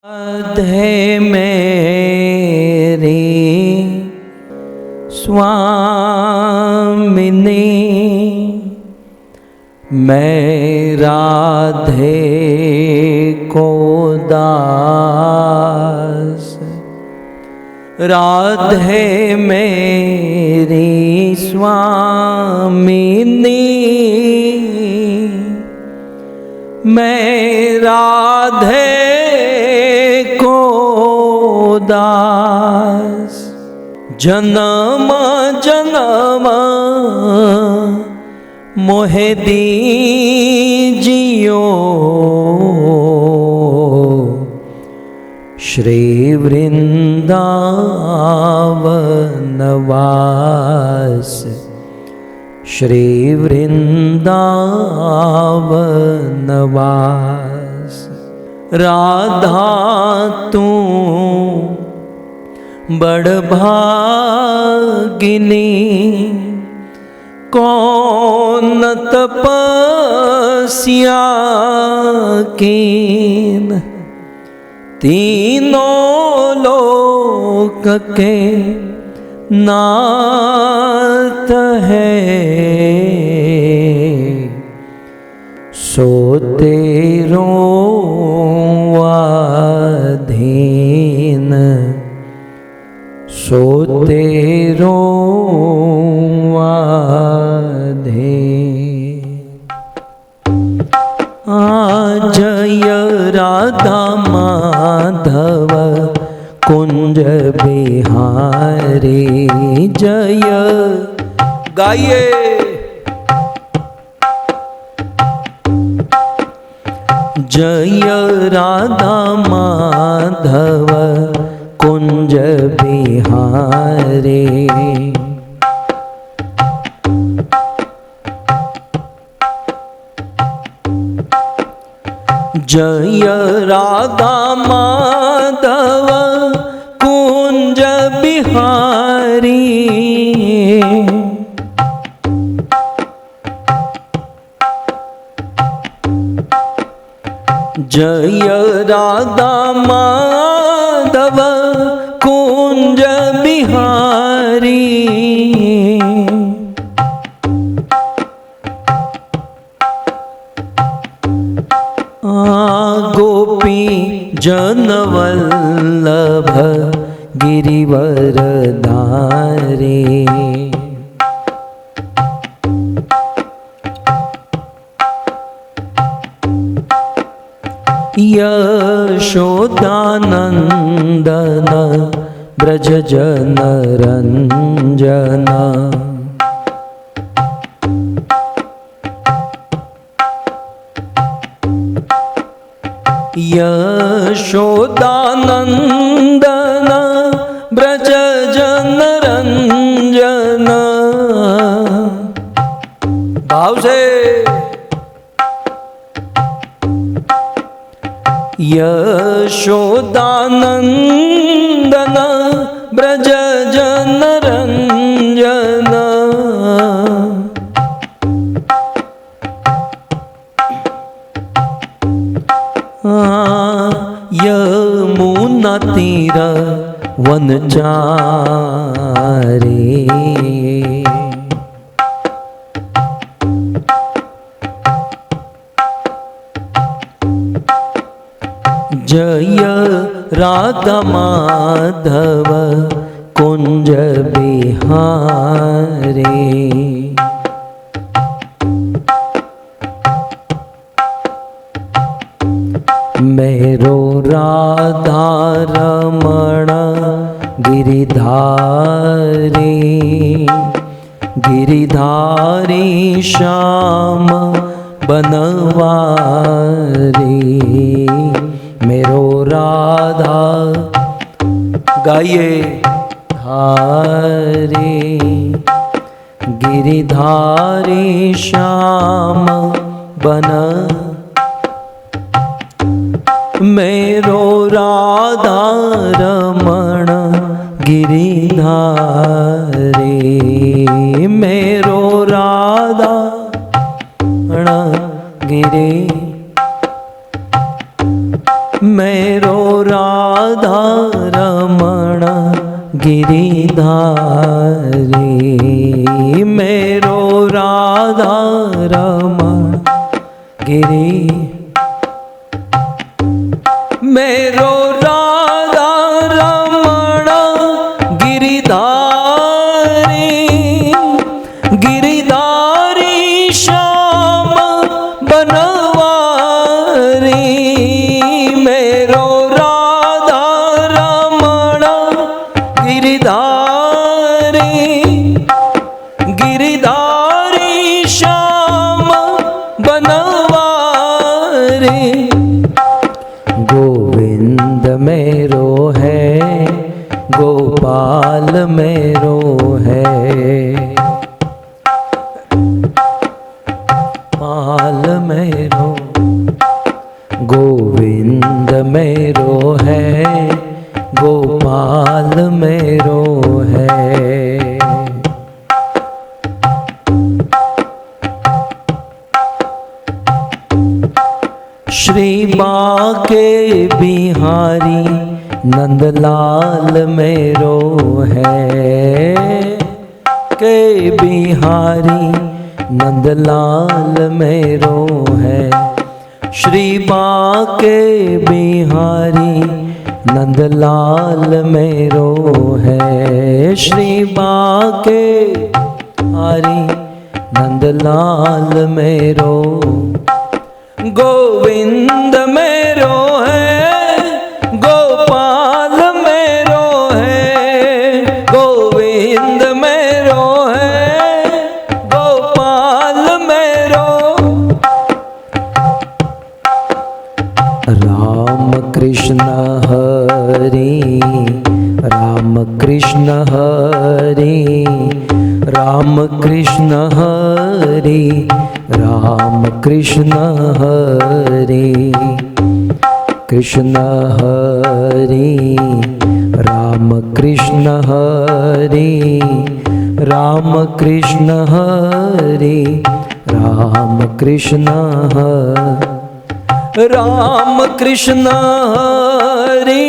राधे मेरी स्वामिनी, मैं राधे को दास। राधे मेरी स्वामिनी, मैं राधे को दास। जन्म जन्म मोहे दीजियो, श्री वृंदावन वास। श्री वृंदावन वास। राधा तू बड़ भागिनी, कौन तपस्या कीन। तीनों लोक के नाथ है, सो तेरों अधीन। सो तेरों अधीन। जय राधा माधव कुंज बिहारी, जय गाइए। जय राधा माधव कुंज बिहारी, जय राधा माधव कुंज बिहारी। जय राधा माधव कुंज बिहारी, गोपी जनवल्लभ गिरिवरधारी। यशोदानंदन ब्रज जन रंजन, यशोदानंदन ब्रज जन रंजन। भाव से यशोदानंदन ब्रज जन रंजन। यमुना तीर वनचारी, जय राधा माधव कुंज बिहारी। मेरो राधा रमण गिरिधारी, गिरिधारी श्याम बनवारी। मेरो राधा गाइए धारी, गिरिधारी श्याम बन। मेरो राधा रमण गिरिधारी, मेरो राधा गिरि मेरो राधा रमण गिरिधारी, मेरो राधा रमण गिरि, मेरो राधा रमण गिरिधारी, गिरिधारी श्याम बनवारी, मेरो राधा रमण गिरिधारी, गिरिधारी श्याम बनवारी, गोविंद मेरो है गोपाल मेरो है, पाल मेरो, गोविंद मेरो है गोपाल मेरो है। श्री बांके बिहारी नंदलाल मेरो है, के बिहारी नंदलाल मेरो है, श्री बांके बिहारी नंदलाल मेरो है, श्री बांके बिहारी नंदलाल मेरो, गोविंद मेरो है गोपाल मेरो है, गोविंद मेरो है गोपाल मेरो, राम कृष्ण हरि, राम कृष्ण हरि, राम कृष्ण हरि, राम कृष्ण हरि, कृष्ण हरि, राम कृष्ण हरि, राम कृष्ण हरि, राम कृष्ण हरि, राम कृष्ण हरि,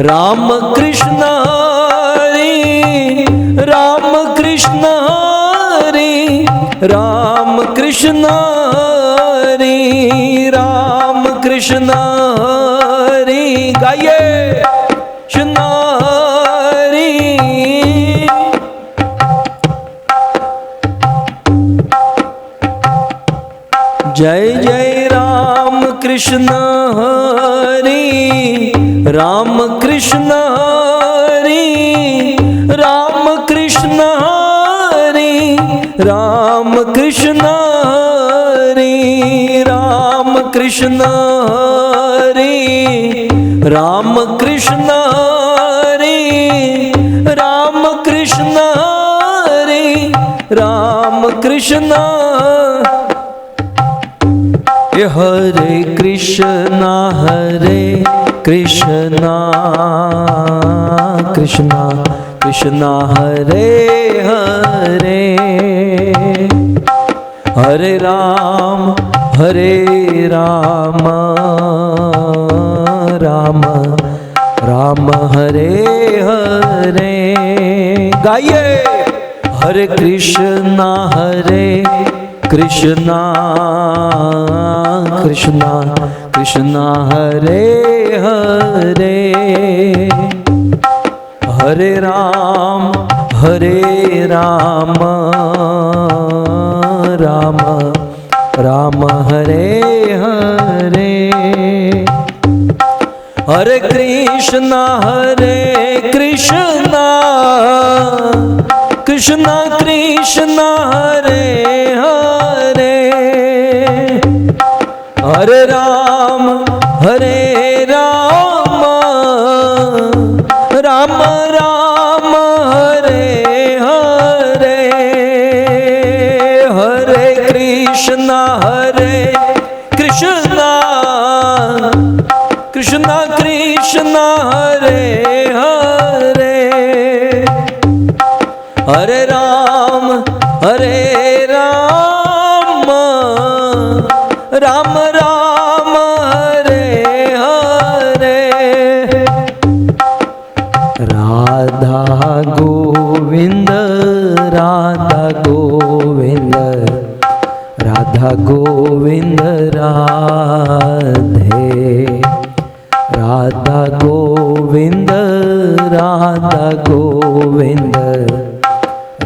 राम कृष्ण हरि, राम कृष्ण हरि, राम कृष्ण हरि, राम कृष्ण हरि, गाइए कृष्ण हरि, जय जय राम कृष्ण हरि, राम कृष्ण हरि, राम कृष्ण हरि, राम कृष्ण हरि, राम कृष्ण हरि, राम कृष्ण हरि, राम कृष्ण हरि, राम कृष्ण, हरे कृष्णा कृष्णा कृष्णा हरे हरे, हरे राम राम राम हरे हरे, गाइए हरे कृष्णा कृष्णा कृष्णा हरे हरे, हरे राम राम राम हरे हरे, हरे कृष्णा कृष्णा कृष्णा हरे हरे, हरे राम राम राम हरे हरे, हरे कृष्णा कृष्णा कृष्णा हरे हरे, हरे राम राम राम हरे हरे, राधा गोविंद राधा गोविंद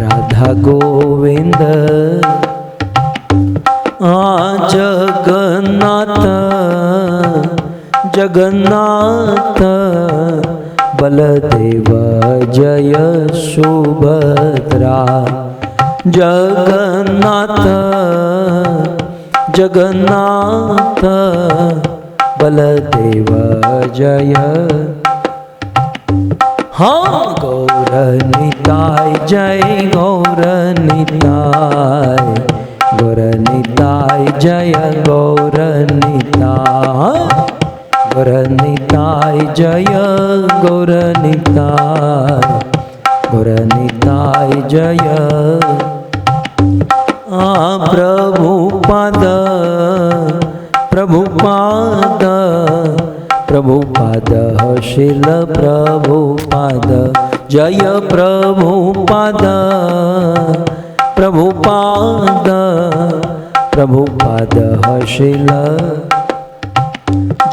राधा गोविंद जगन्नाथ जगन्नाथ बलदेव जय सुभद्रा जगन्नाथ जगन्नाथ बलदेव जय। हाँ गौरनिताय जय गौरनिताय गौरनिताय जय गौरनिताय गौरनिताय जय गौरनिताय गौरनिताय जय। प्रभुपाद प्रभुपाद प्रभुपाद शिल प्रभुपाद जय प्रभुपाद प्रभुपाद प्रभुपाद शिल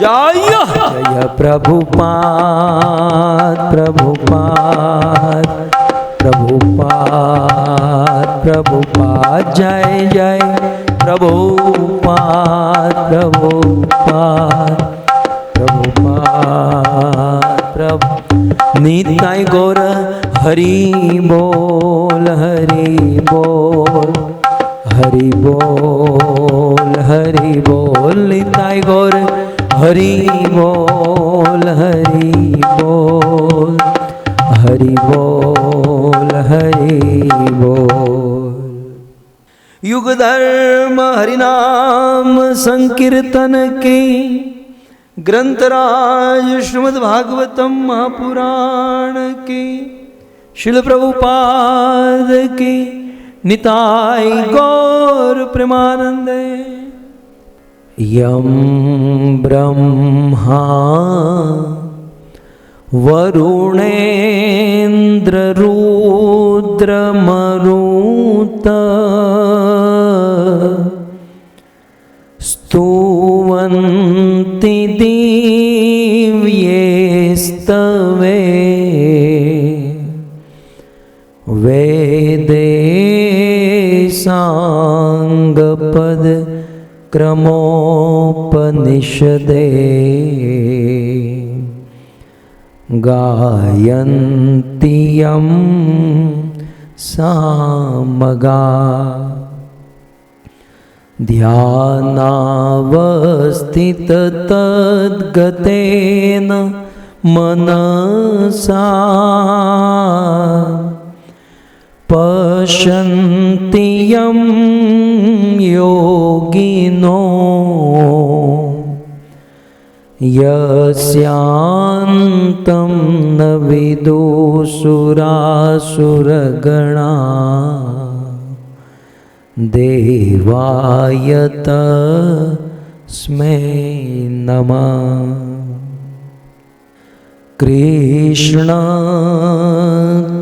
जय जय प्रभुपाद प्रभुपाद प्रभुपाद प्रभुपाद जय जय प्रभुपाद प्रभुपाद प्रभुपाद प्रभु। निताय गौर हरि बोल हरि बोल हरि बोल हरि बोल। निताय गौर हरि बोल हरि बोल हरि बोल हरि बोल। युग धर्म हरिनाम संकीर्तन की ग्रंथराज श्रीमद् भागवतम महापुराण की श्रील प्रभुपाद की निताय गौर प्रेमानंदे। यम ब्रह्मा वरुणेन्द्र रुद्रमरुत स्तुवन्ति दिव्येस्तवे वेदे सांगपद क्रमोपनिषदे गायन्ति यं सामगा ध्यानावस्थिततद्गतेन मनसा पश्यन्ति यं योगिनो यस्यान्तं न विदुषुरासुरगणा देवाय तस्मै नमः। कृष्ण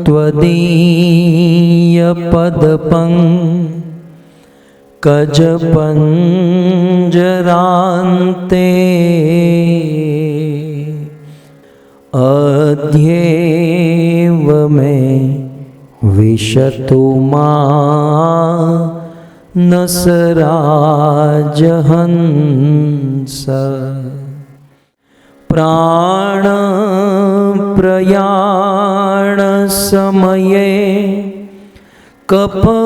त्वदीयपदपङ्कजपञ्जरान्ते अद्यैव मे विशतु मानसराजहंस। प्राणप्रयाणसमये कपवातपीते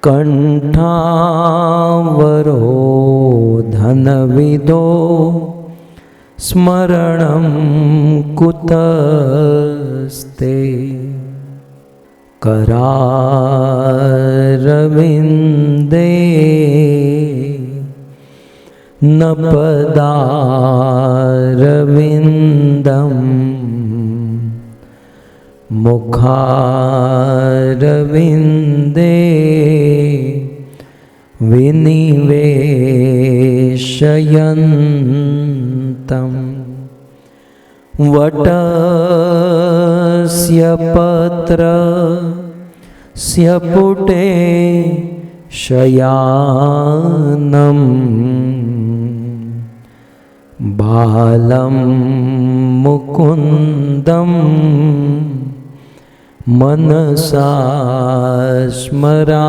कण्ठावरोधनविदो स्मरणं कुतस्ते। करारविन्दे न पदारविन्दं मुखारविन्दे विनिवेशयन्तं। वटस्य पत्रस्य पुटे शयानं बालं मुकुन्दं मनसा स्मरामि।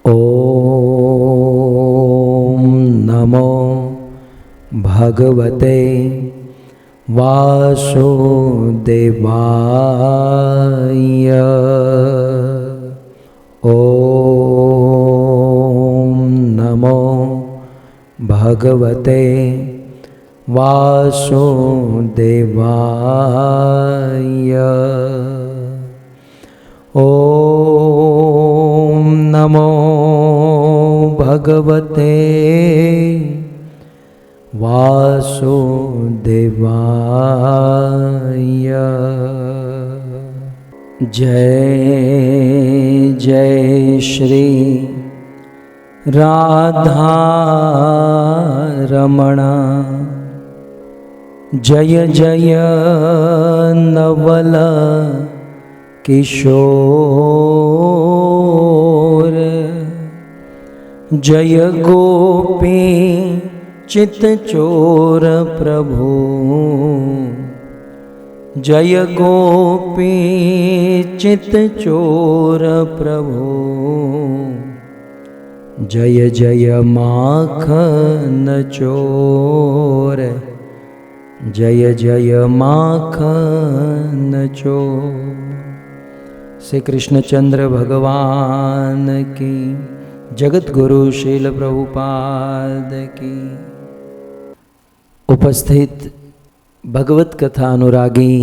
ॐ नमो भगवते वासुदेवाय। ॐ नमो भगवते वासुदेवाय। ॐ नमो भगवते वासुदेवाय। जय जय श्री राधा रमण, जय जय नवल किशोर, जय गोपी चित्तचोर प्रभु, जय गोपी चित्तचोर प्रभु, जय जय माखन चोर, जय जय माखन चोर। श्री कृष्णचंद्र भगवान की, जगत गुरु शील प्रभुपाद की। उपस्थित भगवत कथा अनुरागी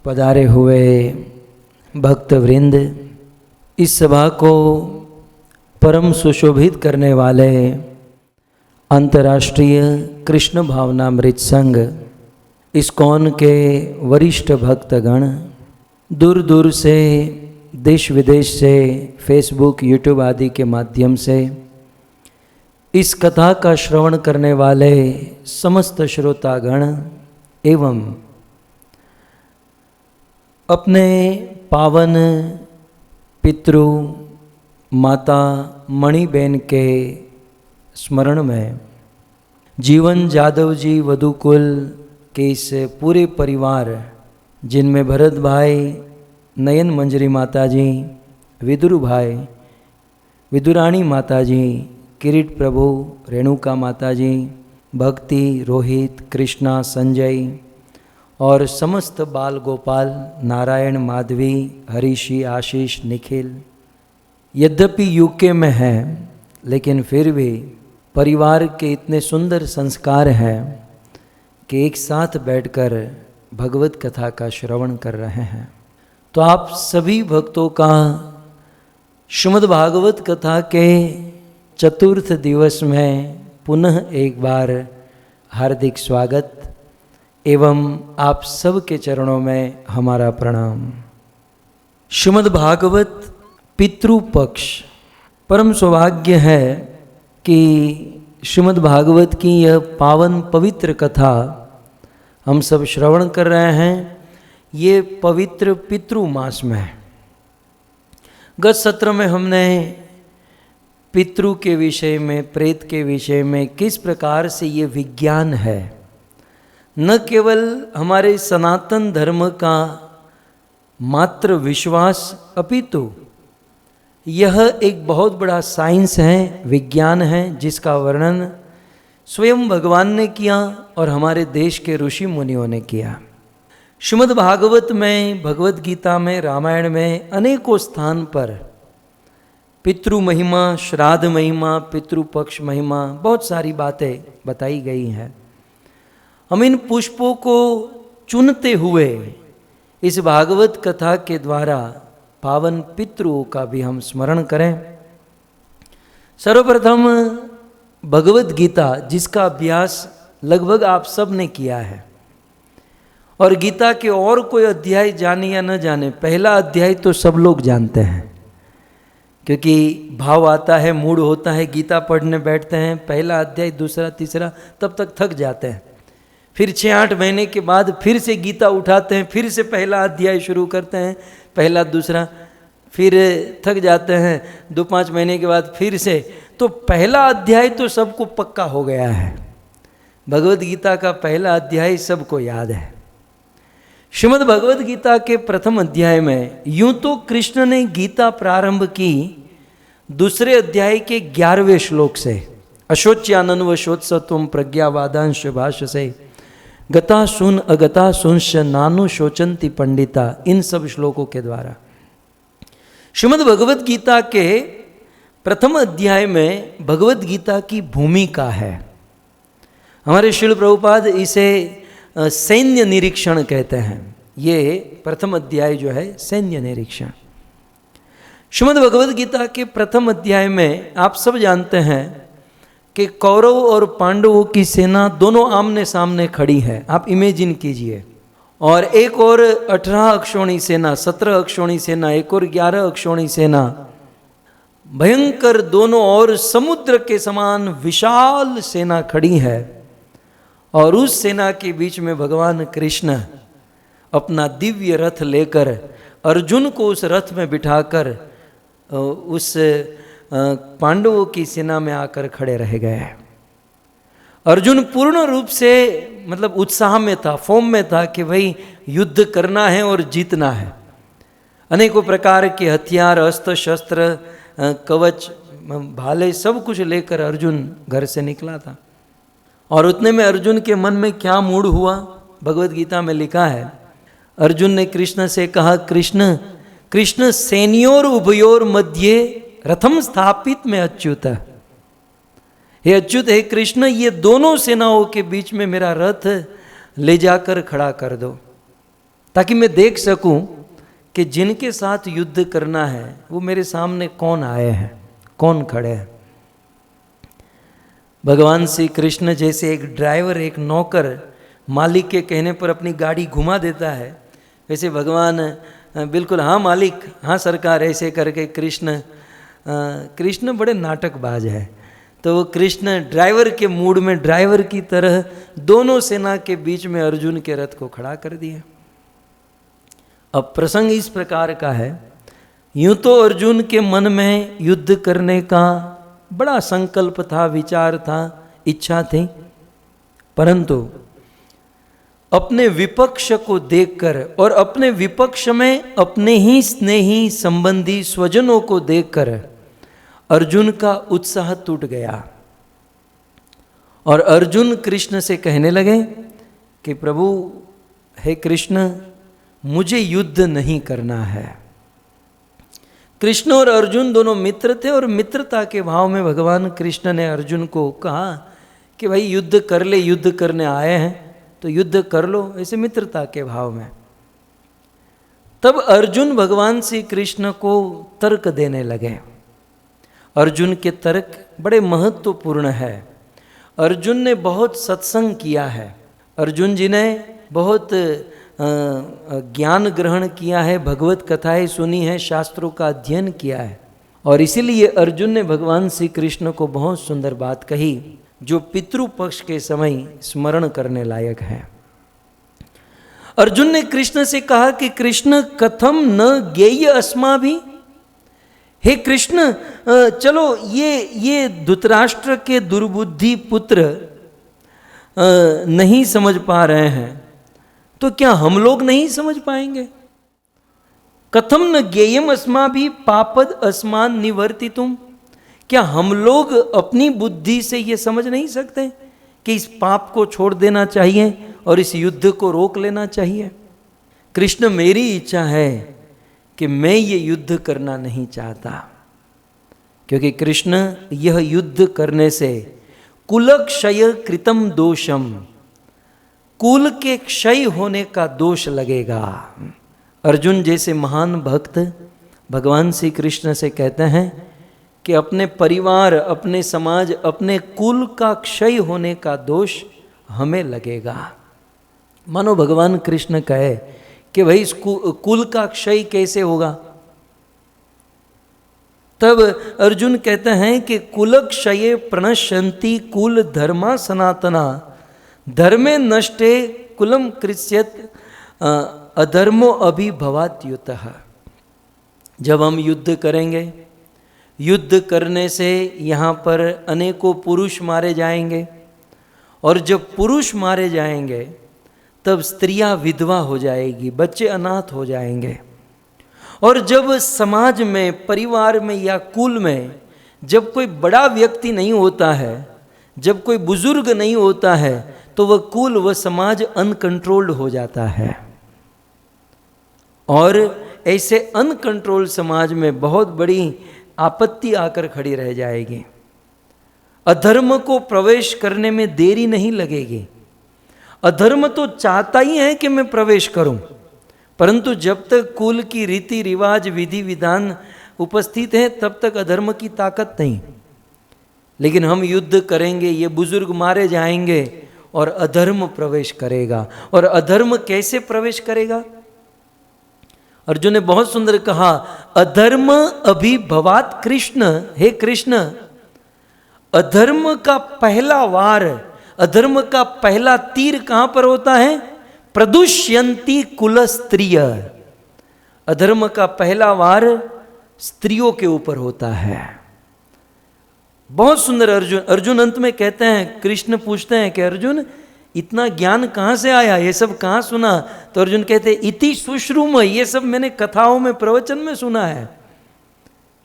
पधारे हुए भक्तवृंद, इस सभा को परम सुशोभित करने वाले अंतर्राष्ट्रीय कृष्ण भावनामृत संघ इस्कॉन के वरिष्ठ भक्तगण, दूर दूर से देश विदेश से फेसबुक यूट्यूब आदि के माध्यम से इस कथा का श्रवण करने वाले समस्त श्रोतागण एवं अपने पावन पितृ माता मणिबेन के स्मरण में जीवन जादव जी वधुकुल के इस पूरे परिवार, जिनमें भरत भाई, नयन मंजरी माता जी, विदुर भाई, विदुराणी माता जी, किरीट प्रभु, रेणुका माता जी, भक्ति, रोहित, कृष्णा, संजय और समस्त बाल गोपाल, नारायण, माधवी, हरीशी, आशीष, निखिल, यद्यपि यूके में हैं लेकिन फिर भी परिवार के इतने सुंदर संस्कार हैं कि एक साथ बैठकर भगवत कथा का श्रवण कर रहे हैं। तो आप सभी भक्तों का श्रीमद् भागवत कथा के चतुर्थ दिवस में पुनः एक बार हार्दिक स्वागत एवं आप सब के चरणों में हमारा प्रणाम। श्रीमद् भागवत पितृपक्ष, परम सौभाग्य है कि श्रीमद् भागवत की यह पावन पवित्र कथा हम सब श्रवण कर रहे हैं। ये पवित्र पितृ मास में है। गत सत्र में हमने पितृ के विषय में, प्रेत के विषय में, किस प्रकार से ये विज्ञान है, न केवल हमारे सनातन धर्म का मात्र विश्वास, अपितु यह एक बहुत बड़ा साइंस है, विज्ञान है, जिसका वर्णन स्वयं भगवान ने किया और हमारे देश के ऋषि मुनियों ने किया। श्रीमद् भागवत में, भगवत गीता में, रामायण में अनेकों स्थान पर पितृ महिमा, श्राद्ध महिमा, पितृपक्ष महिमा, बहुत सारी बातें बताई गई हैं। हम इन पुष्पों को चुनते हुए इस भागवत कथा के द्वारा पावन पितरों का भी हम स्मरण करें। सर्वप्रथम भगवत गीता, जिसका अभ्यास लगभग आप सब ने किया है, और गीता के और कोई अध्याय जाने या न जाने, पहला अध्याय तो सब लोग जानते हैं, क्योंकि भाव आता है, मूड होता है, गीता पढ़ने बैठते हैं, पहला अध्याय, दूसरा, तीसरा, तब तक थक जाते हैं। फिर 6-8 महीने के बाद फिर से गीता उठाते हैं, फिर से पहला अध्याय शुरू करते हैं, पहला, दूसरा, फिर थक जाते हैं, 2-5 महीने के बाद फिर से। तो पहला अध्याय तो सबको पक्का हो गया है, भगवत गीता का पहला अध्याय सबको याद है। श्रीमद् भगवत गीता के प्रथम अध्याय में यूं तो कृष्ण ने गीता प्रारंभ की दूसरे अध्याय के 11वें श्लोक से, अशोच्यानन वशोत्सत्वम प्रज्ञावादांश भाष्य गता सुन अगता सुंश नानु शोचंती पंडिता, इन सब श्लोकों के द्वारा श्रीमद् भगवत गीता के प्रथम अध्याय में भगवत गीता की भूमिका है। हमारे श्रील प्रभुपाद इसे सैन्य निरीक्षण कहते हैं। ये प्रथम अध्याय जो है सैन्य निरीक्षण। श्रीमद् भगवत गीता के प्रथम अध्याय में आप सब जानते हैं कि कौरव और पांडवों की सेना दोनों आमने सामने खड़ी है। आप इमेजिन कीजिए, और एक और 18 अक्षौणी सेना, 17 अक्षौणी सेना, एक और 11 अक्षौणी सेना, भयंकर दोनों और समुद्र के समान विशाल सेना खड़ी है। और उस सेना के बीच में भगवान कृष्ण अपना दिव्य रथ लेकर अर्जुन को उस रथ में बिठाकर उस पांडवों की सेना में आकर खड़े रह गए। अर्जुन पूर्ण रूप से मतलब उत्साह में था, फॉर्म में था कि भाई युद्ध करना है और जीतना है। अनेकों प्रकार के हथियार, अस्त्र शस्त्र, कवच, भाले सब कुछ लेकर अर्जुन घर से निकला था। और उतने में अर्जुन के मन में क्या मूड हुआ, भगवत गीता में लिखा है, अर्जुन ने कृष्ण से कहा, कृष्ण कृष्ण सेनियोर उभयोर मध्य रथम स्थापित में अच्युत। हे अच्युत, हे कृष्ण, ये दोनों सेनाओं के बीच में मेरा रथ ले जाकर खड़ा कर दो, ताकि मैं देख सकूं कि जिनके साथ युद्ध करना है वो मेरे सामने कौन आए हैं, कौन खड़े हैं। भगवान श्री कृष्ण जैसे एक ड्राइवर, एक नौकर मालिक के कहने पर अपनी गाड़ी घुमा देता है, वैसे भगवान बिल्कुल हाँ मालिक, हाँ सरकार, ऐसे करके कृष्ण बड़े नाटकबाज है। तो वो कृष्ण ड्राइवर के मूड में ड्राइवर की तरह दोनों सेना के बीच में अर्जुन के रथ को खड़ा कर दिया। अब प्रसंग इस प्रकार का है, यूं तो अर्जुन के मन में युद्ध करने का बड़ा संकल्प था, विचार था, इच्छा थी, परंतु अपने विपक्ष को देखकर और अपने विपक्ष में अपने ही स्नेही संबंधी स्वजनों को देखकर अर्जुन का उत्साह टूट गया। और अर्जुन कृष्ण से कहने लगे कि प्रभु, हे कृष्ण, मुझे युद्ध नहीं करना है। कृष्ण और अर्जुन दोनों मित्र थे, और मित्रता के भाव में भगवान कृष्ण ने अर्जुन को कहा कि भाई युद्ध कर ले, युद्ध करने आए हैं तो युद्ध कर लो, ऐसे मित्रता के भाव में। तब अर्जुन भगवान श्री कृष्ण को तर्क देने लगे। अर्जुन के तर्क बड़े महत्वपूर्ण है। अर्जुन ने बहुत सत्संग किया है, अर्जुन जी ने बहुत ज्ञान ग्रहण किया है, भगवत कथाएं सुनी है, शास्त्रों का अध्ययन किया है, और इसीलिए अर्जुन ने भगवान श्री कृष्ण को बहुत सुंदर बात कही जो पितृपक्ष के समय स्मरण करने लायक है। अर्जुन ने कृष्ण से कहा कि कृष्ण कथम न ज्ञेय अस्माभि, हे कृष्ण, चलो ये धृतराष्ट्र के दुर्बुद्धि पुत्र नहीं समझ पा रहे हैं, तो क्या हम लोग नहीं समझ पाएंगे? कथम न ज्ञेयम अस्माभि पापद अस्मान निवर्तितुम, क्या हम लोग अपनी बुद्धि से ये समझ नहीं सकते कि इस पाप को छोड़ देना चाहिए और इस युद्ध को रोक लेना चाहिए? कृष्ण, मेरी इच्छा है कि मैं ये युद्ध करना नहीं चाहता, क्योंकि कृष्ण, यह युद्ध करने से कुलक्षय कृतम दोषम, कुल के क्षय होने का दोष लगेगा। अर्जुन जैसे महान भक्त भगवान श्री कृष्ण से कहते हैं कि अपने परिवार, अपने समाज, अपने कुल का क्षय होने का दोष हमें लगेगा। मानो भगवान कृष्ण कहे कि भाई इस कुल का क्षय कैसे होगा? तब अर्जुन कहते हैं कि कुलक्षये प्रणश्यन्ति कुल धर्मा सनातना, धर्मे नष्टे कुलम कृष्यत अधर्मो अभिभवात्युतः। जब हम युद्ध करेंगे, युद्ध करने से यहाँ पर अनेकों पुरुष मारे जाएंगे, और जब पुरुष मारे जाएंगे तब स्त्रियां विधवा हो जाएगी, बच्चे अनाथ हो जाएंगे। और जब समाज में, परिवार में या कुल में जब कोई बड़ा व्यक्ति नहीं होता है, जब कोई बुजुर्ग नहीं होता है, तो वह कुल, वह समाज अनकंट्रोल्ड हो जाता है। और ऐसे अनकंट्रोल्ड समाज में बहुत बड़ी आपत्ति आकर खड़ी रह जाएगी। अधर्म को प्रवेश करने में देरी नहीं लगेगी। अधर्म तो चाहता ही है कि मैं प्रवेश करूं, परंतु जब तक कुल की रीति रिवाज, विधि विधान उपस्थित है, तब तक अधर्म की ताकत नहीं। लेकिन हम युद्ध करेंगे, ये बुजुर्ग मारे जाएंगे और अधर्म प्रवेश करेगा। और अधर्म कैसे प्रवेश करेगा? अर्जुन ने बहुत सुंदर कहा, अधर्म अभिभवात कृष्ण। हे कृष्ण, अधर्म का पहला वार, अधर्म का पहला तीर कहां पर होता है? प्रदुष्यंती कुल स्त्रिय। अधर्म का पहला वार स्त्रियों के ऊपर होता है। बहुत सुंदर। अर्जुन अंत में कहते हैं, कृष्ण पूछते हैं कि अर्जुन, इतना ज्ञान कहाँ से आया, ये सब कहाँ सुना? तो अर्जुन कहते हैं, इति सुश्रुम, ये सब मैंने कथाओं में, प्रवचन में सुना है।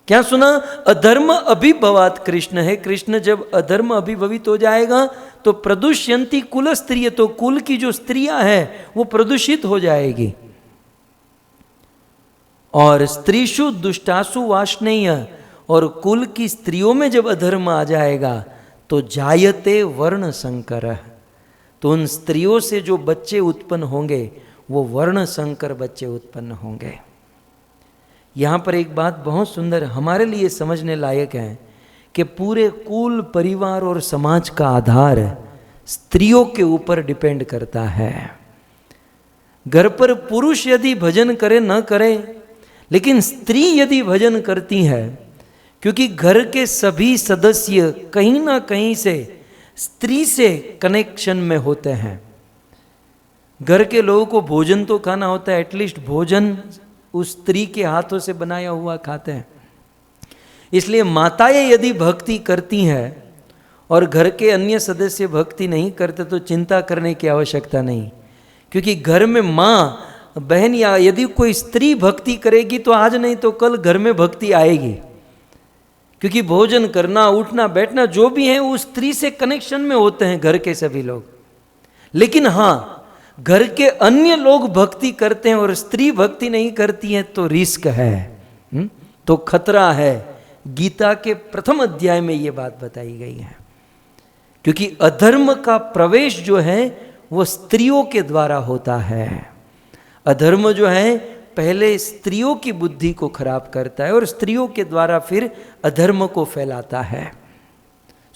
क्या सुना? अधर्म अभिभवात कृष्ण। है कृष्ण, जब अधर्म अभिभवित हो जाएगा तो प्रदुष्यंती कुल स्त्रिय, तो कुल की जो स्त्रियां हैं वो प्रदूषित हो जाएगी। और स्त्रीषु दुष्टासु वाष्णेय, और कुल की स्त्रियों में जब अधर्म आ जाएगा तो जायते वर्ण संकर, तो उन स्त्रियों से जो बच्चे उत्पन्न होंगे वो वर्ण संकर बच्चे उत्पन्न होंगे। यहाँ पर एक बात बहुत सुंदर हमारे लिए समझने लायक है कि पूरे कुल, परिवार और समाज का आधार स्त्रियों के ऊपर डिपेंड करता है। घर पर पुरुष यदि भजन करे न करे, लेकिन स्त्री यदि भजन करती है, क्योंकि घर के सभी सदस्य कहीं ना कहीं से स्त्री से कनेक्शन में होते हैं। घर के लोगों को भोजन तो खाना होता है, एटलीस्ट भोजन उस स्त्री के हाथों से बनाया हुआ खाते हैं। इसलिए माताएं यदि भक्ति करती हैं और घर के अन्य सदस्य भक्ति नहीं करते तो चिंता करने की आवश्यकता नहीं, क्योंकि घर में माँ, बहन या यदि कोई स्त्री भक्ति करेगी तो आज नहीं तो कल घर में भक्ति आएगी। क्योंकि भोजन करना, उठना बैठना जो भी है वो स्त्री से कनेक्शन में होते हैं घर के सभी लोग। लेकिन हाँ, घर के अन्य लोग भक्ति करते हैं और स्त्री भक्ति नहीं करती है तो रिस्क है, तो खतरा है। गीता के प्रथम अध्याय में ये बात बताई गई है। क्योंकि अधर्म का प्रवेश जो है वो स्त्रियों के द्वारा होता है। अधर्म जो है पहले स्त्रियों की बुद्धि को खराब करता है और स्त्रियों के द्वारा फिर अधर्म को फैलाता है।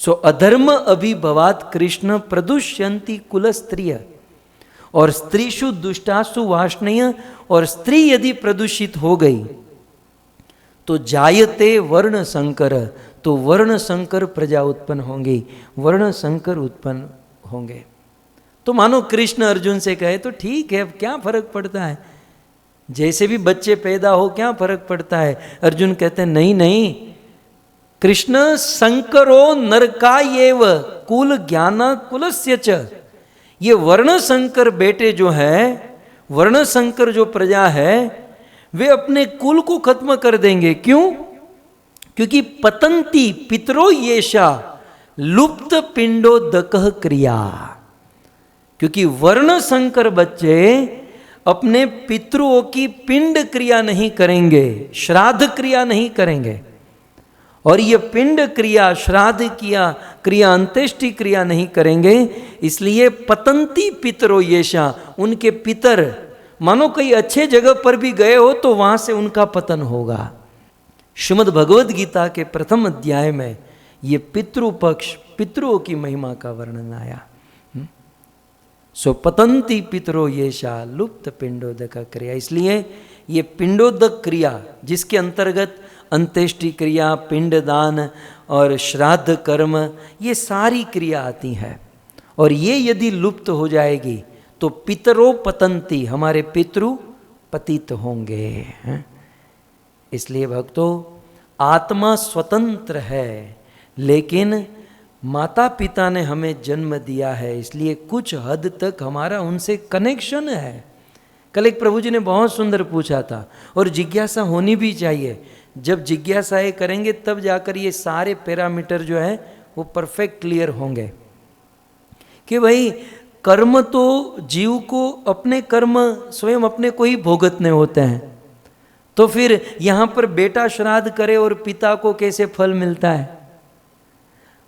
सो अधर्म अभिभवात कृष्ण प्रदुष्यंती कुल स्त्रिय, और स्त्रीषु दुष्टासु वाष्णेय, और स्त्री यदि प्रदूषित हो गई तो जायते वर्ण संकर, तो वर्ण संकर प्रजा उत्पन्न होंगी, वर्ण संकर उत्पन्न होंगे। तो मानो कृष्ण अर्जुन से कहे तो ठीक है, अब क्या फर्क पड़ता है, जैसे भी बच्चे पैदा हो क्या फर्क पड़ता है। अर्जुन कहते हैं नहीं नहीं, कृष्ण संकरो नरकायेव कुल ज्ञान कुलस्य च। ये वर्ण संकर बेटे जो है, वर्ण संकर जो प्रजा है, वे अपने कुल को खत्म कर देंगे। क्यों? क्योंकि पतंती पितरो येषा लुप्त पिंडोदकः क्रिया। क्योंकि वर्ण संकर बच्चे अपने पितरों की पिंड क्रिया नहीं करेंगे, श्राद्ध क्रिया नहीं करेंगे। और ये पिंड क्रिया, श्राद्ध क्रिया, अंत्येष्टि क्रिया नहीं करेंगे। इसलिए पतंती पितरो येषा, उनके पितर मानो कहीं अच्छे जगह पर भी गए हो तो वहां से उनका पतन होगा। श्रीमद् भगवद गीता के प्रथम अध्याय में ये पितृपक्ष, पितरों की महिमा का वर्णन आया। सो पतंती पितरो येषा लुप्त पिंडोदक क्रिया। इसलिए ये पिंडोदक क्रिया जिसके अंतर्गत अंत्येष्टि क्रिया, पिंडदान और श्राद्ध कर्म, ये सारी क्रिया आती हैं। और ये यदि लुप्त हो जाएगी तो पितरो पतंती, हमारे पितरु पतित होंगे। इसलिए भक्तों, आत्मा स्वतंत्र है, लेकिन माता पिता ने हमें जन्म दिया है, इसलिए कुछ हद तक हमारा उनसे कनेक्शन है। कल एक प्रभु जी ने बहुत सुंदर पूछा था, और जिज्ञासा होनी भी चाहिए। जब जिज्ञासाएं करेंगे तब जाकर ये सारे पैरामीटर जो है वो परफेक्ट क्लियर होंगे कि भाई कर्म तो जीव को अपने कर्म स्वयं अपने को ही भोगतने होते हैं। तो फिर यहाँ पर बेटा श्राद्ध करे और पिता को कैसे फल मिलता है?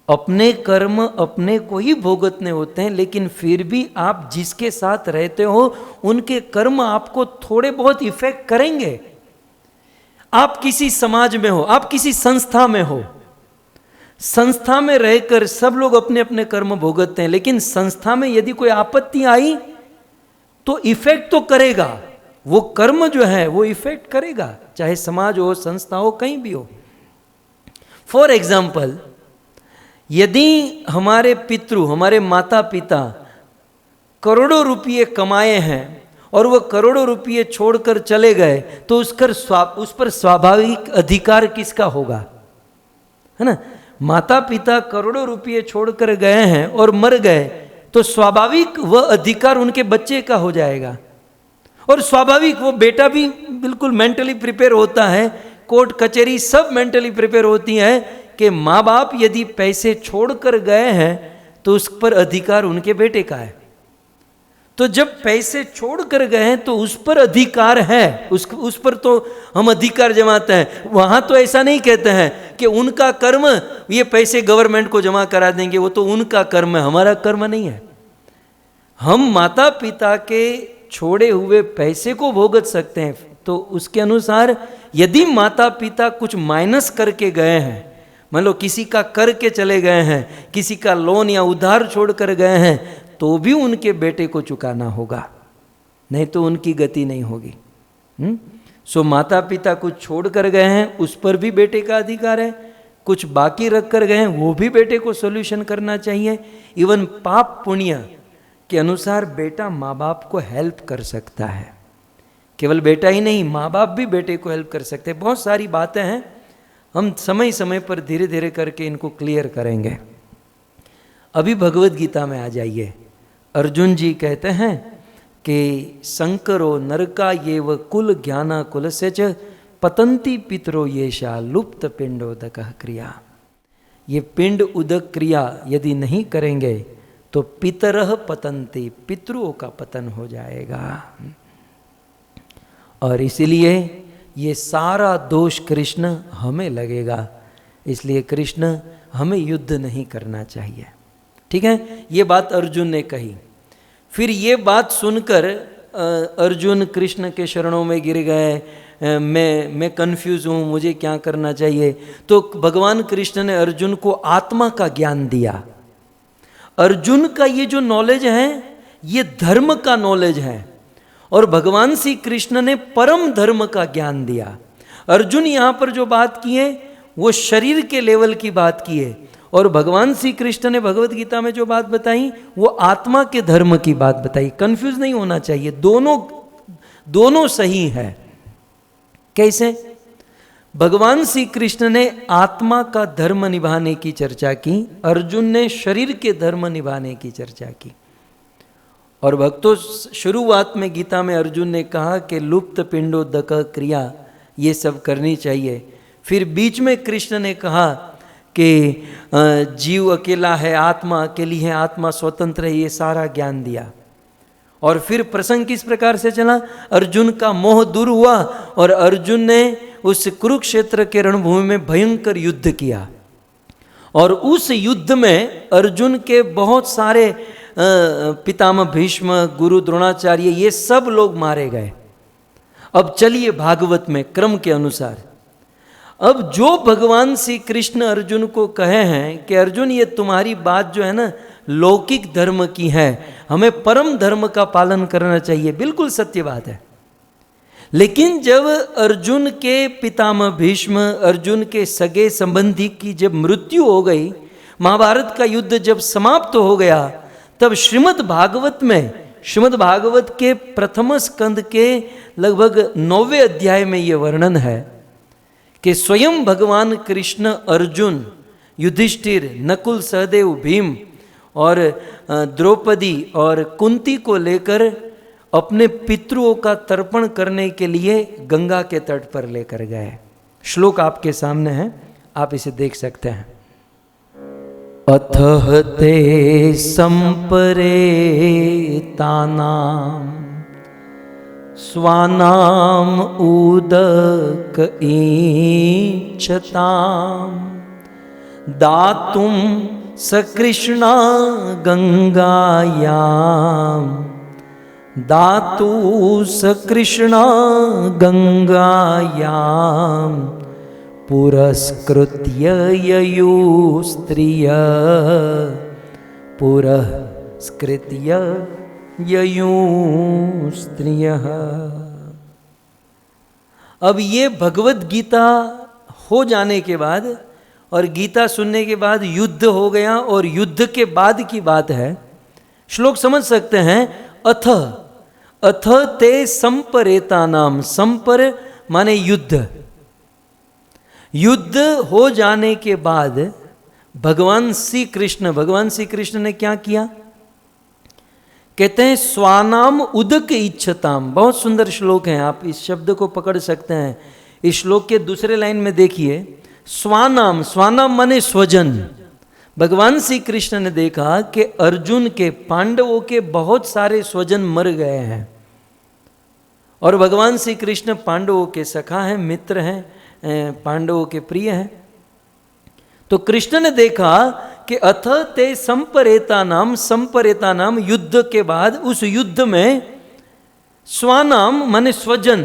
अपने कर्म अपने को ही भोगतने होते हैं, लेकिन फिर भी आप जिसके साथ रहते हो उनके कर्म आपको थोड़े बहुत इफेक्ट करेंगे। आप किसी समाज में हो, आप किसी संस्था में हो, संस्था में रहकर सब लोग अपने अपने कर्म भोगतते हैं, लेकिन संस्था में यदि कोई आपत्ति आई तो इफेक्ट तो करेगा, वो कर्म जो है वो इफेक्ट करेगा, चाहे समाज हो, संस्था हो, कहीं भी हो। फॉर एग्जाम्पल, यदि हमारे पितृ, हमारे माता पिता करोड़ों रुपये कमाए हैं और वो करोड़ों रुपये छोड़कर चले गए, तो उस पर स्वाभाविक अधिकार किसका होगा? है ना? माता पिता करोड़ों रुपये छोड़कर गए हैं और मर गए, तो स्वाभाविक वह अधिकार उनके बच्चे का हो जाएगा। और स्वाभाविक वो बेटा भी बिल्कुल मेंटली प्रिपेयर होता है, कोर्ट कचहरी सब मेंटली प्रिपेयर होती है कि माँ बाप यदि पैसे छोड़कर गए हैं तो उस पर अधिकार उनके बेटे का है। तो जब पैसे छोड़कर गए हैं तो उस पर अधिकार है, उस पर तो हम अधिकार जमाते हैं। वहां तो ऐसा नहीं कहते हैं कि उनका कर्म, ये पैसे गवर्नमेंट को जमा करा देंगे, वो तो उनका कर्म है, हमारा कर्म नहीं है। हम माता पिता के छोड़े हुए पैसे को भोगत सकते हैं, तो उसके अनुसार यदि माता पिता कुछ माइनस करके गए हैं, मान लो किसी का करके चले गए हैं, किसी का लोन या उधार छोड़ कर गए हैं, तो भी उनके बेटे को चुकाना होगा, नहीं तो उनकी गति नहीं होगी। सो माता पिता कुछ छोड़ कर गए हैं, उस पर भी बेटे का अधिकार है, कुछ बाकी रख कर गए हैं, वो भी बेटे को सॉल्यूशन करना चाहिए। इवन पाप पुण्य के अनुसार बेटा माँ बाप को हेल्प कर सकता है, केवल बेटा ही नहीं, माँ बाप भी बेटे को हेल्प कर सकते हैं। बहुत सारी बातें हैं, हम समय समय पर धीरे धीरे करके इनको क्लियर करेंगे। अभी भगवत गीता में आ जाइए। अर्जुन जी कहते हैं कि संकरो नरका ये व कुल ज्ञाना कुल से च पतंती पितरो येषा लुप्त पिंडोदक क्रिया। ये पिंड उदक क्रिया यदि नहीं करेंगे तो पितरह पतंती, पितरों का पतन हो जाएगा। और इसीलिए ये सारा दोष कृष्ण हमें लगेगा, इसलिए कृष्ण हमें युद्ध नहीं करना चाहिए। ठीक है, ये बात अर्जुन ने कही। फिर ये बात सुनकर अर्जुन कृष्ण के शरणों में गिर गए, मैं कंफ्यूज हूँ, मुझे क्या करना चाहिए। तो भगवान कृष्ण ने अर्जुन को आत्मा का ज्ञान दिया। अर्जुन का ये जो नॉलेज है ये धर्म का नॉलेज है, और भगवान श्री कृष्ण ने परम धर्म का ज्ञान दिया। अर्जुन यहाँ पर जो बात की है वो शरीर के लेवल की बात की है, और भगवान श्री कृष्ण ने भगवत गीता में जो बात बताई वो आत्मा के धर्म की बात बताई। कंफ्यूज नहीं होना चाहिए, दोनों सही है। कैसे? भगवान श्री कृष्ण ने आत्मा का धर्म निभाने की चर्चा की, अर्जुन ने शरीर के धर्म निभाने की चर्चा की। और भक्तों, शुरुआत में गीता में अर्जुन ने कहा कि लुप्त पिंडोदक क्रिया ये सब करनी चाहिए। फिर बीच में कृष्ण ने कहा कि जीव अकेला है, आत्मा अकेली है, आत्मा स्वतंत्र है, ये सारा ज्ञान दिया। और फिर प्रसंग किस प्रकार से चला? अर्जुन का मोह दूर हुआ और अर्जुन ने उस कुरुक्षेत्र के रणभूमि में भयंकर युद्ध किया, और उस युद्ध में अर्जुन के बहुत सारे पितामह भीष्म, गुरु द्रोणाचार्य, ये सब लोग मारे गए। अब चलिए भागवत में क्रम के अनुसार, अब जो भगवान श्री कृष्ण अर्जुन को कहे हैं कि अर्जुन ये तुम्हारी बात जो है ना लौकिक धर्म की है, हमें परम धर्म का पालन करना चाहिए, बिल्कुल सत्य बात है। लेकिन जब अर्जुन के पितामह भीष्म, अर्जुन के सगे संबंधी की जब मृत्यु हो गई, महाभारत का युद्ध जब समाप्त हो गया, तब श्रीमद् भागवत में, श्रीमद् भागवत के प्रथम स्कंद के लगभग 9वें अध्याय में ये वर्णन है कि स्वयं भगवान कृष्ण अर्जुन, युधिष्ठिर, नकुल, सहदेव, भीम और द्रौपदी और कुंती को लेकर अपने पितरों का तर्पण करने के लिए गंगा के तट पर लेकर गए। श्लोक आपके सामने है, आप इसे देख सकते हैं। अथह ते संपरेतानां स्वानाम उदक ईच्छतां दातुं सकृष्णा गंगायां दातु सकृष्णा गंगायां पुरस्कृत्य ययुस्त्रिय पुरस्कृत्य ययुस्त्रियः। अब ये भगवत गीता हो जाने के बाद और गीता सुनने के बाद युद्ध हो गया और युद्ध के बाद की बात है। श्लोक समझ सकते हैं। अथ अथ ते संपरेता नाम, संपर माने युद्ध। युद्ध हो जाने के बाद भगवान श्री कृष्ण ने क्या किया? कहते हैं स्वानाम उदक इच्छताम। बहुत सुंदर श्लोक है, आप इस शब्द को पकड़ सकते हैं। इस श्लोक के दूसरे लाइन में देखिए, स्वानाम, स्वानाम माने स्वजन। भगवान श्री कृष्ण ने देखा कि अर्जुन के, पांडवों के बहुत सारे स्वजन मर गए हैं और भगवान श्री कृष्ण पांडवों के सखा हैं, मित्र हैं, पांडवों के प्रिय हैं। तो कृष्ण ने देखा कि अथ ते संपरेता नाम, युद्ध के बाद उस युद्ध में स्वानाम माने स्वजन,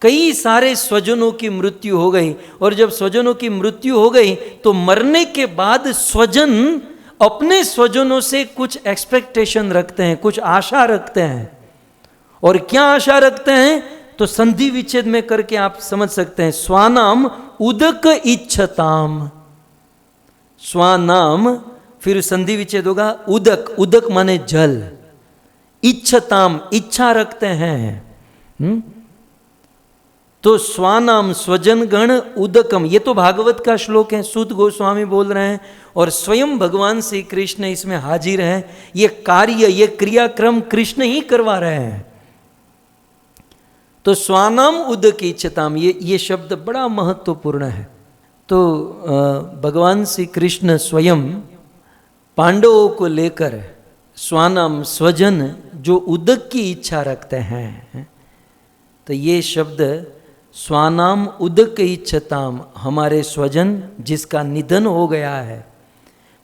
कई सारे स्वजनों की मृत्यु हो गई। और जब स्वजनों की मृत्यु हो गई तो मरने के बाद स्वजन अपने स्वजनों से कुछ एक्सपेक्टेशन रखते हैं, कुछ आशा रखते हैं। और क्या आशा रखते हैं? तो संधि विच्छेद में करके आप समझ सकते हैं। स्वानाम उदक इच्छताम, स्वानाम, फिर संधि विच्छेद होगा उदक, उदक माने जल, इच्छताम इच्छा रखते हैं। तो स्वानाम स्वजन गण उदकम, ये तो भागवत का श्लोक है, सूत गोस्वामी बोल रहे हैं और स्वयं भगवान श्री कृष्ण इसमें हाजिर हैं। ये कार्य, ये क्रियाक्रम कृष्ण ही करवा रहे हैं। तो स्वानाम उदक इच्छताम, ये शब्द बड़ा महत्वपूर्ण है। तो भगवान श्री कृष्ण स्वयं पांडवों को लेकर स्वानाम स्वजन जो उदक की इच्छा रखते हैं, तो ये शब्द स्वानाम उदक इच्छताम, हमारे स्वजन जिसका निधन हो गया है,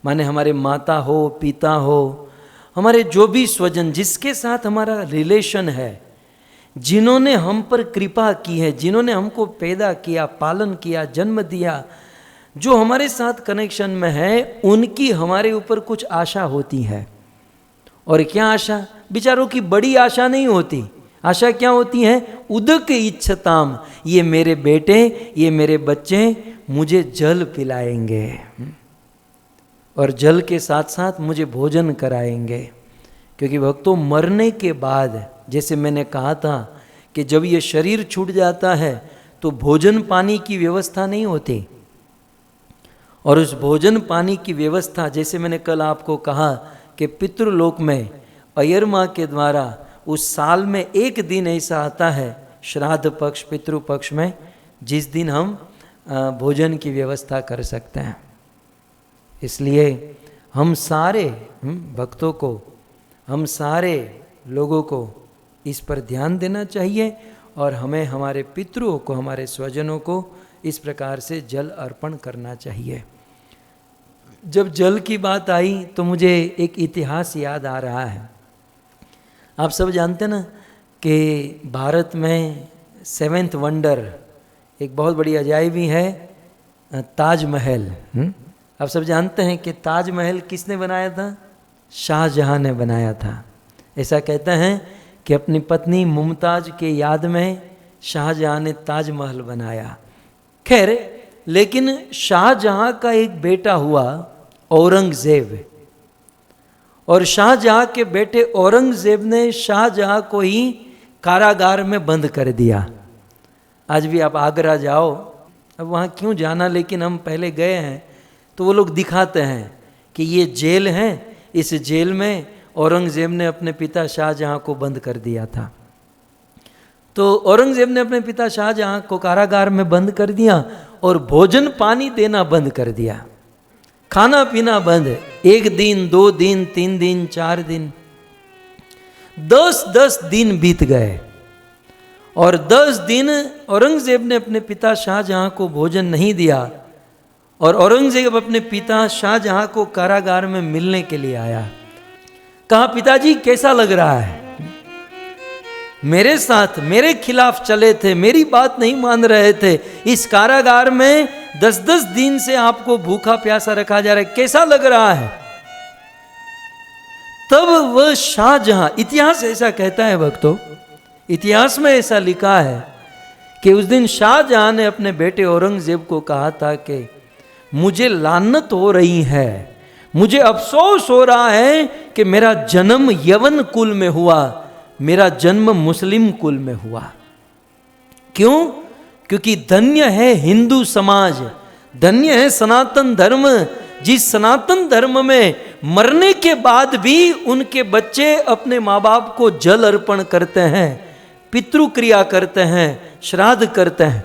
माने हमारे माता हो, पिता हो, हमारे जो भी स्वजन जिसके साथ हमारा रिलेशन है, जिन्होंने हम पर कृपा की है, जिन्होंने हमको पैदा किया, पालन किया, जन्म दिया, जो हमारे साथ कनेक्शन में है, उनकी हमारे ऊपर कुछ आशा होती है। और क्या आशा? बेचारों की बड़ी आशा नहीं होती। आशा क्या होती है? उदक इच्छताम, ये मेरे बेटे, ये मेरे बच्चे मुझे जल पिलाएंगे और जल के साथ साथ मुझे भोजन कराएंगे। क्योंकि भक्तों, मरने के बाद, जैसे मैंने कहा था कि जब ये शरीर छूट जाता है तो भोजन पानी की व्यवस्था नहीं होती। और उस भोजन पानी की व्यवस्था, जैसे मैंने कल आपको कहा कि पितृलोक में अयरमा के द्वारा उस साल में एक दिन ऐसा आता है, श्राद्ध पक्ष, पितृपक्ष में, जिस दिन हम भोजन की व्यवस्था कर सकते हैं। इसलिए हम सारे भक्तों को, हम सारे लोगों को इस पर ध्यान देना चाहिए और हमें हमारे पितरों को, हमारे स्वजनों को इस प्रकार से जल अर्पण करना चाहिए। जब जल की बात आई तो मुझे एक इतिहास याद आ रहा है। आप सब जानते हैं ना कि भारत में 7th वंडर, एक बहुत बड़ी अजायबी है, ताजमहल। आप सब जानते हैं कि ताजमहल किसने बनाया था? शाहजहां ने बनाया था। ऐसा कहते हैं कि अपनी पत्नी मुमताज के याद में शाहजहां ने ताजमहल बनाया। खैर, लेकिन शाहजहां का एक बेटा हुआ औरंगजेब, और शाहजहां के बेटे औरंगजेब ने शाहजहां को ही कारागार में बंद कर दिया। आज भी आप आगरा जाओ अब वहाँ क्यों जाना, लेकिन हम पहले गए हैं तो वो लोग दिखाते हैं कि ये जेल है, इस जेल में औरंगजेब ने अपने पिता शाहजहां को बंद कर दिया था। तो औरंगजेब ने अपने पिता शाहजहां को कारागार में बंद कर दिया और भोजन पानी देना बंद कर दिया, खाना पीना बंद। 1 दिन, 2 दिन, 3 दिन, 4 दिन, 10 दिन बीत गए और 10 दिन औरंगजेब ने अपने पिता शाहजहां को भोजन नहीं दिया और औरंगजेब अपने पिता शाहजहां को कारागार में मिलने के लिए आया। कहा, पिताजी कैसा लग रहा है? मेरे साथ मेरे खिलाफ चले थे, मेरी बात नहीं मान रहे थे, इस कारागार में 10 दिन से आपको भूखा प्यासा रखा जा रहा है, कैसा लग रहा है? तब वह शाहजहां, इतिहास ऐसा कहता है भक्तों, इतिहास में ऐसा लिखा है कि उस दिन शाहजहां ने अपने बेटे औरंगजेब को कहा था कि मुझे लानत हो रही है, मुझे अफसोस हो रहा है कि मेरा जन्म यवन कुल में हुआ, मेरा जन्म मुस्लिम कुल में हुआ। क्यों? क्योंकि धन्य है हिंदू समाज, धन्य है सनातन धर्म, जिस सनातन धर्म में मरने के बाद भी उनके बच्चे अपने माँ बाप को जल अर्पण करते हैं, पितृक्रिया करते हैं, श्राद्ध करते हैं।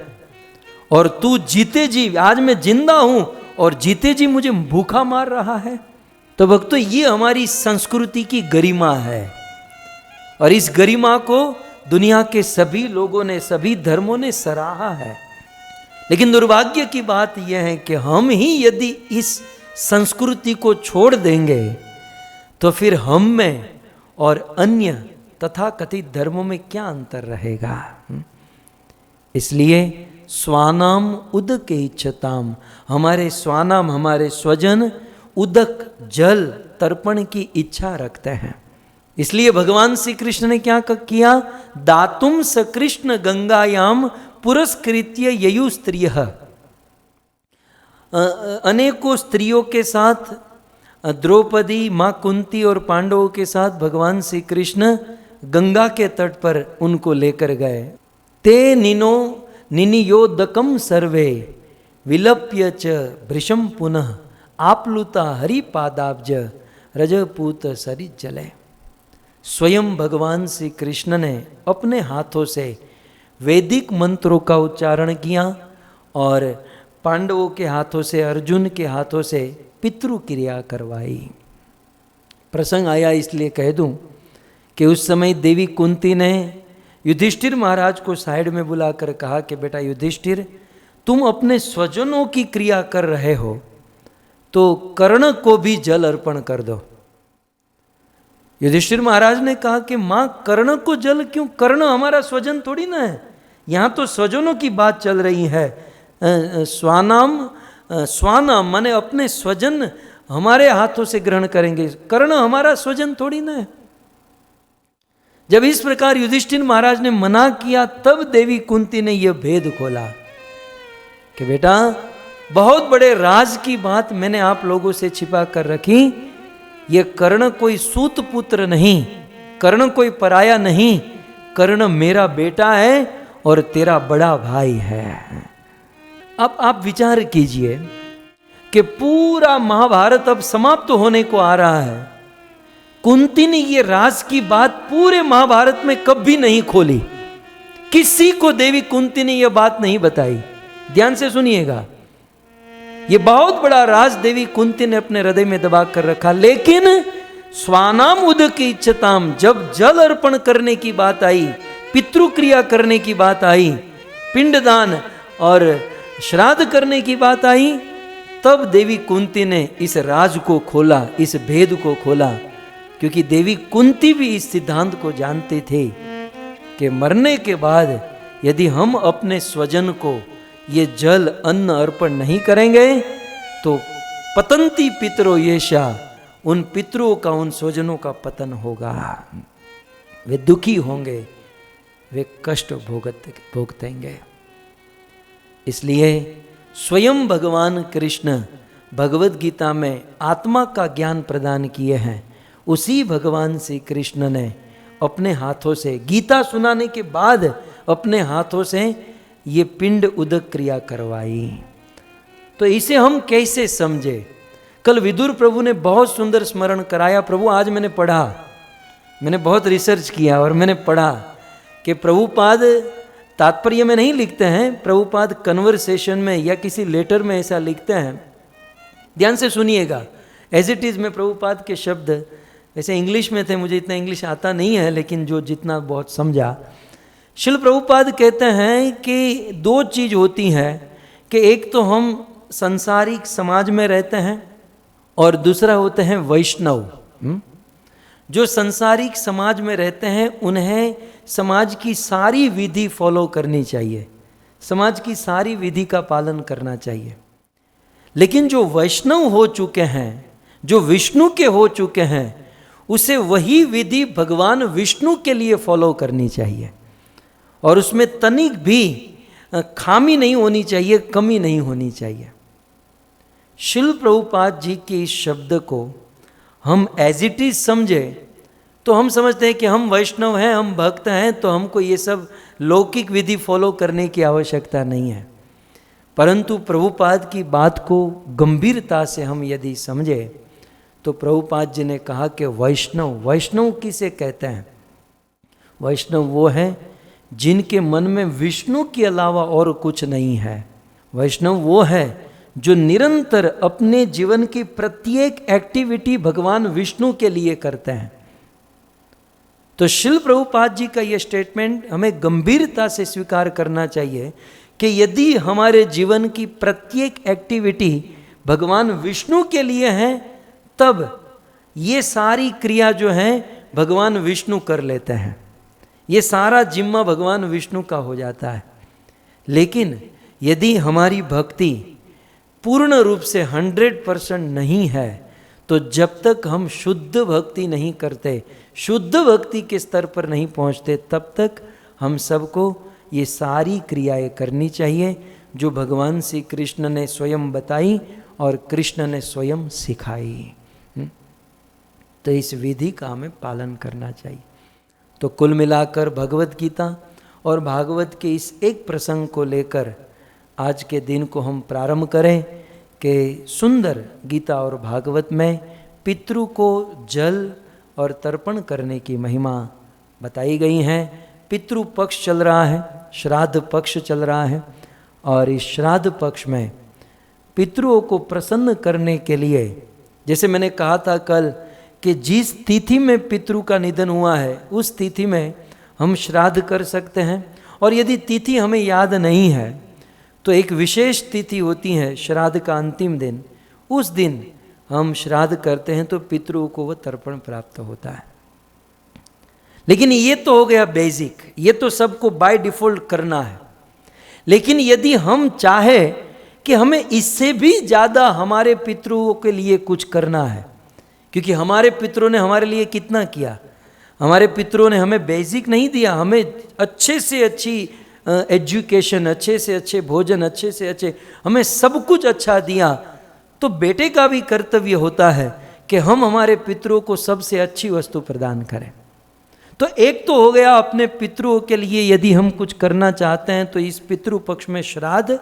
और तू जीते जी, आज मैं जिंदा हूं और जीते जी मुझे भूखा मार रहा है। तो भक्तों, ये हमारी संस्कृति की गरिमा है और इस गरिमा को दुनिया के सभी लोगों ने, सभी धर्मों ने सराहा है। लेकिन दुर्भाग्य की बात यह है कि हम ही यदि इस संस्कृति को छोड़ देंगे तो फिर हम में और अन्य तथाकथित धर्मों में क्या अंतर रहेगा? इसलिए स्वानाम उदक इच्छताम, हमारे स्वानाम, हमारे स्वजन उदक जल तर्पण की इच्छा रखते हैं। इसलिए भगवान श्री कृष्ण ने क्या किया? दातुम स कृष्ण गंगायाम पुरस्कृत्य ययु स्त्रियः, अनेकों स्त्रियों के साथ, द्रौपदी, माँ कुंती और पांडवों के साथ भगवान श्री कृष्ण गंगा के तट पर उनको लेकर गए। ते निनो निनियोदकम सर्वे विलप्य च भृशम पुनः आप्लुता हरिपादाब्ज रजपूत सरि जले। स्वयं भगवान श्री कृष्ण ने अपने हाथों से वैदिक मंत्रों का उच्चारण किया और पांडवों के हाथों से, अर्जुन के हाथों से पितृ क्रिया करवाई। प्रसंग आया इसलिए कह दूं कि उस समय देवी कुंती ने युधिष्ठिर महाराज को साइड में बुलाकर कहा कि बेटा युधिष्ठिर, तुम अपने स्वजनों की क्रिया कर रहे हो तो कर्ण को भी जल अर्पण कर दो। युधिष्ठिर महाराज ने कहा कि मां, कर्ण को जल क्यों? कर्ण हमारा स्वजन थोड़ी ना है, यहां तो स्वजनों की बात चल रही है। स्वानाम, स्वानाम माने अपने स्वजन हमारे हाथों से ग्रहण करेंगे, कर्ण हमारा स्वजन थोड़ी ना है। जब इस प्रकार युधिष्ठिर महाराज ने मना किया तब देवी कुंती ने यह भेद खोला कि बेटा, बहुत बड़े राज की बात मैंने आप लोगों से छिपा कर रखी। ये कर्ण कोई सूत पुत्र नहीं, कर्ण कोई पराया नहीं, कर्ण मेरा बेटा है और तेरा बड़ा भाई है। अब आप विचार कीजिए कि पूरा महाभारत अब समाप्त होने को आ रहा है, कुंती ने ये राज की बात पूरे महाभारत में कभी नहीं खोली, किसी को देवी कुंती ने यह बात नहीं बताई। ध्यान से सुनिएगा, ये बहुत बड़ा राज देवी कुंती ने अपने हृदय में दबा कर रखा। लेकिन स्वानाम उदक इच्छताम, जब जल अर्पण करने की बात आई, पितृक्रिया करने की बात आई, पिंडदान और श्राद्ध करने की बात आई, तब देवी कुंती ने इस राज को खोला, इस भेद को खोला। क्योंकि देवी कुंती भी इस सिद्धांत को जानते थे कि मरने के बाद यदि हम अपने स्वजन को ये जल अन्न अर्पण नहीं करेंगे तो पतंती पितरो येषा, उन पितरों का, उन स्वजनों का पतन होगा, वे दुखी होंगे, वे कष्ट भोगतेंगे। इसलिए स्वयं भगवान कृष्ण भगवद गीता में आत्मा का ज्ञान प्रदान किए हैं। उसी भगवान श्री कृष्ण ने अपने हाथों से, गीता सुनाने के बाद अपने हाथों से ये पिंड उदक क्रिया करवाई। तो इसे हम कैसे समझे? कल विदुर प्रभु ने बहुत सुंदर स्मरण कराया। प्रभु आज मैंने पढ़ा, मैंने बहुत रिसर्च किया और मैंने पढ़ा कि प्रभुपाद तात्पर्य में नहीं लिखते हैं, प्रभुपाद कन्वर्सेशन में या किसी लेटर में ऐसा लिखते हैं। ध्यान से सुनिएगा, एज इट इज़ में प्रभुपाद के शब्द, वैसे इंग्लिश में थे, मुझे इतना इंग्लिश आता नहीं है, लेकिन जो जितना बहुत समझा, शिल प्रभुपाद कहते हैं कि दो चीज़ होती हैं कि एक तो हम सांसारिक समाज में रहते हैं और दूसरा होते हैं वैष्णव। जो सांसारिक समाज में रहते हैं उन्हें समाज की सारी विधि फॉलो करनी चाहिए, समाज की सारी विधि का पालन करना चाहिए। लेकिन जो वैष्णव हो चुके हैं, जो विष्णु के हो चुके हैं, उसे वही विधि भगवान विष्णु के लिए फॉलो करनी चाहिए और उसमें तनिक भी खामी नहीं होनी चाहिए, कमी नहीं होनी चाहिए। शिल प्रभुपाद जी के इस शब्द को हम एज इट इज समझे तो हम समझते हैं कि हम वैष्णव हैं, हम भक्त हैं, तो हमको ये सब लौकिक विधि फॉलो करने की आवश्यकता नहीं है। परंतु प्रभुपाद की बात को गंभीरता से हम यदि समझे तो प्रभुपाद जी ने कहा कि वैष्णव किसे कहते हैं? वैष्णव वो हैं जिनके मन में विष्णु के अलावा और कुछ नहीं है। वैष्णव वो है जो निरंतर अपने जीवन की प्रत्येक एक्टिविटी भगवान विष्णु के लिए करते हैं। तो शिल प्रभुपाद जी का यह स्टेटमेंट हमें गंभीरता से स्वीकार करना चाहिए कि यदि हमारे जीवन की प्रत्येक एक्टिविटी भगवान विष्णु के लिए है, तब ये सारी क्रिया जो है भगवान विष्णु कर लेते हैं, ये सारा जिम्मा भगवान विष्णु का हो जाता है। लेकिन यदि हमारी भक्ति पूर्ण रूप से 100% नहीं है, तो जब तक हम शुद्ध भक्ति नहीं करते, शुद्ध भक्ति के स्तर पर नहीं पहुंचते, तब तक हम सबको ये सारी क्रियाएं करनी चाहिए जो भगवान श्री कृष्ण ने स्वयं बताई और कृष्ण ने स्वयं सिखाई। तो इस विधि का हमें पालन करना चाहिए। तो कुल मिलाकर भगवत गीता और भागवत के इस एक प्रसंग को लेकर आज के दिन को हम प्रारंभ करें कि सुंदर गीता और भागवत में पितृ को जल और तर्पण करने की महिमा बताई गई हैं। पितृ पक्ष चल रहा है, श्राद्ध पक्ष चल रहा है, और इस श्राद्ध पक्ष में पितरों को प्रसन्न करने के लिए, जैसे मैंने कहा था कल कि जिस तिथि में पितृ का निधन हुआ है उस तिथि में हम श्राद्ध कर सकते हैं, और यदि तिथि हमें याद नहीं है तो एक विशेष तिथि होती है श्राद्ध का अंतिम दिन, उस दिन हम श्राद्ध करते हैं तो पितरों को वह तर्पण प्राप्त होता है। लेकिन ये तो हो गया बेसिक, ये तो सबको बाय डिफॉल्ट करना है। लेकिन यदि हम चाहे कि हमें इससे भी ज़्यादा हमारे पितरों के लिए कुछ करना है, क्योंकि हमारे पितरों ने हमारे लिए कितना किया, हमारे पितरों ने हमें बेसिक नहीं दिया, हमें अच्छे से अच्छी एजुकेशन, अच्छे से अच्छे भोजन, अच्छे से अच्छे, हमें सब कुछ अच्छा दिया। तो बेटे का भी कर्तव्य होता है कि हम हमारे पितरों को सबसे अच्छी वस्तु प्रदान करें। तो एक तो हो गया अपने पितरों के लिए यदि हम कुछ करना चाहते हैं तो इस पितृ पक्ष में श्राद्ध,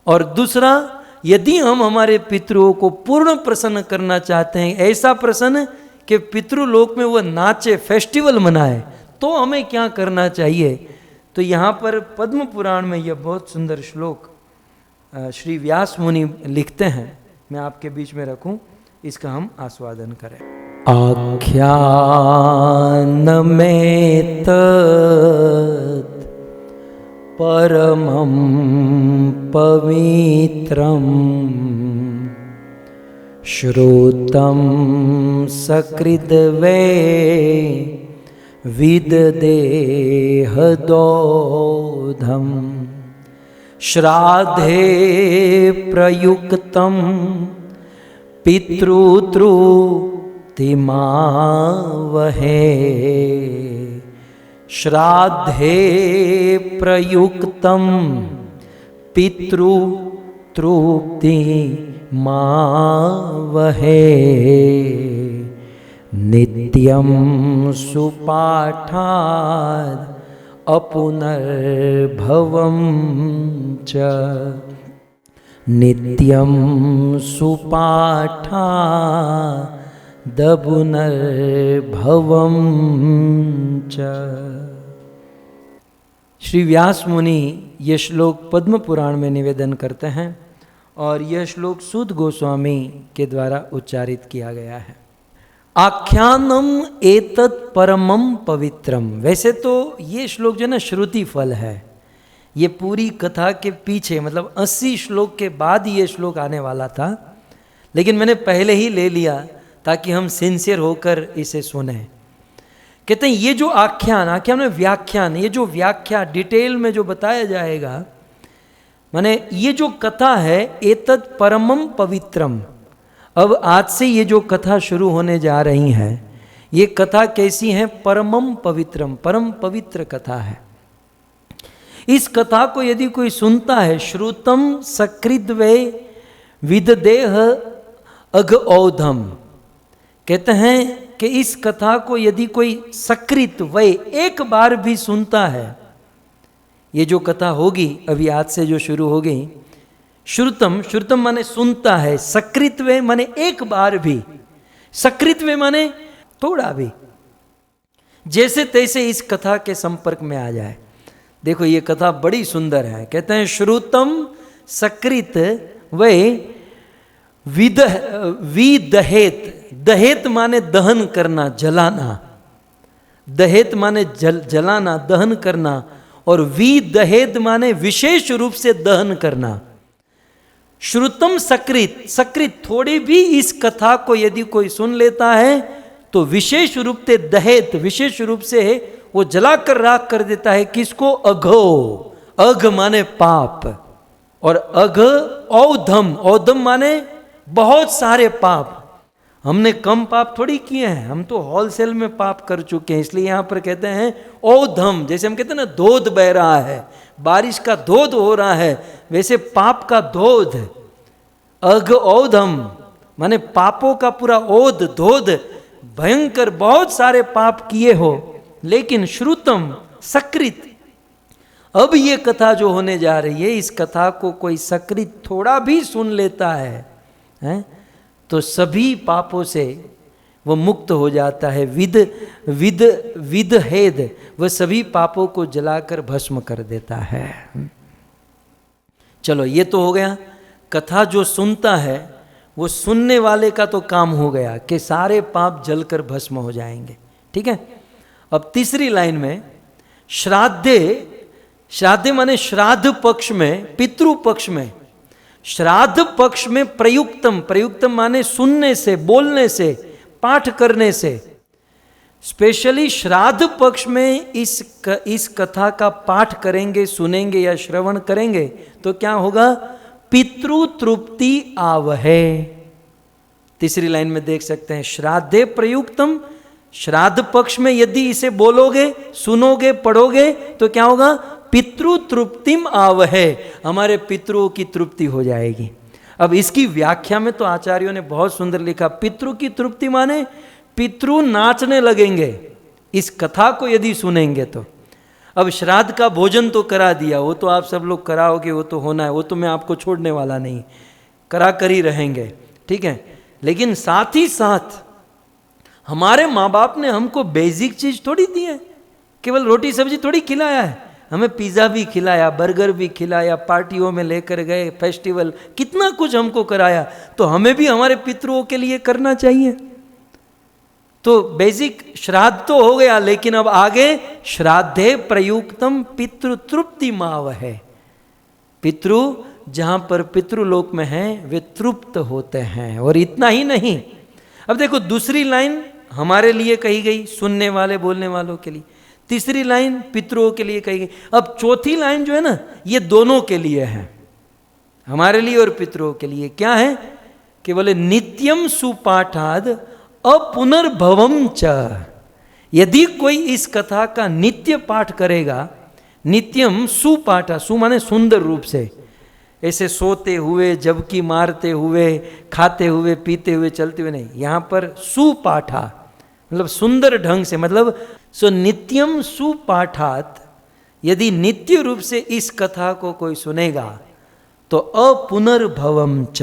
और दूसरा यदि हम हमारे पितरों को पूर्ण प्रसन्न करना चाहते हैं, ऐसा प्रसन्न कि पितृलोक में वह नाचे, फेस्टिवल मनाए, तो हमें क्या करना चाहिए? तो यहाँ पर पद्म पुराण में यह बहुत सुंदर श्लोक श्री व्यास मुनि लिखते हैं, मैं आपके बीच में रखूं, इसका हम आस्वादन करें। आख्यान में तत् परमं पवित्रं श्रुतं सकृद्वे विददेहदोधम् श्राद्धे प्रयुक्तं पितृतृप्तिमावहे श्राद्धे प्रयुक्तं पितृतृप्तिमावहे नित्यं सुपाठाद् अपुनर्भवं च नित्यं सुपाठादपुनर्भवं च। श्री व्यास मुनि ये श्लोक पद्म पुराण में निवेदन करते हैं और यह श्लोक सूत गोस्वामी के द्वारा उच्चारित किया गया है। आख्यानम एतत् परमम पवित्रम। वैसे तो ये श्लोक जो है ना श्रुति फल है, ये पूरी कथा के पीछे मतलब 80 श्लोक के बाद ये श्लोक आने वाला था, लेकिन मैंने पहले ही ले लिया ताकि हम सिंसियर होकर इसे सुने। कहते हैं ये जो आख्यान में व्याख्यान, ये जो व्याख्या डिटेल में जो बताया जाएगा, माने ये जो कथा है एतत् परमम पवित्रम। अब आज से ये जो कथा शुरू होने जा रही है, ये कथा कैसी है? परमम पवित्रम, परम पवित्र कथा है। इस कथा को यदि कोई सुनता है, श्रुतम सकृत वे विददेह अघ औधम, कहते हैं कि इस कथा को यदि कोई सकृत वे एक बार भी सुनता है, ये जो कथा होगी अभी आज से जो शुरू हो गई, श्रुतम, श्रुतम माने सुनता है, सकृत्वे माने एक बार भी, सकृत्वे माने थोड़ा भी, जैसे तैसे इस कथा के संपर्क में आ जाए। देखो ये कथा बड़ी सुंदर है। कहते हैं श्रुतम सकृत वे विदहेत, दहेत माने दहन करना, जलाना, दहेत माने जलाना, दहन करना, और विदहेत माने विशेष रूप से दहन करना। श्रुतम सकृत, सकृत थोड़ी भी इस कथा को यदि कोई सुन लेता है तो विशेष रूप से दहेत, विशेष रूप से वो जलाकर राख कर देता है। किसको? अघो, अघ माने पाप, और अघ औधम, औधम माने बहुत सारे पाप। हमने कम पाप थोड़ी किए हैं, हम तो होलसेल में पाप कर चुके हैं, इसलिए यहां पर कहते हैं औधम। जैसे हम कहते हैं ना धोध बह रहा है, बारिश का धोध हो रहा है, वैसे पाप का धोध, अघ औधम माने पापों का पूरा ओध, धोध, भयंकर बहुत सारे पाप किए हो। लेकिन श्रुतम सकृत, अब ये कथा जो होने जा रही है, इस कथा को कोई सकृत थोड़ा भी सुन लेता है तो सभी पापों से वो मुक्त हो जाता है। विद हेद, वह सभी पापों को जलाकर भस्म कर देता है। चलो ये तो हो गया, कथा जो सुनता है वो सुनने वाले का तो काम हो गया कि सारे पाप जलकर भस्म हो जाएंगे। ठीक है, अब तीसरी लाइन में श्राद्धे, श्राद्धे माने श्राद्ध पक्ष में, पितृ पक्ष में, श्राद्ध पक्ष में प्रयुक्तम, प्रयुक्तम माने सुनने से, बोलने से, पाठ करने से। स्पेशली श्राद्ध पक्ष में इस कथा का पाठ करेंगे, सुनेंगे या श्रवण करेंगे तो क्या होगा? पितृ तृप्ति आवहे। तीसरी लाइन में देख सकते हैं, श्राद्धे प्रयुक्तम, श्राद्ध पक्ष में यदि इसे बोलोगे, सुनोगे, पढ़ोगे तो क्या होगा? पितृ तृप्तिम आवहे, हमारे पितरों की तृप्ति हो जाएगी। अब इसकी व्याख्या में तो आचार्यों ने बहुत सुंदर लिखा, पितृ की तृप्ति माने पितृ नाचने लगेंगे इस कथा को यदि सुनेंगे तो। अब श्राद्ध का भोजन तो करा दिया, वो तो आप सब लोग कराओगे, वो तो होना है, वो तो मैं आपको छोड़ने वाला नहीं, करा कर ही रहेंगे। ठीक है, लेकिन साथ ही साथ हमारे माँ बाप ने हमको बेसिक चीज थोड़ी दी है, केवल रोटी सब्जी थोड़ी खिलाया है, हमें पिज़्ज़ा भी खिलाया, बर्गर भी खिलाया, पार्टियों में लेकर गए, फेस्टिवल, कितना कुछ हमको कराया, तो हमें भी हमारे पितरों के लिए करना चाहिए। तो बेसिक श्राद्ध तो हो गया, लेकिन अब आगे श्राद्धे प्रयुक्तम पितृ तृप्ति माव है। पितृ जहां पर पितृलोक में हैं वे तृप्त होते हैं। और इतना ही नहीं, अब देखो दूसरी लाइन हमारे लिए कही गई, सुनने वाले बोलने वालों के लिए, तीसरी लाइन पितरों के लिए कही गई। अब चौथी लाइन जो है ना, ये दोनों के लिए है, हमारे लिए और पितरों के लिए। क्या है कि बोले नित्यम सुपाठाद अपुनर्भवम च, यदि कोई इस कथा का नित्य पाठ करेगा, नित्यम सुपाठा, सु माने सुंदर रूप से, ऐसे सोते हुए, जबकि मारते हुए, खाते हुए, पीते हुए, चलते हुए नहीं, यहाँ पर सुपाठा मतलब सुंदर ढंग से, मतलब सो नित्यम सुपाठात, यदि नित्य रूप से इस कथा को कोई सुनेगा तो अपुनर्भवम च,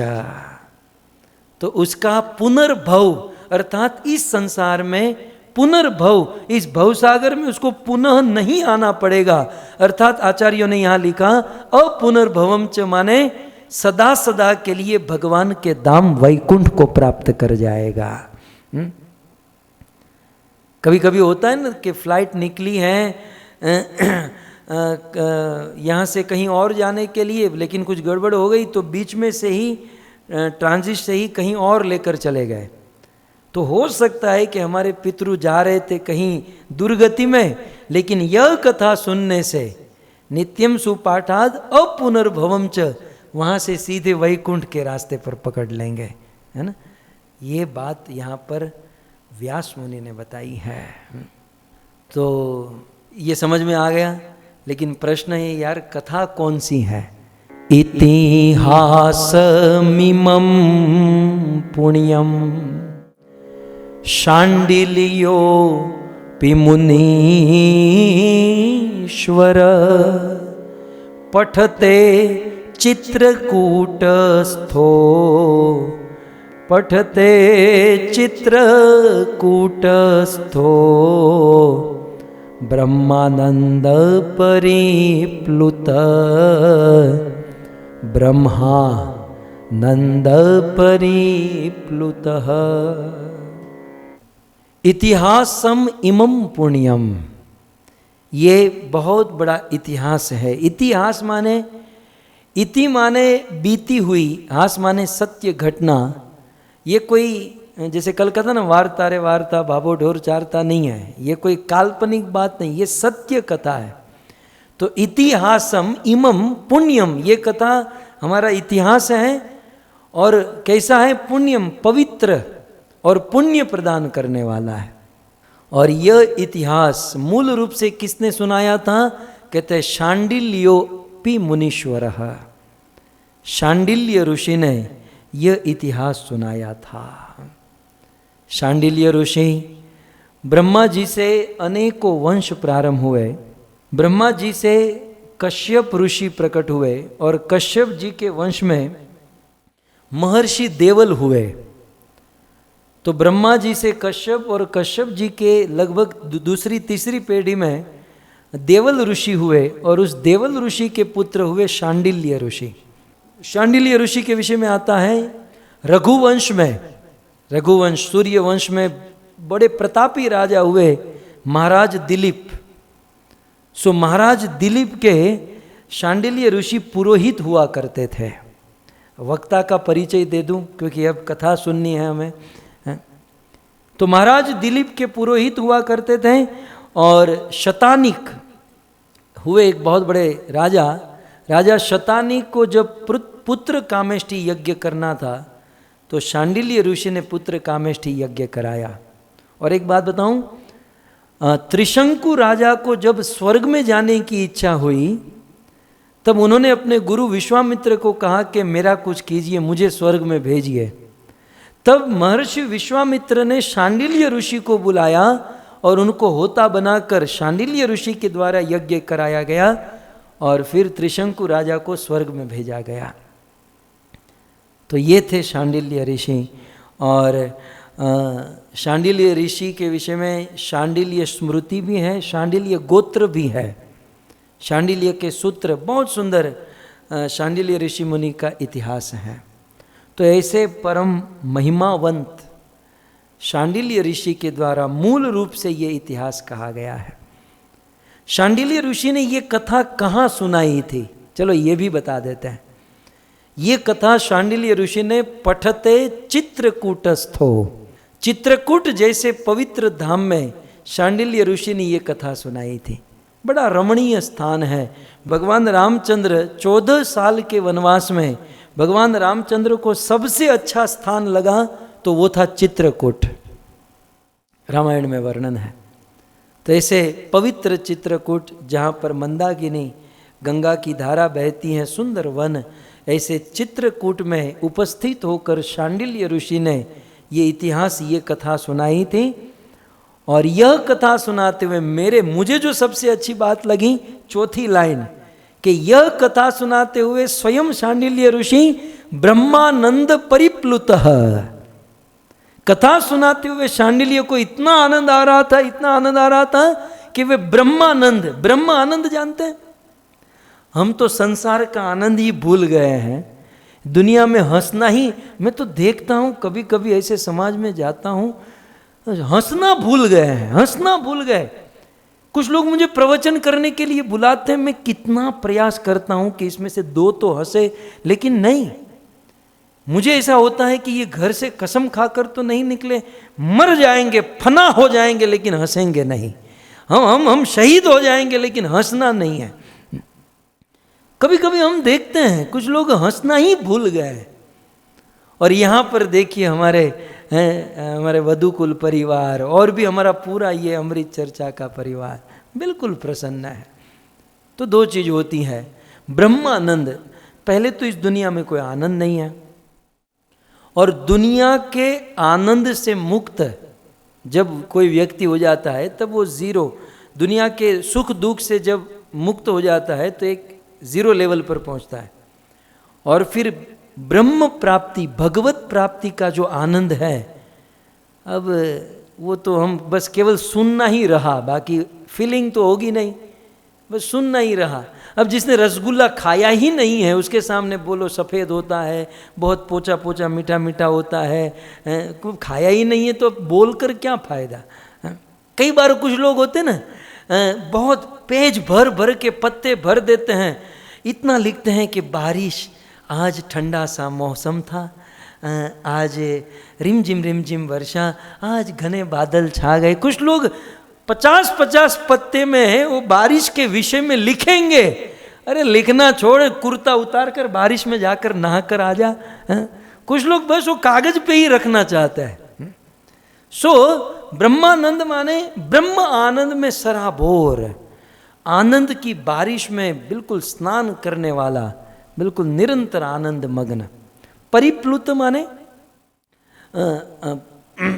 तो उसका पुनर्भव अर्थात इस संसार में पुनर्भव, इस भवसागर में उसको पुनः नहीं आना पड़ेगा। अर्थात आचार्यों ने यहां लिखा अपुनर्भवम च माने सदा सदा के लिए भगवान के धाम वैकुंठ को प्राप्त कर जाएगा। कभी कभी होता है ना कि फ्लाइट निकली है यहाँ से कहीं और जाने के लिए, लेकिन कुछ गड़बड़ हो गई तो बीच में से ही ट्रांजिट से ही कहीं और लेकर चले गए। तो हो सकता है कि हमारे पितृ जा रहे थे कहीं दुर्गति में, लेकिन यह कथा सुनने से नित्यम सुपाठाद अपुनर्भवम च, वहाँ से सीधे वैकुंठ के रास्ते पर पकड़ लेंगे, है ना। ये बात यहाँ पर व्यास मुनि ने बताई है। तो ये समझ में आ गया, लेकिन प्रश्न है यार कथा कौन सी है। इतिहासमिमं पुण्यम शाण्डिल्यो मुनीश्वर पठते चित्रकूटस्थो पठते चित्रकूटस्थो ब्रह्मानंद परिप्लुत ब्रह्मानंद परिप्लुतः। इतिहासम इमं पुण्यम, ये बहुत बड़ा इतिहास है। इतिहास माने, इति माने बीती हुई, हास माने सत्य घटना। ये कोई जैसे कल कथा ना वार्ता रे वार्ता भाभो ढोर चारता नहीं है, ये कोई काल्पनिक बात नहीं, ये सत्य कथा है। तो इतिहासम इमम पुण्यम, ये कथा हमारा इतिहास है। और कैसा है? पुण्यम, पवित्र और पुण्य प्रदान करने वाला है। और यह इतिहास मूल रूप से किसने सुनाया था? कहते हैं शाण्डिल्योपि मुनीश्वर, शाण्डिल्य ऋषि ने यह इतिहास सुनाया था। शाण्डिल्य ऋषि, ब्रह्मा जी से अनेकों वंश प्रारंभ हुए। ब्रह्मा जी से कश्यप ऋषि प्रकट हुए और कश्यप जी के वंश में महर्षि देवल हुए। तो ब्रह्मा जी से कश्यप और कश्यप जी के लगभग दूसरी तीसरी पीढ़ी में देवल ऋषि हुए और उस देवल ऋषि के पुत्र हुए शाण्डिल्य ऋषि। शाण्डिल्य ऋषि के विषय में आता है रघुवंश में, रघुवंश सूर्य वंश में बड़े प्रतापी राजा हुए महाराज दिलीप। सो महाराज दिलीप के शाण्डिल्य ऋषि पुरोहित हुआ करते थे। वक्ता का परिचय दे दूं क्योंकि अब कथा सुननी है हमें। तो महाराज दिलीप के पुरोहित हुआ करते थे और शतानिक हुए एक बहुत बड़े राजा। राजा शतानिक को जब पुत्र कामेष्टि यज्ञ करना था तो शाण्डिल्य ऋषि ने पुत्र कामेष्टि यज्ञ कराया। और एक बात बताऊं, त्रिशंकु राजा को जब स्वर्ग में जाने की इच्छा हुई तब उन्होंने अपने गुरु विश्वामित्र को कहा कि मेरा कुछ कीजिए, मुझे स्वर्ग में भेजिए। तब महर्षि विश्वामित्र ने शाण्डिल्य ऋषि को बुलाया और उनको होता बनाकर शाण्डिल्य ऋषि के द्वारा यज्ञ कराया गया और फिर त्रिशंकु राजा को स्वर्ग में भेजा गया। तो ये थे शाण्डिल्य ऋषि। और शाण्डिल्य ऋषि के विषय में शाण्डिल्य स्मृति भी है, शाण्डिल्य गोत्र भी है, शाण्डिल्य के सूत्र बहुत सुंदर शाण्डिल्य ऋषि मुनि का इतिहास है। तो ऐसे परम महिमावंत शाण्डिल्य ऋषि के द्वारा मूल रूप से ये इतिहास कहा गया है। शाण्डिल्य ऋषि ने ये कथा कहाँ सुनाई थी? चलो ये भी बता देते हैं। ये कथा शाण्डिल्य ऋषि ने पठते चित्रकूटस्थो, चित्रकूट जैसे पवित्र धाम में शाण्डिल्य ऋषि ने ये कथा सुनाई थी। बड़ा रमणीय स्थान है। भगवान रामचंद्र 14 साल के वनवास में भगवान रामचंद्र को सबसे अच्छा स्थान लगा तो वो था चित्रकूट। रामायण में वर्णन है। तो ऐसे पवित्र चित्रकूट जहाँ पर मंदाकिनी गंगा की धारा बहती है, सुंदर वन, ऐसे चित्रकूट में उपस्थित होकर शाण्डिल्य ऋषि ने ये इतिहास, ये कथा सुनाई थी। और यह कथा सुनाते हुए मुझे जो सबसे अच्छी बात लगी, चौथी लाइन, कि यह कथा सुनाते हुए स्वयं शांडिल्य ऋषि ब्रह्मानंद परिप्लुतः। कथा सुनाते हुए शांडिल्य को इतना आनंद आ रहा था, इतना आनंद आ रहा था कि वे ब्रह्म आनंद जानते हैं। हम तो संसार का आनंद ही भूल गए हैं, दुनिया में हंसना ही। मैं तो देखता हूं कभी कभी ऐसे समाज में जाता हूं, हंसना भूल गए हैं, हंसना भूल गए। कुछ लोग मुझे प्रवचन करने के लिए बुलाते हैं, मैं कितना प्रयास करता हूं कि इसमें से 2 तो हंसे, लेकिन नहीं। मुझे ऐसा होता है कि ये घर से कसम खाकर तो नहीं निकले, मर जाएंगे, फना हो जाएंगे, लेकिन हंसेंगे नहीं। हम शहीद हो जाएंगे, लेकिन हंसना नहीं है। कभी कभी हम देखते हैं कुछ लोग हंसना ही भूल गए। और यहाँ पर देखिए हमारे वधुकुल परिवार और भी हमारा पूरा ये अमृत चर्चा का परिवार बिल्कुल प्रसन्न है। तो 2 चीज होती है, ब्रह्मानंद। पहले तो इस दुनिया में कोई आनंद नहीं है, और दुनिया के आनंद से मुक्त जब कोई व्यक्ति हो जाता है तब वो जीरो, दुनिया के सुख दुख से जब मुक्त हो जाता है तो एक 0 लेवल पर पहुंचता है। और फिर ब्रह्म प्राप्ति, भगवत प्राप्ति का जो आनंद है, अब वो तो हम बस केवल सुनना ही रहा, बाकी फीलिंग तो होगी नहीं, बस सुनना ही रहा। अब जिसने रसगुल्ला खाया ही नहीं है उसके सामने बोलो सफ़ेद होता है, बहुत पोचा पोचा मीठा मीठा होता है, खाया ही नहीं है तो बोलकर क्या फ़ायदा। कई बार कुछ लोग होते ना, बहुत पेज भर भर के पत्ते भर देते हैं, इतना लिखते हैं कि बारिश, आज ठंडा सा मौसम था, आज रिमझिम वर्षा, आज घने बादल छा गए। कुछ लोग 50-50 पत्ते में वो बारिश के विषय में लिखेंगे। अरे लिखना छोड़, कुर्ता उतार कर बारिश में जाकर नहा कर आ जा। कुछ लोग बस वो कागज पे ही रखना चाहता है। सो ब्रह्मानंद माने ब्रह्म आनंद में सराबोर, आनंद की बारिश में बिल्कुल स्नान करने वाला, बिल्कुल निरंतर आनंद मग्न। परिप्लुत माने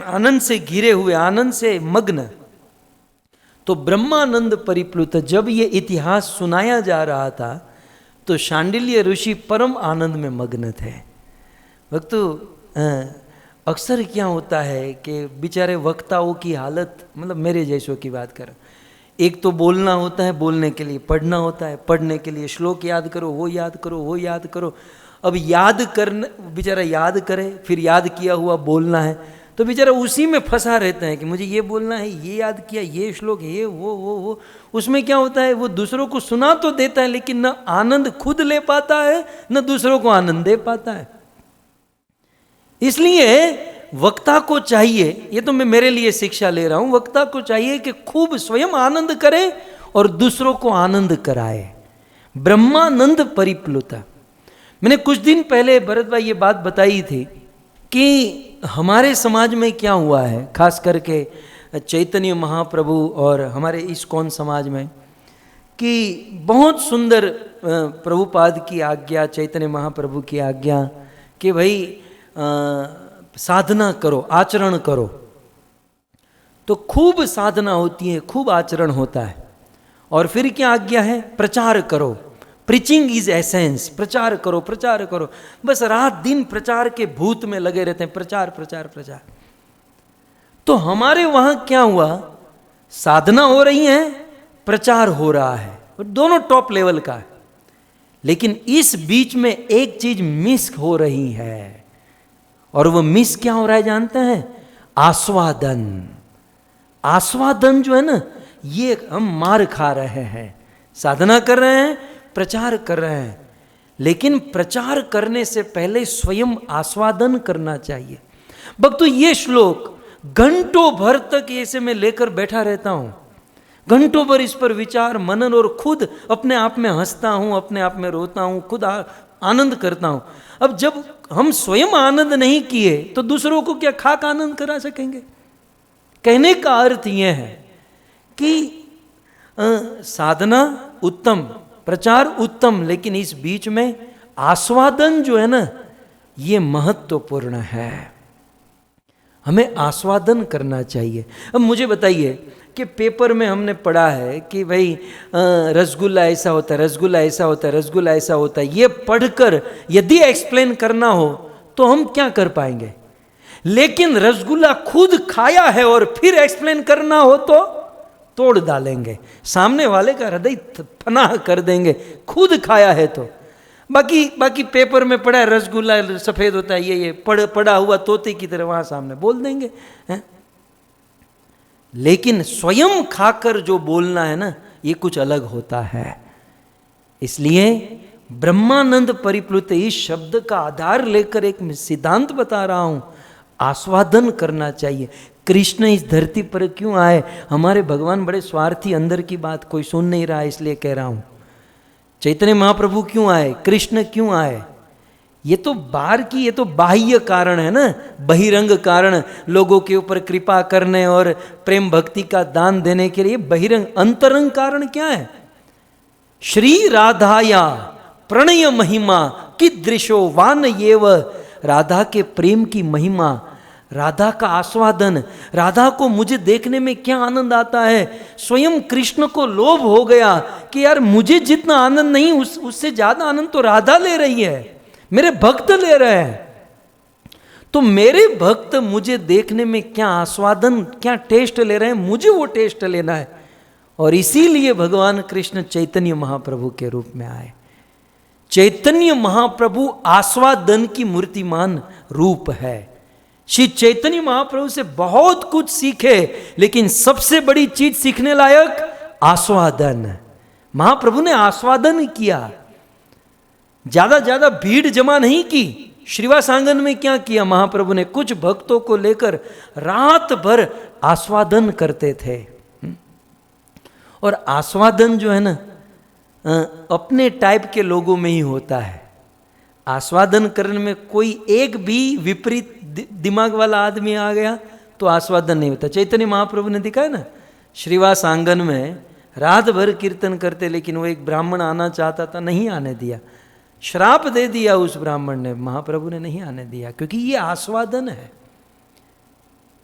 आनंद से घिरे हुए, आनंद से मग्न। तो ब्रह्मानंद परिप्लुत, जब ये इतिहास सुनाया जा रहा था तो शांडिल्य ऋषि परम आनंद में मग्न थे। भक्तों, अक्सर क्या होता है कि बेचारे वक्ताओं की हालत, मतलब मेरे जैसों की बात करो, एक तो बोलना होता है, बोलने के लिए पढ़ना होता है, पढ़ने के लिए श्लोक याद करो, वो याद करो, वो याद करो। अब याद करना, बेचारा याद करे, फिर याद किया हुआ बोलना है, तो बेचारा उसी में फंसा रहता है कि मुझे ये बोलना है, ये याद किया, ये श्लोक, ये वो। उसमें क्या होता है, वो दूसरों को सुना तो देता है, लेकिन न आनंद खुद ले पाता है, न दूसरों को आनंद दे पाता है। इसलिए वक्ता को चाहिए, ये तो मैं मेरे लिए शिक्षा ले रहा हूं, वक्ता को चाहिए कि खूब स्वयं आनंद करे और दूसरों को आनंद कराए। ब्रह्मानंद परिप्लुत। मैंने कुछ दिन पहले भरत भाई ये बात बताई थी कि हमारे समाज में क्या हुआ है, खास करके चैतन्य महाप्रभु और हमारे इस्कॉन समाज में, कि बहुत सुंदर प्रभुपाद की आज्ञा, चैतन्य महाप्रभु की आज्ञा कि भाई साधना करो, आचरण करो। तो खूब साधना होती है, खूब आचरण होता है। और फिर क्या आज्ञा है, प्रचार करो। प्रीचिंग इज एसेंस, प्रचार करो, प्रचार करो। बस रात दिन प्रचार के भूत में लगे रहते हैं, प्रचार प्रचार प्रचार। तो हमारे वहां क्या हुआ, साधना हो रही है, प्रचार हो रहा है, और दोनों टॉप लेवल का है। लेकिन इस बीच में एक चीज मिस हो रही है, और वो मिस क्या हो रहा है जानते हैं, आस्वादन। आस्वादन जो है ना, ये हम मार खा रहे हैं। साधना कर रहे हैं, प्रचार कर रहे हैं, लेकिन प्रचार करने से पहले स्वयं आस्वादन करना चाहिए। भक्तों, ये श्लोक घंटों भर तक ऐसे मैं लेकर बैठा रहता हूं, घंटों भर इस पर विचार मनन, और खुद अपने आप में हंसता हूं, अपने आप में रोता हूं, खुद आनंद करता हूं। अब जब हम स्वयं आनंद नहीं किए तो दूसरों को क्या खाक आनंद करा सकेंगे। कहने का अर्थ यह है कि साधना उत्तम, प्रचार उत्तम, लेकिन इस बीच में आस्वादन जो है ना, ये महत्वपूर्ण है। हमें आस्वादन करना चाहिए। अब मुझे बताइए कि पेपर में हमने पढ़ा है कि भाई रसगुल्ला ऐसा होता है, रसगुल्ला ऐसा होता है, रसगुल्ला ऐसा होता है, ये पढ़कर यदि एक्सप्लेन करना हो तो हम क्या कर पाएंगे। लेकिन रसगुल्ला खुद खाया है और फिर एक्सप्लेन करना हो तो तोड़ डालेंगे, सामने वाले का हृदय फनाह कर देंगे, खुद खाया है तो। बाकी पेपर में पढ़ा है रसगुल्ला सफेद होता है, ये पड़ा हुआ तोते की तरह वहां सामने बोल देंगे हैं? लेकिन स्वयं खाकर जो बोलना है ना, ये कुछ अलग होता है। इसलिए ब्रह्मानंद परिप्लुत इस शब्द का आधार लेकर एक सिद्धांत बता रहा हूं, आस्वादन करना चाहिए। कृष्ण इस धरती पर क्यों आए? हमारे भगवान बड़े स्वार्थी, अंदर की बात कोई सुन नहीं रहा, इसलिए कह रहा हूं। चैतन्य महाप्रभु क्यों आए? कृष्ण क्यों आए? ये तो बाहर की, ये तो बाह्य कारण है ना, बहिरंग कारण, लोगों के ऊपर कृपा करने और प्रेम भक्ति का दान देने के लिए बहिरंग। अंतरंग कारण क्या है? श्री राधाया प्रणय महिमा कीदृशो वान येव, राधा के प्रेम की महिमा, राधा का आस्वादन, राधा को मुझे देखने में क्या आनंद आता है। स्वयं कृष्ण को लोभ हो गया कि यार मुझे जितना आनंद नहीं, उससे ज्यादा आनंद तो राधा ले रही है, मेरे भक्त ले रहे हैं। तो मेरे भक्त मुझे देखने में क्या आस्वादन, क्या टेस्ट ले रहे हैं, मुझे वो टेस्ट लेना है। और इसीलिए भगवान कृष्ण चैतन्य महाप्रभु के रूप में आए। चैतन्य महाप्रभु आस्वादन की मूर्तिमान रूप है। श्री चैतन्य महाप्रभु से बहुत कुछ सीखे, लेकिन सबसे बड़ी चीज सीखने लायक आस्वादन। महाप्रभु ने आस्वादन किया, ज्यादा भीड़ जमा नहीं की। श्रीवास आंगन में क्या किया महाप्रभु ने? कुछ भक्तों को लेकर रात भर आस्वादन करते थे। और आस्वादन जो है ना, अपने टाइप के लोगों में ही होता है। आस्वादन करने में कोई एक भी विपरीत दिमाग वाला आदमी आ गया तो आस्वादन नहीं होता। चैतन्य महाप्रभु ने दिखाया ना, श्रीवास आंगन में रात भर कीर्तन करते, लेकिन वो एक ब्राह्मण आना चाहता था, नहीं आने दिया, श्राप दे दिया उस ब्राह्मण ने, महाप्रभु ने नहीं आने दिया, क्योंकि ये आस्वादन है।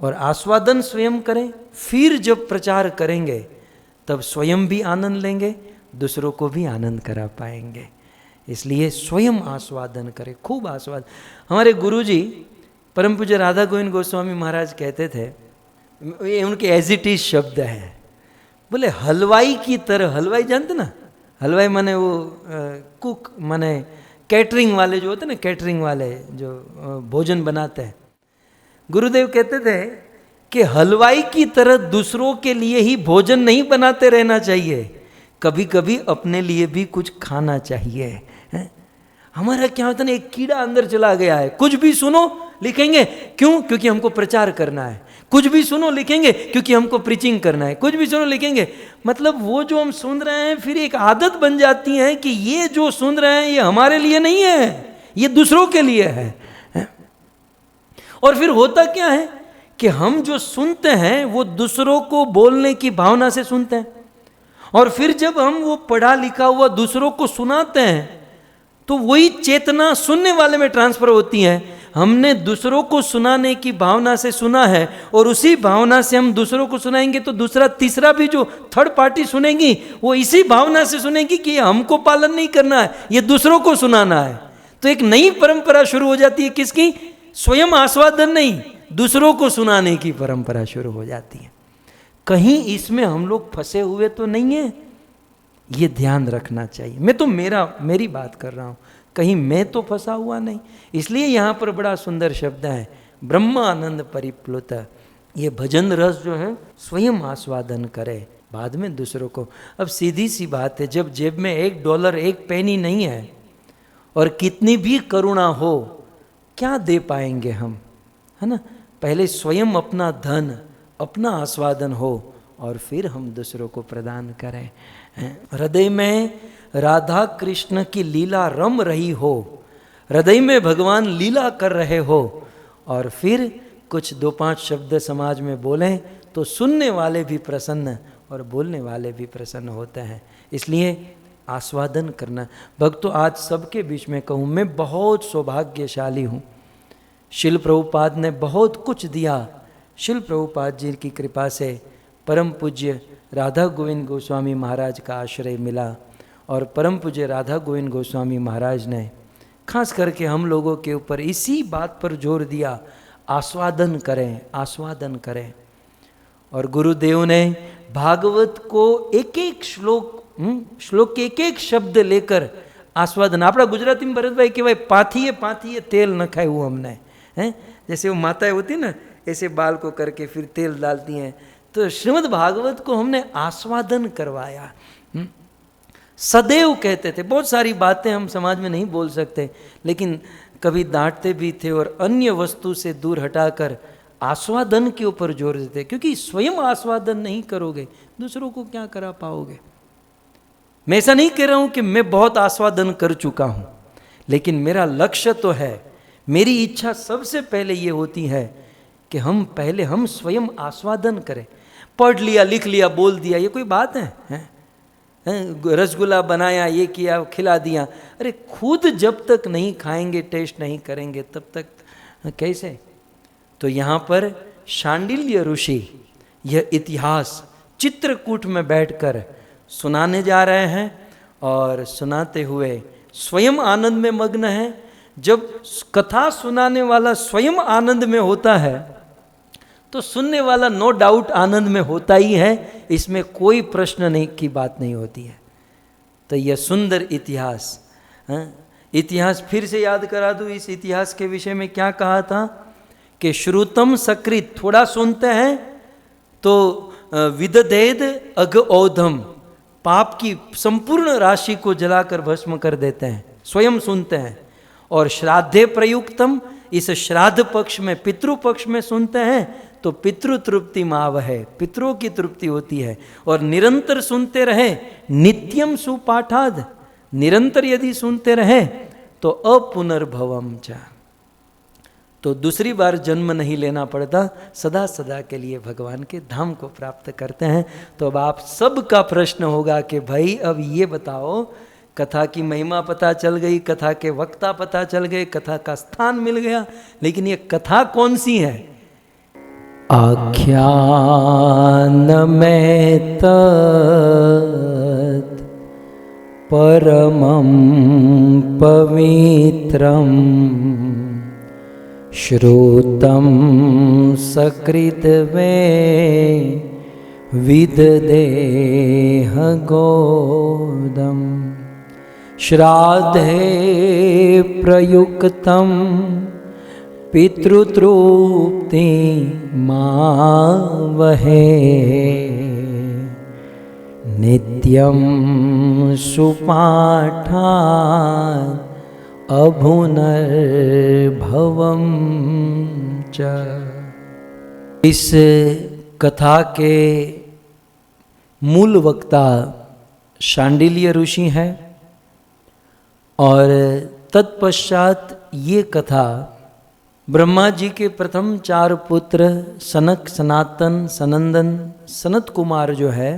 और आस्वादन स्वयं करें, फिर जब प्रचार करेंगे तब स्वयं भी आनंद लेंगे, दूसरों को भी आनंद करा पाएंगे। इसलिए स्वयं आस्वादन करें, खूब आस्वादन। हमारे गुरुजी परम पूज्य राधा गोविंद गोस्वामी महाराज कहते थे, ये उनके एज इट इज शब्द है, बोले हलवाई की तरह, हलवाई जानते ना, हलवाई माने वो कुक, माने कैटरिंग वाले जो होते हैं ना, कैटरिंग वाले जो भोजन बनाते हैं। गुरुदेव कहते थे कि हलवाई की तरह दूसरों के लिए ही भोजन नहीं बनाते रहना चाहिए, कभी कभी अपने लिए भी कुछ खाना चाहिए। हमारा क्या होता है ना, एक कीड़ा अंदर चला गया है, कुछ भी सुनो लिखेंगे, क्यों? क्योंकि हमको प्रचार करना है। कुछ भी सुनो लिखेंगे, क्योंकि हमको प्रीचिंग करना है। कुछ भी सुनो लिखेंगे, मतलब वो जो हम सुन रहे हैं फिर एक आदत बन जाती है कि ये जो सुन रहे हैं ये हमारे लिए नहीं है, ये दूसरों के लिए है। और फिर होता क्या है कि हम जो सुनते हैं वो दूसरों को बोलने की भावना से सुनते हैं, और फिर जब हम वो पढ़ा लिखा हुआ दूसरों को सुनाते हैं तो वही चेतना सुनने वाले में ट्रांसफर होती है। हमने दूसरों को सुनाने की भावना से सुना है, और उसी भावना से हम दूसरों को सुनाएंगे तो दूसरा तीसरा भी जो थर्ड पार्टी सुनेगी वो इसी भावना से सुनेगी कि ये हमको पालन नहीं करना है, ये दूसरों को सुनाना है। तो एक नई परंपरा शुरू हो जाती है, किसकी? स्वयं आस्वादन नहीं, दूसरों को सुनाने की परंपरा शुरू हो जाती है। कहीं इसमें हम लोग फंसे हुए तो नहीं है, ये ध्यान रखना चाहिए। मैं तो मेरी बात कर रहा हूँ, कहीं मैं तो फंसा हुआ नहीं। इसलिए यहाँ पर बड़ा सुंदर शब्द है, ब्रह्मानंद परिप्लुत। ये भजन रस जो है स्वयं आस्वादन करे, बाद में दूसरों को। अब सीधी सी बात है, जब जेब में $1 एक पैनी नहीं है और कितनी भी करुणा हो, क्या दे पाएंगे हम, है ना? पहले स्वयं अपना धन, अपना आस्वादन हो और फिर हम दूसरों को प्रदान करें। हृदय में राधा कृष्ण की लीला रम रही हो, हृदय में भगवान लीला कर रहे हो, और फिर कुछ 2-5 शब्द समाज में बोलें तो सुनने वाले भी प्रसन्न और बोलने वाले भी प्रसन्न होते हैं। इसलिए आस्वादन करना। भक्तों, आज सबके बीच में कहूँ, मैं बहुत सौभाग्यशाली हूँ शिल प्रभुपाद ने बहुत कुछ दिया। शिल प्रभुपाद जी की कृपा से परम पूज्य राधा गोविंद गोस्वामी महाराज का आश्रय मिला और परम पूज्य राधा गोविंद गोस्वामी महाराज ने खास करके हम लोगों के ऊपर इसी बात पर जोर दिया, आस्वादन करें, आस्वादन करें। और गुरुदेव ने भागवत को एक एक श्लोक के एक एक शब्द लेकर आस्वादन, अपना गुजराती में भरतभाई कहवाय पाथीए पाथीए तेल न खाए वो हमने हैं, जैसे वो माताएं होती ना ऐसे बाल को करके फिर तेल डालती हैं, तो श्रीमद् भागवत को हमने आस्वादन करवाया। सदैव कहते थे, बहुत सारी बातें हम समाज में नहीं बोल सकते, लेकिन कभी डांटते भी थे और अन्य वस्तु से दूर हटाकर आस्वादन के ऊपर जोर देते, क्योंकि स्वयं आस्वादन नहीं करोगे दूसरों को क्या करा पाओगे। मैं ऐसा नहीं कह रहा हूं कि मैं बहुत आस्वादन कर चुका हूं, लेकिन मेरा लक्ष्य तो है, मेरी इच्छा सबसे पहले ये होती है कि हम स्वयं आस्वादन करें। पढ़ लिया, लिख लिया, बोल दिया, ये कोई बात है? रसगुल्ला बनाया, ये किया, खिला दिया, अरे खुद जब तक नहीं खाएंगे, टेस्ट नहीं करेंगे, तब तक कैसे? तो यहाँ पर शांडिल्य ऋषि यह इतिहास चित्रकूट में बैठकर सुनाने जा रहे हैं और सुनाते हुए स्वयं आनंद में मग्न है। जब कथा सुनाने वाला स्वयं आनंद में होता है तो सुनने वाला नो डाउट आनंद में होता ही है, इसमें कोई प्रश्न नहीं की बात नहीं होती है। तो यह सुंदर इतिहास, इतिहास फिर से याद करा दूं, इस इतिहास के विषय में क्या कहा था कि श्रुतम सकृत, थोड़ा सुनते हैं तो विदधेद अघ औधम, पाप की संपूर्ण राशि को जलाकर भस्म कर देते हैं, स्वयं सुनते हैं। और श्राद्धे प्रयुक्तम, इस श्राद्ध पक्ष में, पितृ पक्ष में सुनते हैं तो पितृ तृप्ति माव है, पितरों की तृप्ति होती है। और निरंतर सुनते रहे, नित्यम सुपाठाद, निरंतर यदि सुनते रहे तो अपुनर्भवम च, तो दूसरी बार जन्म नहीं लेना पड़ता, सदा सदा के लिए भगवान के धाम को प्राप्त करते हैं। तो अब आप सबका प्रश्न होगा कि भाई अब ये बताओ, कथा की महिमा पता चल गई, कथा के वक्ता पता चल गए, कथा का स्थान मिल गया, लेकिन ये कथा कौन सी है? आख्यान में तत् परमं पवित्रं श्रुतं सकृत में विददेह गोदम श्राद्धे प्रयुक्तं पितृतृप्ति मावहे नित्यं सुपाठात् अभुनर्भवं च। इस कथा के मूल वक्ता शांडिल्य ऋषि हैं और तत्पश्चात ये कथा ब्रह्मा जी के प्रथम 4 पुत्र सनक, सनातन, सनंदन, सनत कुमार जो है,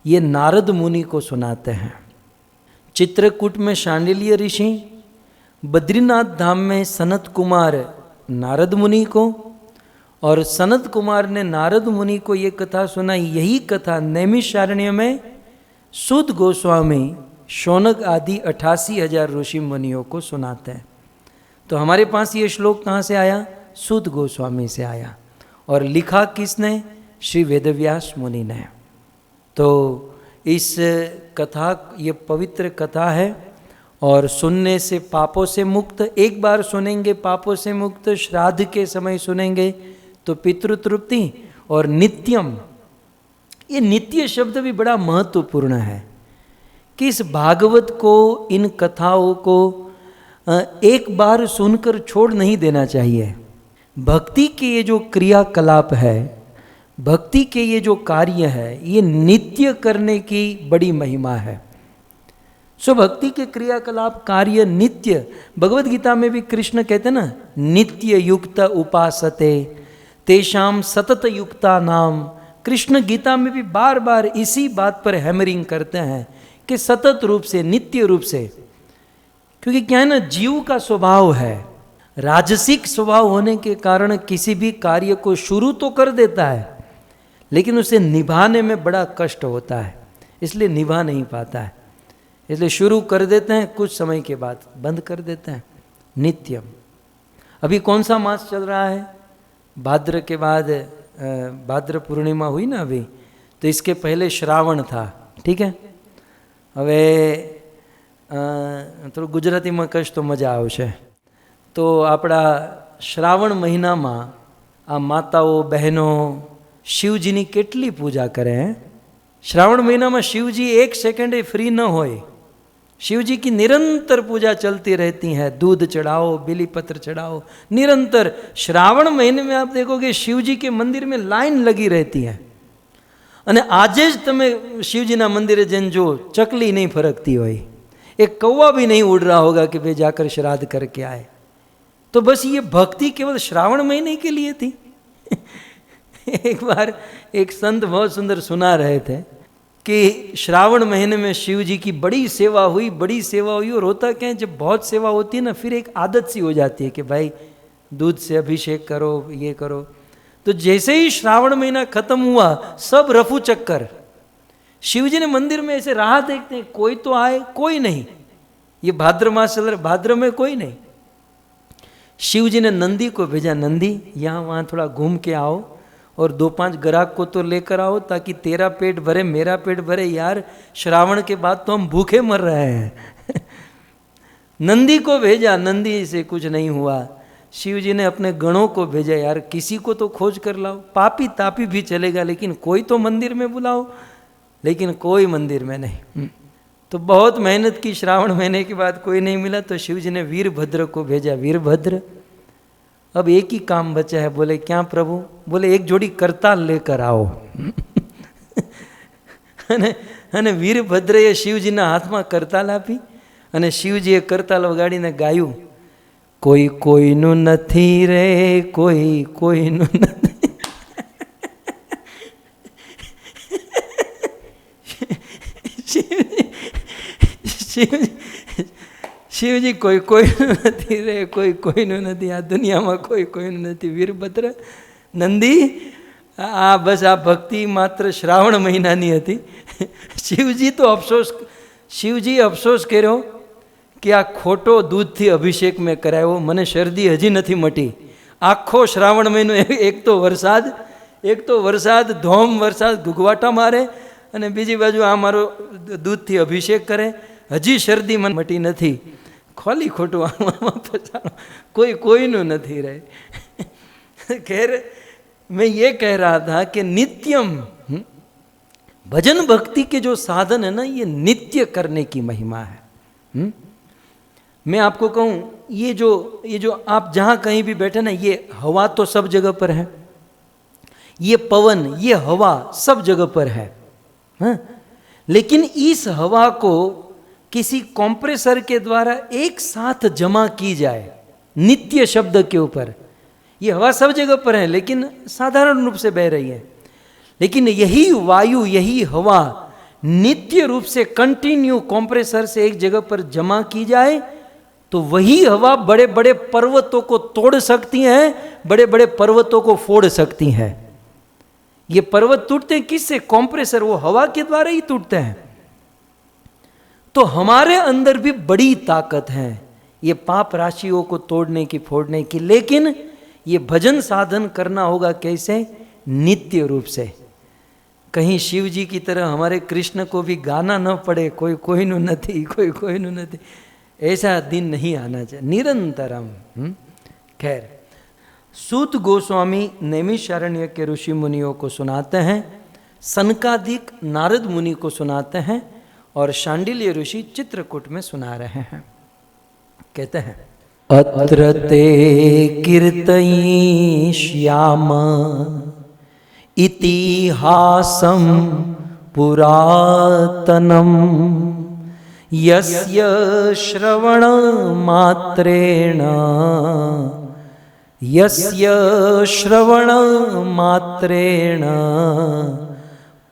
ये नारद मुनि को सुनाते हैं। चित्रकूट में शांडिल्य ऋषि, बद्रीनाथ धाम में सनत कुमार नारद मुनि को, और सनत कुमार ने नारद मुनि को ये कथा सुनाई। यही कथा नैमिषारण्य में सूत गोस्वामी, शौनक आदि 88,000 ऋषि मुनियों को सुनाते हैं। तो हमारे पास ये श्लोक कहाँ से आया? सूत गोस्वामी से आया। और लिखा किसने? श्री वेदव्यास मुनि ने। तो इस कथा, ये पवित्र कथा है और सुनने से पापों से मुक्त, एक बार सुनेंगे पापों से मुक्त, श्राद्ध के समय सुनेंगे तो पितृतृप्ति, और नित्यम, ये नित्य शब्द भी बड़ा महत्वपूर्ण है कि इस भागवत को, इन कथाओं को एक बार सुनकर छोड़ नहीं देना चाहिए। भक्ति के ये जो क्रियाकलाप है, भक्ति के ये जो कार्य है, ये नित्य करने की बड़ी महिमा है। सो भक्ति के क्रियाकलाप कार्य नित्य, भगवद गीता में भी कृष्ण कहते ना, नित्य युक्त उपासते तेषाम सतत युक्ता नाम। कृष्ण गीता में भी बार बार इसी बात पर हैमरिंग करते हैं कि सतत रूप से, नित्य रूप से, क्योंकि क्या है ना, जीव का स्वभाव है, राजसिक स्वभाव होने के कारण किसी भी कार्य को शुरू तो कर देता है, लेकिन उसे निभाने में बड़ा कष्ट होता है, इसलिए निभा नहीं पाता है। इसलिए शुरू कर देते हैं, कुछ समय के बाद बंद कर देते हैं। नित्यम। अभी कौन सा मास चल रहा है? भाद्र के बाद भाद्र पूर्णिमा हुई ना अभी, तो इसके पहले श्रावण था, ठीक है। હવે થોડું ગુજરાતીમાં કહીશ તો મજા આવશે। તો આપણા શ્રાવણ મહિનામાં આ માતાઓ બહેનો શિવજીની કેટલી પૂજા કરે हैं। श्रावण महीना में शिवजी एक सेकंड फ्री न होए, शिवजी की निरंतर पूजा चलती रहती है। दूध चढ़ाओ, बिलीपत्र चढ़ाओ, निरंतर। श्रावण महीने में आप देखोगे शिवजी के मंदिर में लाइन लगी रहती है। અને આજે જ તમે शिवजीના મંદિરે જઈને જો, ચકલી નહીં ફરકતી હોય, एक कौवा भी नहीं उड़ रहा होगा कि भाई जाकर श्राद्ध करके आए। तो बस ये भक्ति केवल श्रावण महीने के लिए थी। एक बार एक संत बहुत सुंदर सुना रहे थे कि श्रावण महीने में शिव जी की बड़ी सेवा हुई, बड़ी सेवा हुई। और होता क्या है, जब बहुत सेवा होती है ना, फिर एक आदत सी हो जाती है कि भाई दूध से अभिषेक करो, ये करो। तो जैसे ही श्रावण महीना खत्म हुआ, सब रफू चक्कर। शिव जी ने मंदिर में ऐसे राह देखते हैं, कोई तो आए, कोई नहीं। ये भाद्र मास चल रहा, भाद्र में कोई नहीं। शिव जी ने नंदी को भेजा, नंदी यहाँ वहाँ थोड़ा घूम के आओ और 2-5 ग्राहक को तो लेकर आओ, ताकि तेरा पेट भरे, मेरा पेट भरे। यार श्रावण के बाद तो हम भूखे मर रहे हैं। नंदी को भेजा, नंदी से कुछ नहीं हुआ। शिव जी ने अपने गणों को भेजा, यार किसी को तो खोज कर लाओ, पापी तापी भी चलेगा, लेकिन कोई तो मंदिर में बुलाओ। लेकिन कोई मंदिर में नहीं। तो बहुत मेहनत की, श्रावण महीने के बाद कोई नहीं मिला, तो शिव जी ने वीरभद्र को भेजा। वीरभद्र, अब एक ही काम बचा है। बोले क्या प्रभु? बोले एक जोड़ी करताल लेकर आओ। અને વીરભદ્રએ શિવજીના હાથમાં કરતાલ આપી, અને શિવજીએ કરતાલ વગાડીને ગાયું, કોઈ કોઈનું નથી રે, કોઈ કોઈનું નથી। શિવજી કોઈ કોઈનું નથી રે, કોઈ કોઈનું નથી, આ દુનિયામાં કોઈ કોઈનું નથી। વીરભદ્ર, નંદી, આ બસ આ ભક્તિ માત્ર શ્રાવણ મહિનાની હતી। શિવજી તો શિવજી અફસોસ કર્યો કે આ ખોટો દૂધથી અભિષેક મેં કરાવ્યો, મને શરદી હજી નથી મટી। આખો શ્રાવણ મહિનો એક તો વરસાદ ધોમ વરસાદ ઘૂઘવાટા મારે, અને બીજી બાજુ આ મારો દૂધથી અભિષેક કરે, હજી શરદી મને મટી નથી। ખોલી ખોટું આમાં પછાડો, कोई कोईनु नहीं रहे। खैर मैं ये कह रहा था कि नित्यम भजन भक्ति के जो साधन है ना, ये नित्य करने की महिमा है। मैं आपको कहूँ, ये जो आप जहाँ कहीं भी बैठे ना, ये हवा तो सब जगह पर है, ये पवन, ये हवा सब जगह पर है, हाँ? लेकिन इस हवा को किसी कॉम्प्रेसर के द्वारा एक साथ जमा की जाए नित्य शब्द के ऊपर, ये हवा सब जगह पर है लेकिन साधारण रूप से बह रही है, लेकिन यही वायु, यही हवा नित्य रूप से कंटिन्यू कॉम्प्रेसर से एक जगह पर जमा की जाए तो वही हवा बड़े बड़े पर्वतों को तोड़ सकती है, बड़े बड़े पर्वतों को फोड़ सकती है। ये पर्वत टूटते हैं किससे? कॉम्प्रेसर, वो हवा के द्वारा ही टूटते हैं। तो हमारे अंदर भी बड़ी ताकत है ये पाप राशियों को तोड़ने की, फोड़ने की, लेकिन ये भजन साधन करना होगा कैसे? नित्य रूप से। कहीं शिव जी की तरह हमारे कृष्ण को भी गाना न पड़े, कोई कोई नु नहीं, कोई कोई नु नहीं, ऐसा दिन नहीं आना चाहिए, निरंतरम। खैर, सूत गोस्वामी नैमिषारण्य के ऋषि मुनियों को सुनाते हैं, सनकादिक नारद मुनि को सुनाते हैं, और शांडिल्य ऋषि चित्रकूट में सुना रहे हैं। कहते हैं, अत्र ते कीर्तयिष्याम इतिहासं पुरातनम यस्य श्रवण मात्रेण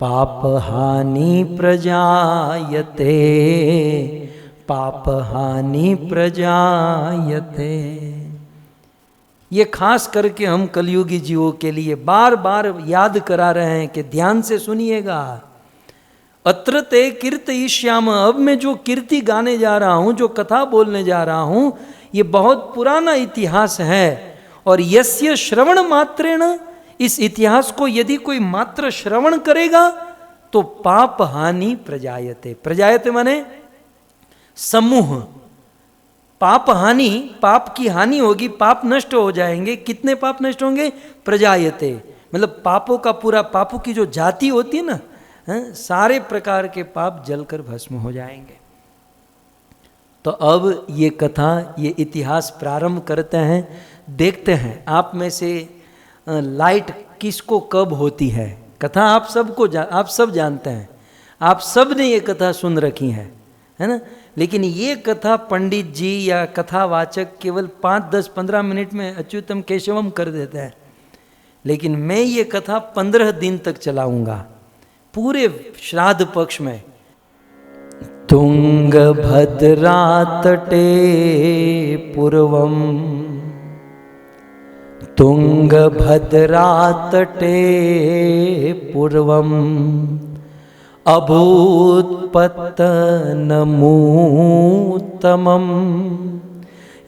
पापहानि प्रजायते, पापहानि प्रजायते। ये खास करके हम कलयुगी जीवों के लिए बार बार याद करा रहे हैं कि ध्यान से सुनिएगा। अत्र ते कीर्तयिष्याम, अब मैं जो कीर्ति गाने जा रहा हूँ, जो कथा बोलने जा रहा हूँ, ये बहुत पुराना इतिहास है। और यस्य श्रवण मात्रेण, इस इतिहास को यदि कोई मात्र श्रवण करेगा तो पाप हानि प्रजायते। प्रजायते माने समूह, पाप हानि, पाप की हानि होगी, पाप नष्ट हो जाएंगे। कितने पाप नष्ट होंगे? प्रजायते, मतलब पापों का पूरा, पापों की जो जाति होती है ना, सारे प्रकार के पाप जलकर भस्म हो जाएंगे। तो अब ये कथा, ये इतिहास प्रारंभ करते हैं। देखते हैं आप में से लाइट किसको कब होती है। कथा आप सबको आप सब जानते हैं, आप सब ने ये कथा सुन रखी है ना। लेकिन ये कथा पंडित जी या कथावाचक केवल 5, 10, 15 मिनट में अच्युतम केशवम कर देते हैं। लेकिन मैं ये कथा 15 दिन तक चलाऊंगा, पूरे श्राद्ध पक्ष में। तुंगभद्रा तटे पूर्वम, तुंगभद्रा तटे पूर्वम, अभूत्पत्तनमूत्तमं,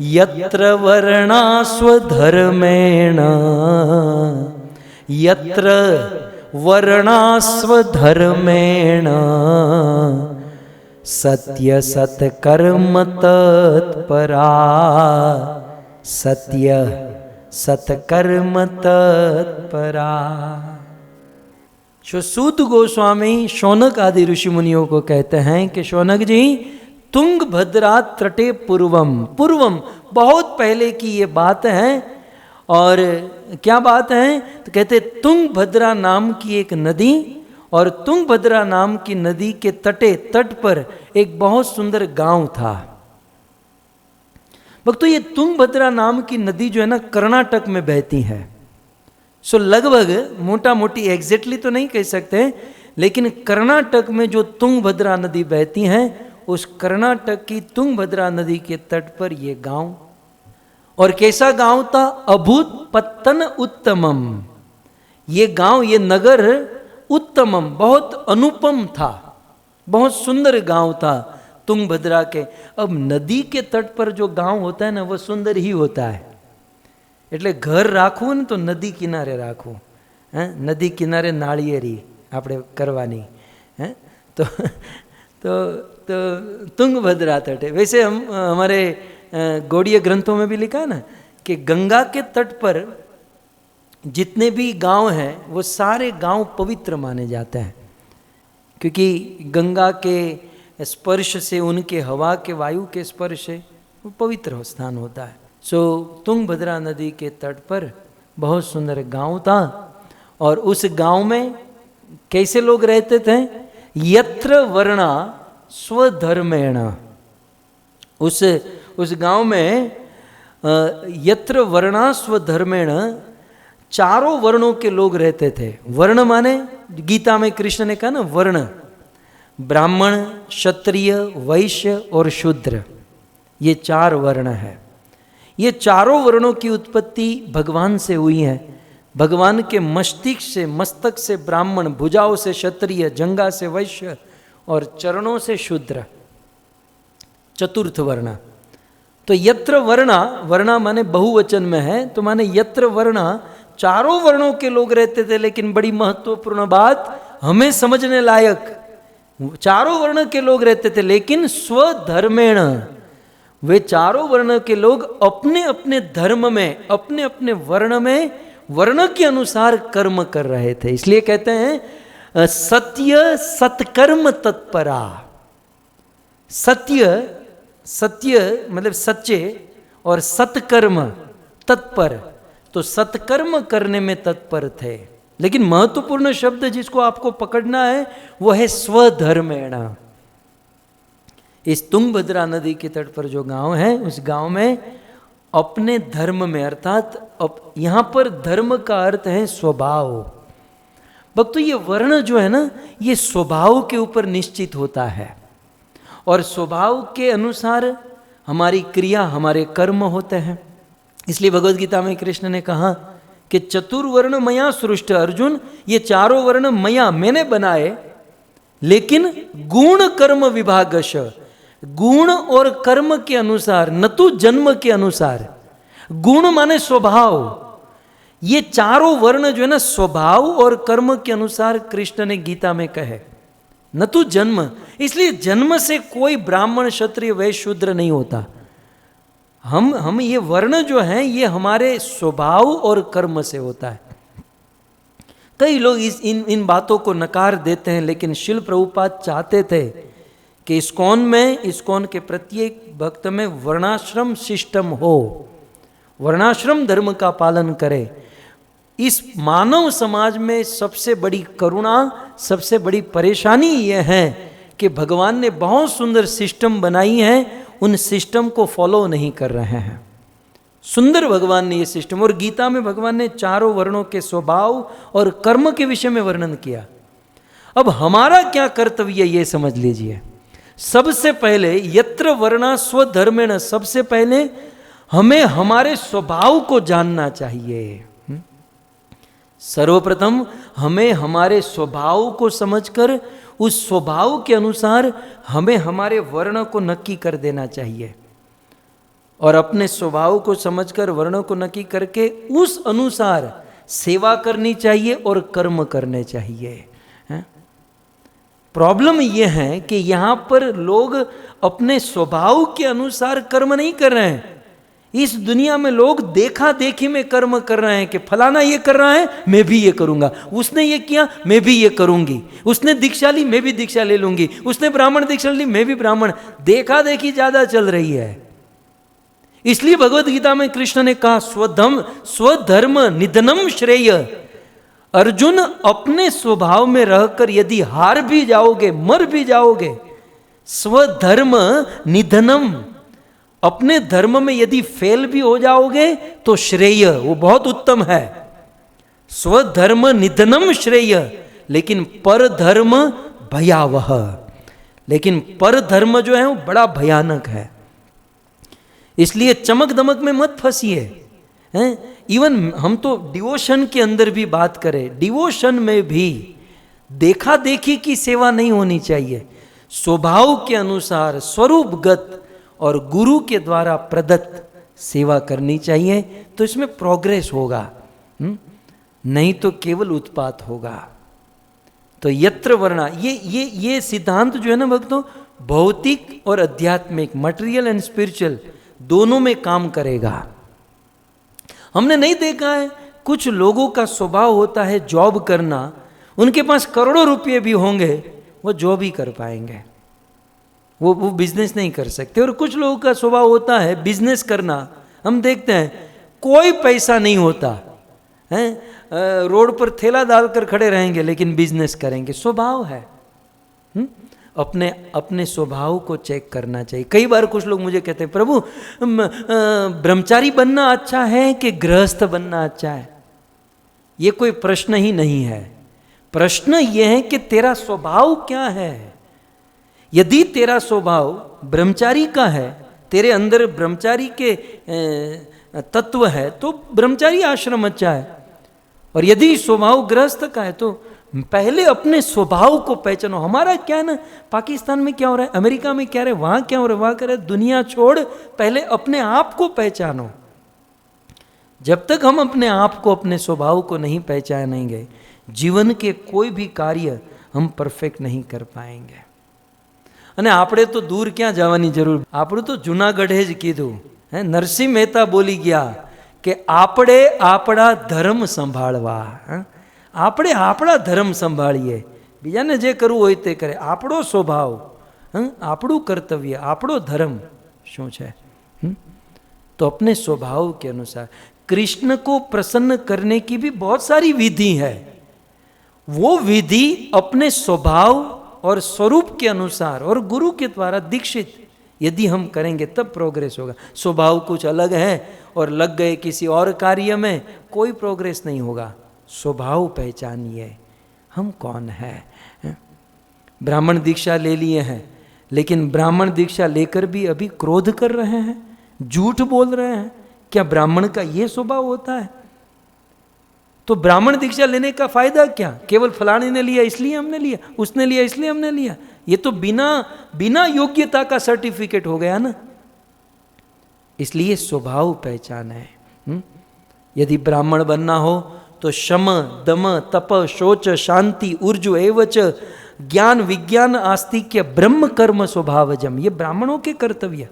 यत्र वर्णास्वधर्मेण, यत्र वर्णास्वधर्मेण, सत्य सत्कर्म तत्परा, सत्य सत्कर्म तत्परा। सूत गोस्वामी शौनक आदि ऋषि मुनियों को कहते हैं कि शौनक जी, तुंगभद्रा तटे पूर्वम, पूर्वम बहुत पहले की ये बात है। और क्या बात है? तो कहते तुंगभद्रा नाम की एक नदी, और तुंगभद्रा नाम की नदी के तट पर एक बहुत सुंदर गांव था। भक्तों, ये तुंगभद्रा नाम की नदी जो है ना, कर्नाटक में बहती है। सो लगभग, मोटा मोटी एग्जैक्टली तो नहीं कह सकते, लेकिन कर्नाटक में जो तुंगभद्रा नदी बहती है, उस कर्नाटक की तुंगभद्रा नदी के तट पर ये गांव। और कैसा गांव था? अभूतपत्तन उत्तमम। ये गांव, ये नगर उत्तमम, बहुत अनुपम था, बहुत सुंदर गांव था तुंगभद्रा के। अब नदी के तट पर जो गांव होता है ना, वो सुंदर ही होता है। એટલે ઘર રાખવું ને તો નદી કિનારે રાખવું, નદી કિનારે નાળિયેરી આપણે કરવાની, તો तो तो तुंगभद्रा तट है। वैसे हम हमारे गौड़ीय ग्रंथों में भी लिखा है ना कि गंगा के तट पर जितने भी गांव हैं वो सारे गांव पवित्र माने जाते हैं, क्योंकि गंगा के स्पर्श से, उनके हवा के, वायु के स्पर्श से वो पवित्र स्थान होता है। सो तुंगभद्रा नदी के तट पर बहुत सुंदर गांव था, और उस गांव में कैसे लोग रहते थे? यत्र वर्णा स्वधर्मेण। उस गांव में यत्र वर्णा स्वधर्मेण, चारों वर्णों के लोग रहते थे। वर्ण माने, गीता में कृष्ण ने कहा ना, वर्ण, ब्राह्मण, क्षत्रिय, वैश्य और शूद्र, ये 4 वर्ण है। ये चारों वर्णों की उत्पत्ति भगवान से हुई है। भगवान के मस्तक से ब्राह्मण, भुजाओं से क्षत्रिय, जंघा से वैश्य और चरणों से शूद्र, चतुर्थ वर्ण। तो यत्र वर्णा, वर्णा माने बहुवचन में है, तो माने यत्र वर्णा, चारों वर्णों के लोग रहते थे। लेकिन बड़ी महत्वपूर्ण बात, हमें समझने लायक, चारों वर्ण के लोग रहते थे, लेकिन स्वधर्मेण, वे चारों वर्ण के लोग अपने अपने धर्म में, अपने अपने वर्ण में, वर्ण के अनुसार कर्म कर रहे थे। इसलिए कहते हैं सत्य सत्कर्म तत्परा। सत्य, सत्य मतलब सच्चे, और सत्कर्म तत्पर, तो सत्कर्म करने में तत्पर थे। लेकिन महत्वपूर्ण शब्द जिसको आपको पकड़ना है वो है स्वधर्मेण। इस तुंगभद्रा नदी के तट पर जो गांव है, उस गांव में अपने धर्म में, अर्थात यहाँ पर धर्म का अर्थ है स्वभाव। भक्तों, ये वर्ण जो है ना, ये स्वभाव के ऊपर निश्चित होता है, और स्वभाव के अनुसार हमारी क्रिया, हमारे कर्म होते हैं। इसलिए भगवद गीता में कृष्ण ने कहा कि चतुर्वर्ण मया सृष्ट, अर्जुन ये चारों वर्ण मया मैंने बनाए, लेकिन गुण कर्म विभागश, गुण और कर्म के अनुसार, न तो जन्म के अनुसार। गुण माने स्वभाव, ये चारों वर्ण जो है ना स्वभाव और कर्म के अनुसार कृष्ण ने गीता में कहे, न तो जन्म। इसलिए जन्म से कोई ब्राह्मण क्षत्रिय वैश्य शूद्र नहीं होता। हम ये वर्ण जो हैं ये हमारे स्वभाव और कर्म से होता है। कई लोग इन बातों को नकार देते हैं, लेकिन शिल प्रभुपाद चाहते थे कि इस्कॉन के प्रत्येक भक्त में वर्णाश्रम सिस्टम हो, वर्णाश्रम धर्म का पालन करे। इस मानव समाज में सबसे बड़ी करुणा, सबसे बड़ी परेशानी यह है कि भगवान ने बहुत सुंदर सिस्टम बनाई है, उन सिस्टम को फॉलो नहीं कर रहे हैं। सुंदर भगवान ने ये सिस्टम, और गीता में भगवान ने चारों वर्णों के स्वभाव और कर्म के विषय में वर्णन किया। अब हमारा क्या कर्तव्य ये समझ लीजिए। सबसे पहले यत्र वर्णा स्वधर्मेण, सबसे पहले हमें हमारे स्वभाव को जानना चाहिए। सर्वप्रथम हमें हमारे स्वभाव को समझकर उस स्वभाव के अनुसार हमें हमारे वर्ण को नक्की कर देना चाहिए, और अपने स्वभाव को समझकर वर्ण को नक्की करके उस अनुसार सेवा करनी चाहिए और कर्म करने चाहिए। प्रॉब्लम यह है कि यहाँ पर लोग अपने स्वभाव के अनुसार कर्म नहीं कर रहे हैं। इस दुनिया में लोग देखा देखी में कर्म कर रहे हैं कि फलाना ये कर रहा है मैं भी ये करूंगा, उसने ये किया मैं भी ये करूंगी, उसने दीक्षा ली मैं भी दीक्षा ले लूंगी, उसने ब्राह्मण दीक्षा ली मैं भी ब्राह्मण। देखा देखी ज्यादा चल रही है। इसलिए भगवद गीता में कृष्ण ने कहा स्वधर्म निधनम श्रेय। अर्जुन अपने स्वभाव में रहकर यदि हार भी जाओगे, मर भी जाओगे, स्वधर्म निधनम, अपने धर्म में यदि फेल भी हो जाओगे तो श्रेय, वो बहुत उत्तम है। स्वधर्म निधनम श्रेय, लेकिन पर धर्म भयावह, लेकिन पर धर्म जो है वो बड़ा भयानक है। इसलिए चमक दमक में मत फंसिए। इवन हम तो डिवोशन के अंदर भी बात करें, डिवोशन में भी देखा देखी की सेवा नहीं होनी चाहिए। स्वभाव के अनुसार स्वरूपगत और गुरु के द्वारा प्रदत्त सेवा करनी चाहिए, तो इसमें प्रोग्रेस होगा, नहीं तो केवल उत्पात होगा। तो यत्र वर्णा, ये सिद्धांत जो है ना भक्तों, भौतिक और आध्यात्मिक, मटेरियल एंड स्पिरिचुअल दोनों में काम करेगा। हमने नहीं देखा है, कुछ लोगों का स्वभाव होता है जॉब करना, उनके पास करोड़ों रुपये भी होंगे वो जॉब ही कर पाएंगे, वो बिजनेस नहीं कर सकते। और कुछ लोगों का स्वभाव होता है बिजनेस करना, हम देखते हैं कोई पैसा नहीं होता है, रोड पर थैला डालकर खड़े रहेंगे लेकिन बिजनेस करेंगे, स्वभाव है। अपने स्वभाव को चेक करना चाहिए। कई बार कुछ लोग मुझे कहते हैं प्रभु ब्रह्मचारी बनना अच्छा है कि गृहस्थ बनना अच्छा है? ये कोई प्रश्न ही नहीं है। प्रश्न ये है कि तेरा स्वभाव क्या है। यदि तेरा स्वभाव ब्रह्मचारी का है, तेरे अंदर ब्रह्मचारी के तत्व है, तो ब्रह्मचारी आश्रम अच्छा है। और यदि स्वभाव गृहस्थ का है तो पहले अपने स्वभाव को पहचानो। हमारा क्या है ना, पाकिस्तान में क्या हो रहा है, अमेरिका में क्या रहा है, वहां क्या हो रहा है, वहां क्या रहा है, दुनिया छोड़, पहले अपने आप को पहचानो। जब तक हम अपने आप को, अपने स्वभाव को नहीं पहचानेंगे, जीवन के कोई भी कार्य हम परफेक्ट नहीं कर पाएंगे। અને આપણે તો દૂર ક્યાં જવાની જરૂર, આપણું તો જૂનાગઢે જ કીધું હે। નરસિંહ મહેતા બોલી ગયા કે આપણે આપણા ધર્મ સંભાળવા, આપણે આપણા ધર્મ સંભાળીએ, બીજાને જે કરવું હોય તે કરે, આપણો સ્વભાવ, આપણું કર્તવ્ય, આપણો ધર્મ શું છે। तो अपने स्वभाव के अनुसार कृष्ण को प्रसन्न करने की भी बहुत सारी विधि है। वो विधि अपने स्वभाव और स्वरूप के अनुसार और गुरु के द्वारा दीक्षित यदि हम करेंगे तब प्रोग्रेस होगा। स्वभाव कुछ अलग है और लग गए किसी और कार्य में, कोई प्रोग्रेस नहीं होगा। स्वभाव पहचानिए हम कौन है। ब्राह्मण दीक्षा ले लिए हैं, लेकिन ब्राह्मण दीक्षा लेकर भी अभी क्रोध कर रहे हैं, झूठ बोल रहे हैं, क्या ब्राह्मण का ये स्वभाव होता है? तो ब्राह्मण दीक्षा लेने का फायदा क्या? केवल फलाने ने लिया इसलिए हमने लिया, उसने लिया इसलिए हमने लिया। ये तो बिना योग्यता का सर्टिफिकेट हो गया ना। इसलिए स्वभाव पहचान है। यदि ब्राह्मण बनना हो तो शम दम तप शोच शांति ऊर्जु एवच ज्ञान विज्ञान आस्तिक्य ब्रह्म कर्म स्वभावजम, ये ब्राह्मणों के कर्तव्य,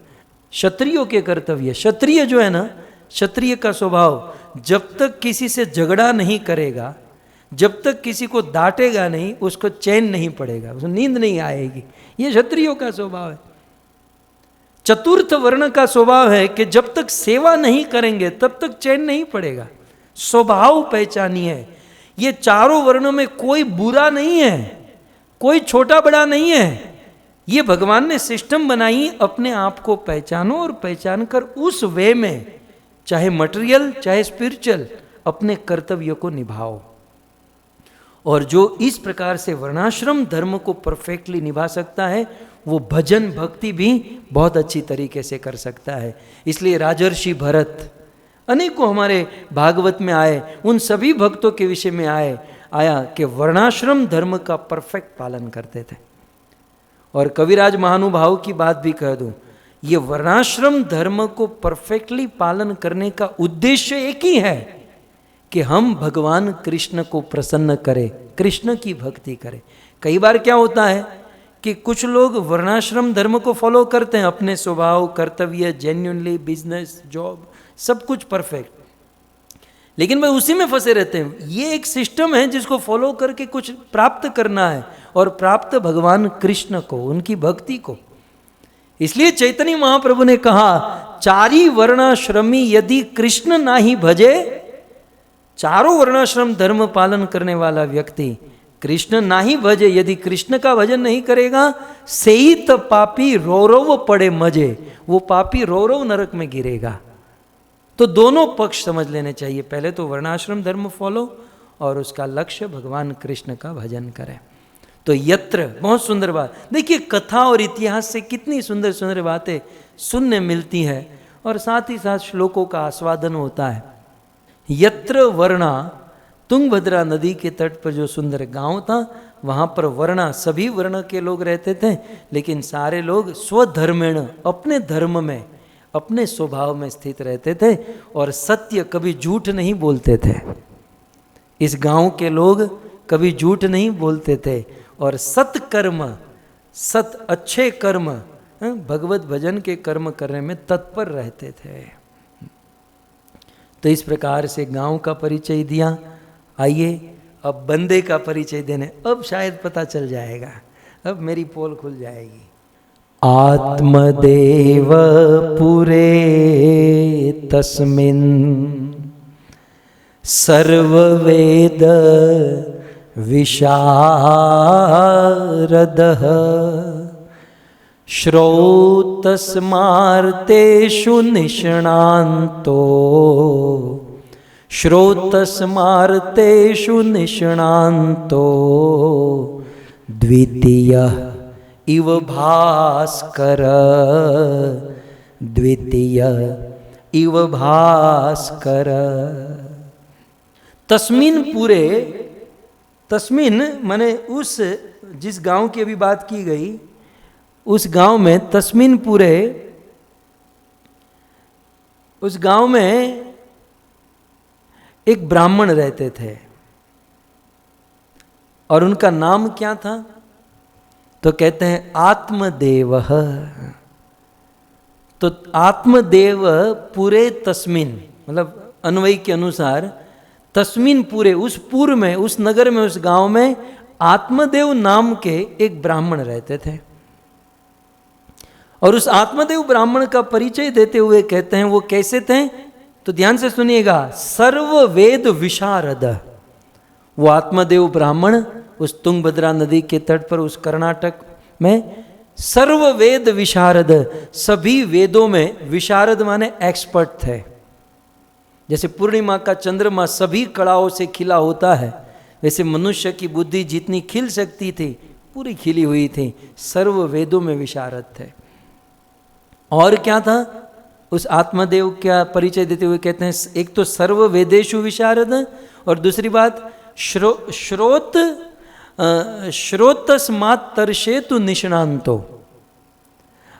क्षत्रियों के कर्तव्य। क्षत्रिय जो है ना, क्षत्रिय का स्वभाव जब तक किसी से झगड़ा नहीं करेगा, जब तक किसी को डांटेगा नहीं, उसको चैन नहीं पड़ेगा, उसको नींद नहीं आएगी। ये क्षत्रियों का स्वभाव है। चतुर्थ वर्ण का स्वभाव है कि जब तक सेवा नहीं करेंगे तब तक चैन नहीं पड़ेगा। स्वभाव पहचानी है। ये चारों वर्णों में कोई बुरा नहीं है, कोई छोटा बड़ा नहीं है। ये भगवान ने सिस्टम बनाई, अपने आप को पहचानो और पहचान कर उस वे में, चाहे मटेरियल चाहे स्पिरिचुअल, अपने कर्तव्य को निभाओ। और जो इस प्रकार से वर्णाश्रम धर्म को परफेक्टली निभा सकता है, वो भजन भक्ति भी बहुत अच्छी तरीके से कर सकता है। इसलिए राजर्षि भरत अनेकों हमारे भागवत में आए, उन सभी भक्तों के विषय में आया कि वर्णाश्रम धर्म का परफेक्ट पालन करते थे। और कविराज महानुभाव की बात भी कह दूं, ये वर्णाश्रम धर्म को परफेक्टली पालन करने का उद्देश्य एक ही है कि हम भगवान कृष्ण को प्रसन्न करें, कृष्ण की भक्ति करें। कई बार क्या होता है कि कुछ लोग वर्णाश्रम धर्म को फॉलो करते हैं, अपने स्वभाव कर्तव्य जेन्युइनली, बिजनेस जॉब सब कुछ परफेक्ट, लेकिन वे उसी में फंसे रहते हैं। ये एक सिस्टम है जिसको फॉलो करके कुछ प्राप्त करना है, और प्राप्त भगवान कृष्ण को, उनकी भक्ति को। इसलिए चैतन्य महाप्रभु ने कहा, चारी वर्णाश्रमी यदि कृष्ण ना ही भजे, चारों वर्णाश्रम धर्म पालन करने वाला व्यक्ति कृष्ण ना ही भजे, यदि कृष्ण का भजन नहीं करेगा, सेहित पापी रौरव पड़े मजे, वो पापी रौरव नरक में गिरेगा। तो दोनों पक्ष समझ लेने चाहिए। पहले तो वर्णाश्रम धर्म फॉलो, और उसका लक्ष्य भगवान कृष्ण का भजन करें। तो यत्र, बहुत सुंदर बात देखिए, कथा और इतिहास से कितनी सुंदर सुंदर बातें सुनने मिलती है, और साथ ही साथ श्लोकों का आस्वादन होता है। यत्र वर्णा, तुंगभद्रा नदी के तट पर जो सुंदर गांव था, वहाँ पर वर्णा, सभी वर्ण के लोग रहते थे, लेकिन सारे लोग स्वधर्मेण, अपने धर्म में, अपने स्वभाव में स्थित रहते थे, और सत्य, कभी झूठ नहीं बोलते थे। इस गांव के लोग कभी झूठ नहीं बोलते थे, और सत्कर्म, सत अच्छे कर्म, भगवत भजन के कर्म करने में तत्पर रहते थे। तो इस प्रकार से गांव का परिचय दिया। आइए अब बंदे का परिचय देने, अब शायद पता चल जाएगा, अब मेरी पोल खुल जाएगी। आत्मदेव पुरे तस्मिन् सर्ववेद विशारदः श्रोतस्मार्तेषु निष्णान्तो, श्रोतस्मार्तेषु निष्णान्तो द्वितीयः इव भास्कर, द्वितीय इव भास्कर। तस्मिन पूरे, तस्मिन माने उस, जिस गांव की अभी बात की गई, उस गांव में, तस्मिन पूरे, उस गांव में एक ब्राह्मण रहते थे, और उनका नाम क्या था? तो कहते हैं आत्मदेव। तो आत्मदेव पूरे तस्मिन, मतलब अन्वय के अनुसार तस्मिन पूरे, उस पूर्व में, उस नगर में, उस गांव में आत्मदेव नाम के एक ब्राह्मण रहते थे। और उस आत्मदेव ब्राह्मण का परिचय देते हुए कहते हैं वो कैसे थे, तो ध्यान से सुनिएगा। सर्व वेद विशारद, वो आत्मदेव ब्राह्मण उस तुंगभद्रा नदी के तट पर, उस कर्नाटक में, सर्व वेद विशारद, सभी वेदों में, विशारद माने एक्सपर्ट थे। जैसे पूर्णिमा का चंद्रमा सभी कड़ाओं से खिला होता है, वैसे मनुष्य की बुद्धि जितनी खिल सकती थी पूरी खिली हुई थी, सर्व वेदों में विशारद थे। और क्या था उस आत्मदेव का परिचय देते हुए कहते हैं, एक तो सर्व वेदेषु विशारद, और दूसरी बात श्रोतस्मात्तर्षेतु निष्णान्तो,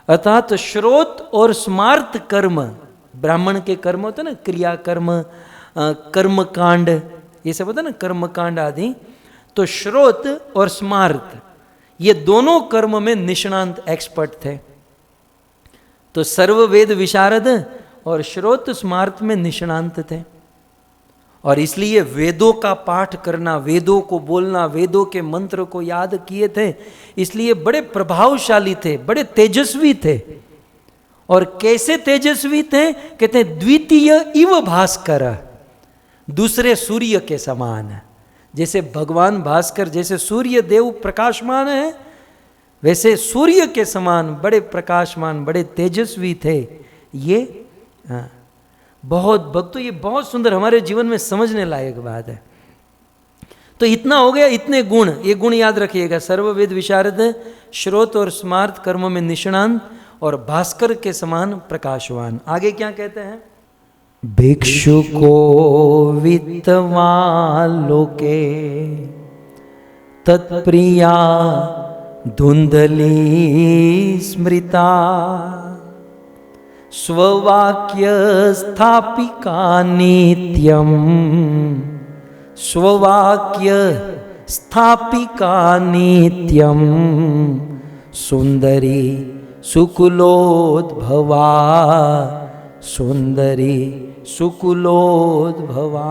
अर्थात श्रोत और स्मार्त कर्म, ब्राह्मण के कर्म होते हैं ना, क्रिया कर्म, कर्म कांड, ये सब होता है ना, कर्म कांड आदि। तो श्रोत और स्मार्त ये दोनों कर्म में निष्णांत एक्सपर्ट थे। तो सर्व वेद विशारद और श्रोत स्मार्त में निष्णांत थे, और इसलिए वेदों का पाठ करना, वेदों को बोलना, वेदों के मंत्र को याद किए थे, इसलिए बड़े प्रभावशाली थे, बड़े तेजस्वी थे। और कैसे तेजस्वी थे? कहते हैं द्वितीय इव भास्कर, दूसरे सूर्य के समान। जैसे भगवान भास्कर, जैसे सूर्य देव प्रकाशमान है, वैसे सूर्य के समान बड़े प्रकाशमान, बड़े तेजस्वी थे ये। बहुत भक्तों, ये बहुत सुंदर हमारे जीवन में समझने लायक बात है। तो इतना हो गया, इतने गुण, ये गुण याद रखिएगा, सर्ववेद विशारद, श्रोत और स्मार्त कर्मों में निष्णांत, और भास्कर के समान प्रकाशवान। आगे क्या कहते हैं? भिक्षुको वित्तवान लोके तत्प्रिया धुंधली स्मृता, स्ववाक्य स्थापिका नित्यम, स्ववाक्य स्थापिका नित्यम, सुंदरी सुकुलोद्भवा, सुंदरी सुकुलोद्भवा।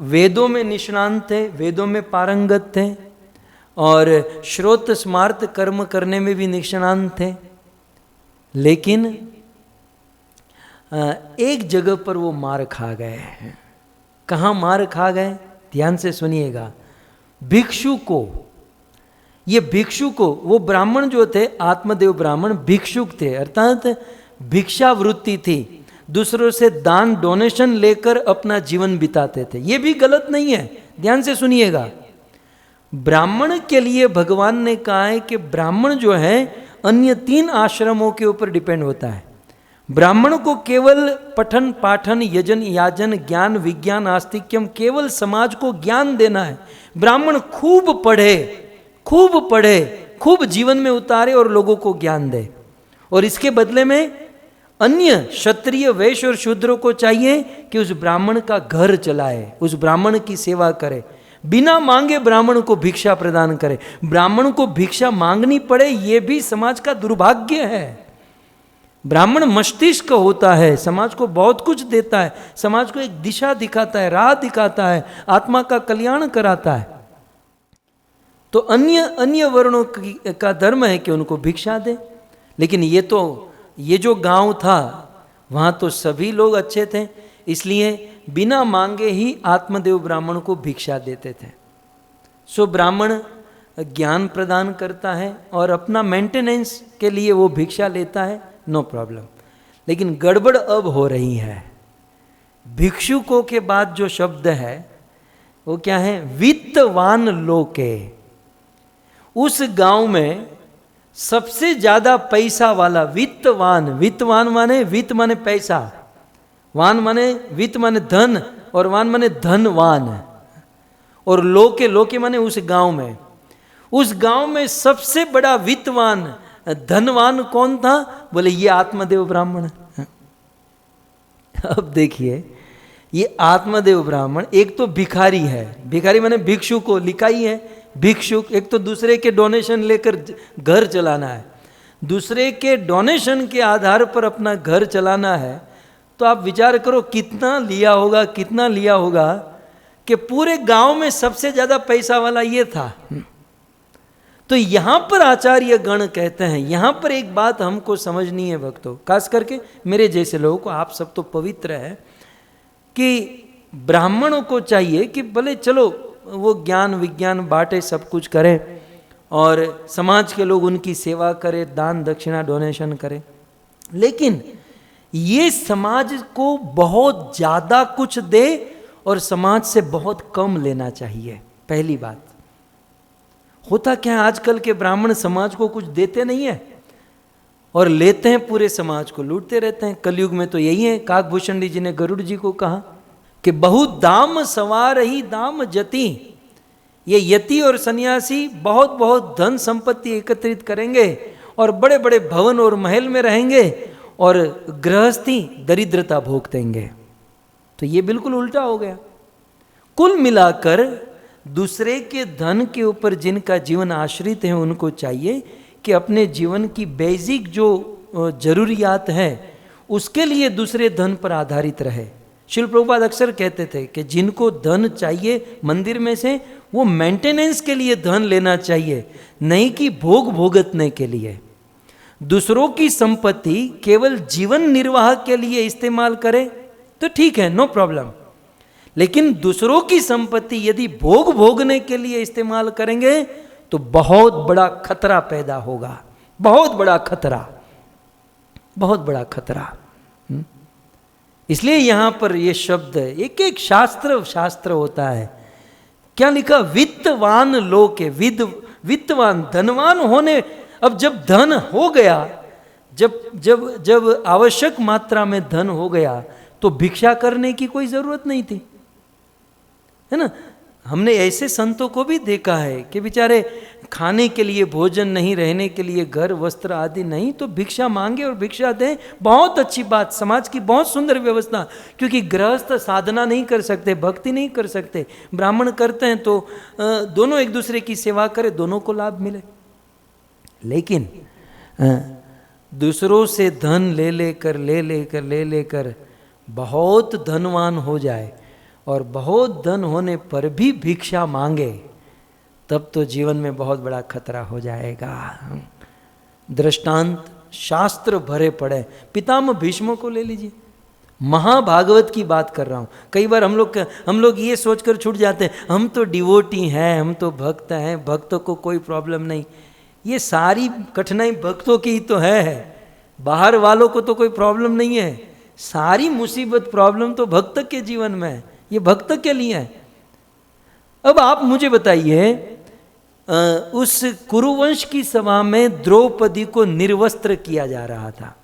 वेदों में निष्णांत थे, वेदों में पारंगत थे, और श्रोत स्मार्त कर्म करने में भी निष्णांत थे। लेकिन एक जगह पर वो मार खा गए। कहाँ मार खा गए? ध्यान से सुनिएगा। भिक्षु को, ये भिक्षु को, वो ब्राह्मण जो थे, आत्मदेव ब्राह्मण भिक्षुक थे, अर्थात भिक्षा वृत्ति थी, दूसरों से दान डोनेशन लेकर अपना जीवन बिताते थे। ये भी गलत नहीं है, ध्यान से सुनिएगा। ब्राह्मण के लिए भगवान ने कहा है कि ब्राह्मण जो है अन्य 3 आश्रमों के ऊपर डिपेंड होता है। ब्राह्मण को केवल पठन पाठन यजन याजन ज्ञान विज्ञान आस्तिक्यम, केवल समाज को ज्ञान देना है। ब्राह्मण खूब पढ़े, खूब पढ़े, खूब जीवन में उतारे और लोगों को ज्ञान दे, और इसके बदले में अन्य क्षत्रिय वैश्य और शूद्रों को चाहिए कि उस ब्राह्मण का घर चलाए, उस ब्राह्मण की सेवा करे, बिना मांगे ब्राह्मण को भिक्षा प्रदान करे। ब्राह्मण को भिक्षा मांगनी पड़े, यह भी समाज का दुर्भाग्य है। ब्राह्मण मस्तिष्क होता है, समाज को बहुत कुछ देता है, समाज को एक दिशा दिखाता है, राह दिखाता है, आत्मा का कल्याण कराता है। तो अन्य वर्णों का धर्म है कि उनको भिक्षा दे। लेकिन ये जो गांव था वहाँ तो सभी लोग अच्छे थे, इसलिए बिना मांगे ही आत्मदेव ब्राह्मण को भिक्षा देते थे। सो ब्राह्मण ज्ञान प्रदान करता है और अपना मेंटेनेंस के लिए वो भिक्षा लेता है, नो प्रॉब्लम। लेकिन गड़बड़ अब हो रही है। भिक्षुकों के बाद जो शब्द है वो क्या है? वित्तवान लोके। उस गांव में सबसे ज्यादा पैसा वाला वित्तवान, वित्तवान माने वित्त माने पैसा, वान माने वित्त माने धन, और वान माने धनवान, और लोके, लोके माने उस गांव में। उस गांव में सबसे बड़ा वित्तवान धनवान कौन था? बोले ये आत्मदेव ब्राह्मण। अब देखिए, ये आत्मदेव ब्राह्मण एक तो भिखारी है, भिखारी माने भिक्षु को लिखाई है भिक्षुक, एक तो दूसरे के डोनेशन लेकर घर चलाना है, दूसरे के डोनेशन के आधार पर अपना घर चलाना है। तो आप विचार करो कितना लिया होगा, कितना लिया होगा कि पूरे गांव में सबसे ज्यादा पैसा वाला ये था। तो यहां पर आचार्य गण कहते हैं, यहां पर एक बात हमको समझनी है भक्तों, खास करके मेरे जैसे लोगों को, आप सब तो पवित्र है, कि ब्राह्मणों को चाहिए कि भले चलो वो ज्ञान विज्ञान बांटे, सब कुछ करें, और समाज के लोग उनकी सेवा करें, दान दक्षिणा डोनेशन करें, लेकिन ये समाज को बहुत ज़्यादा कुछ दे और समाज से बहुत कम लेना चाहिए। पहली बात। होता क्या है, आजकल के ब्राह्मण समाज को कुछ देते नहीं है, और लेते हैं, पूरे समाज को लूटते रहते हैं। कलयुग में तो यही है। काकभूषण जी ने गरुड़ जी को कहा कि बहुत दाम सवार ही दाम जति, ये यति और सन्यासी बहुत बहुत धन संपत्ति एकत्रित करेंगे और बड़े बड़े भवन और महल में रहेंगे और गृहस्थी दरिद्रता भोग देंगे। तो ये बिल्कुल उल्टा हो गया। कुल मिलाकर दूसरे के धन के ऊपर जिनका जीवन आश्रित है उनको चाहिए कि अपने जीवन की बेसिक जो जरूरियात है उसके लिए दूसरे धन पर आधारित रहे। श्रील प्रभुपाद अक्सर कहते थे कि जिनको धन चाहिए मंदिर में से, वो मेंटेनेंस के लिए धन लेना चाहिए, नहीं कि भोग भोगतने के लिए। दूसरों की संपत्ति केवल जीवन निर्वाह के लिए इस्तेमाल करे तो ठीक है, नो प्रॉब्लम, लेकिन दूसरों की संपत्ति यदि भोग भोगने के लिए इस्तेमाल करेंगे तो बहुत बड़ा खतरा पैदा होगा, बहुत बड़ा खतरा, बहुत बड़ा खतरा। इसलिए यहां पर यह शब्द, एक एक शास्त्र होता है। क्या लिखा? वित्तवान लोग, वित्तवान धनवान होने। अब जब धन हो गया, जब आवश्यक मात्रा में धन हो गया तो भिक्षा करने की कोई जरूरत नहीं थी, है ना। हमने ऐसे संतों को भी देखा है कि बेचारे खाने के लिए भोजन नहीं, रहने के लिए घर वस्त्र आदि नहीं, तो भिक्षा मांगे और भिक्षा दें। बहुत अच्छी बात, समाज की बहुत सुंदर व्यवस्था। क्योंकि गृहस्थ साधना नहीं कर सकते, भक्ति नहीं कर सकते, ब्राह्मण करते हैं तो दोनों एक दूसरे की सेवा करें, दोनों को लाभ मिले। लेकिन दूसरों से धन ले लेकर बहुत धनवान हो जाए और बहुत धन होने पर भी भिक्षा मांगे, तब तो जीवन में बहुत बड़ा खतरा हो जाएगा। दृष्टांत शास्त्र भरे पड़े। पितामह भीष्म को ले लीजिए, महाभागवत की बात कर रहा हूँ। कई बार हम लोग ये सोचकर छूट जाते हैं, हम तो डिवोटी हैं, हम तो भक्त हैं, भक्तों को कोई प्रॉब्लम नहीं। ये सारी कठिनाई भक्तों की ही तो है, बाहर वालों को तो कोई प्रॉब्लम नहीं है। सारी मुसीबत प्रॉब्लम तो भक्त के जीवन में है, ये भक्त के लिए है। अब आप मुझे बताइए, उस कुरुवंश की सभा में द्रौपदी को निर्वस्त्र किया जा रहा था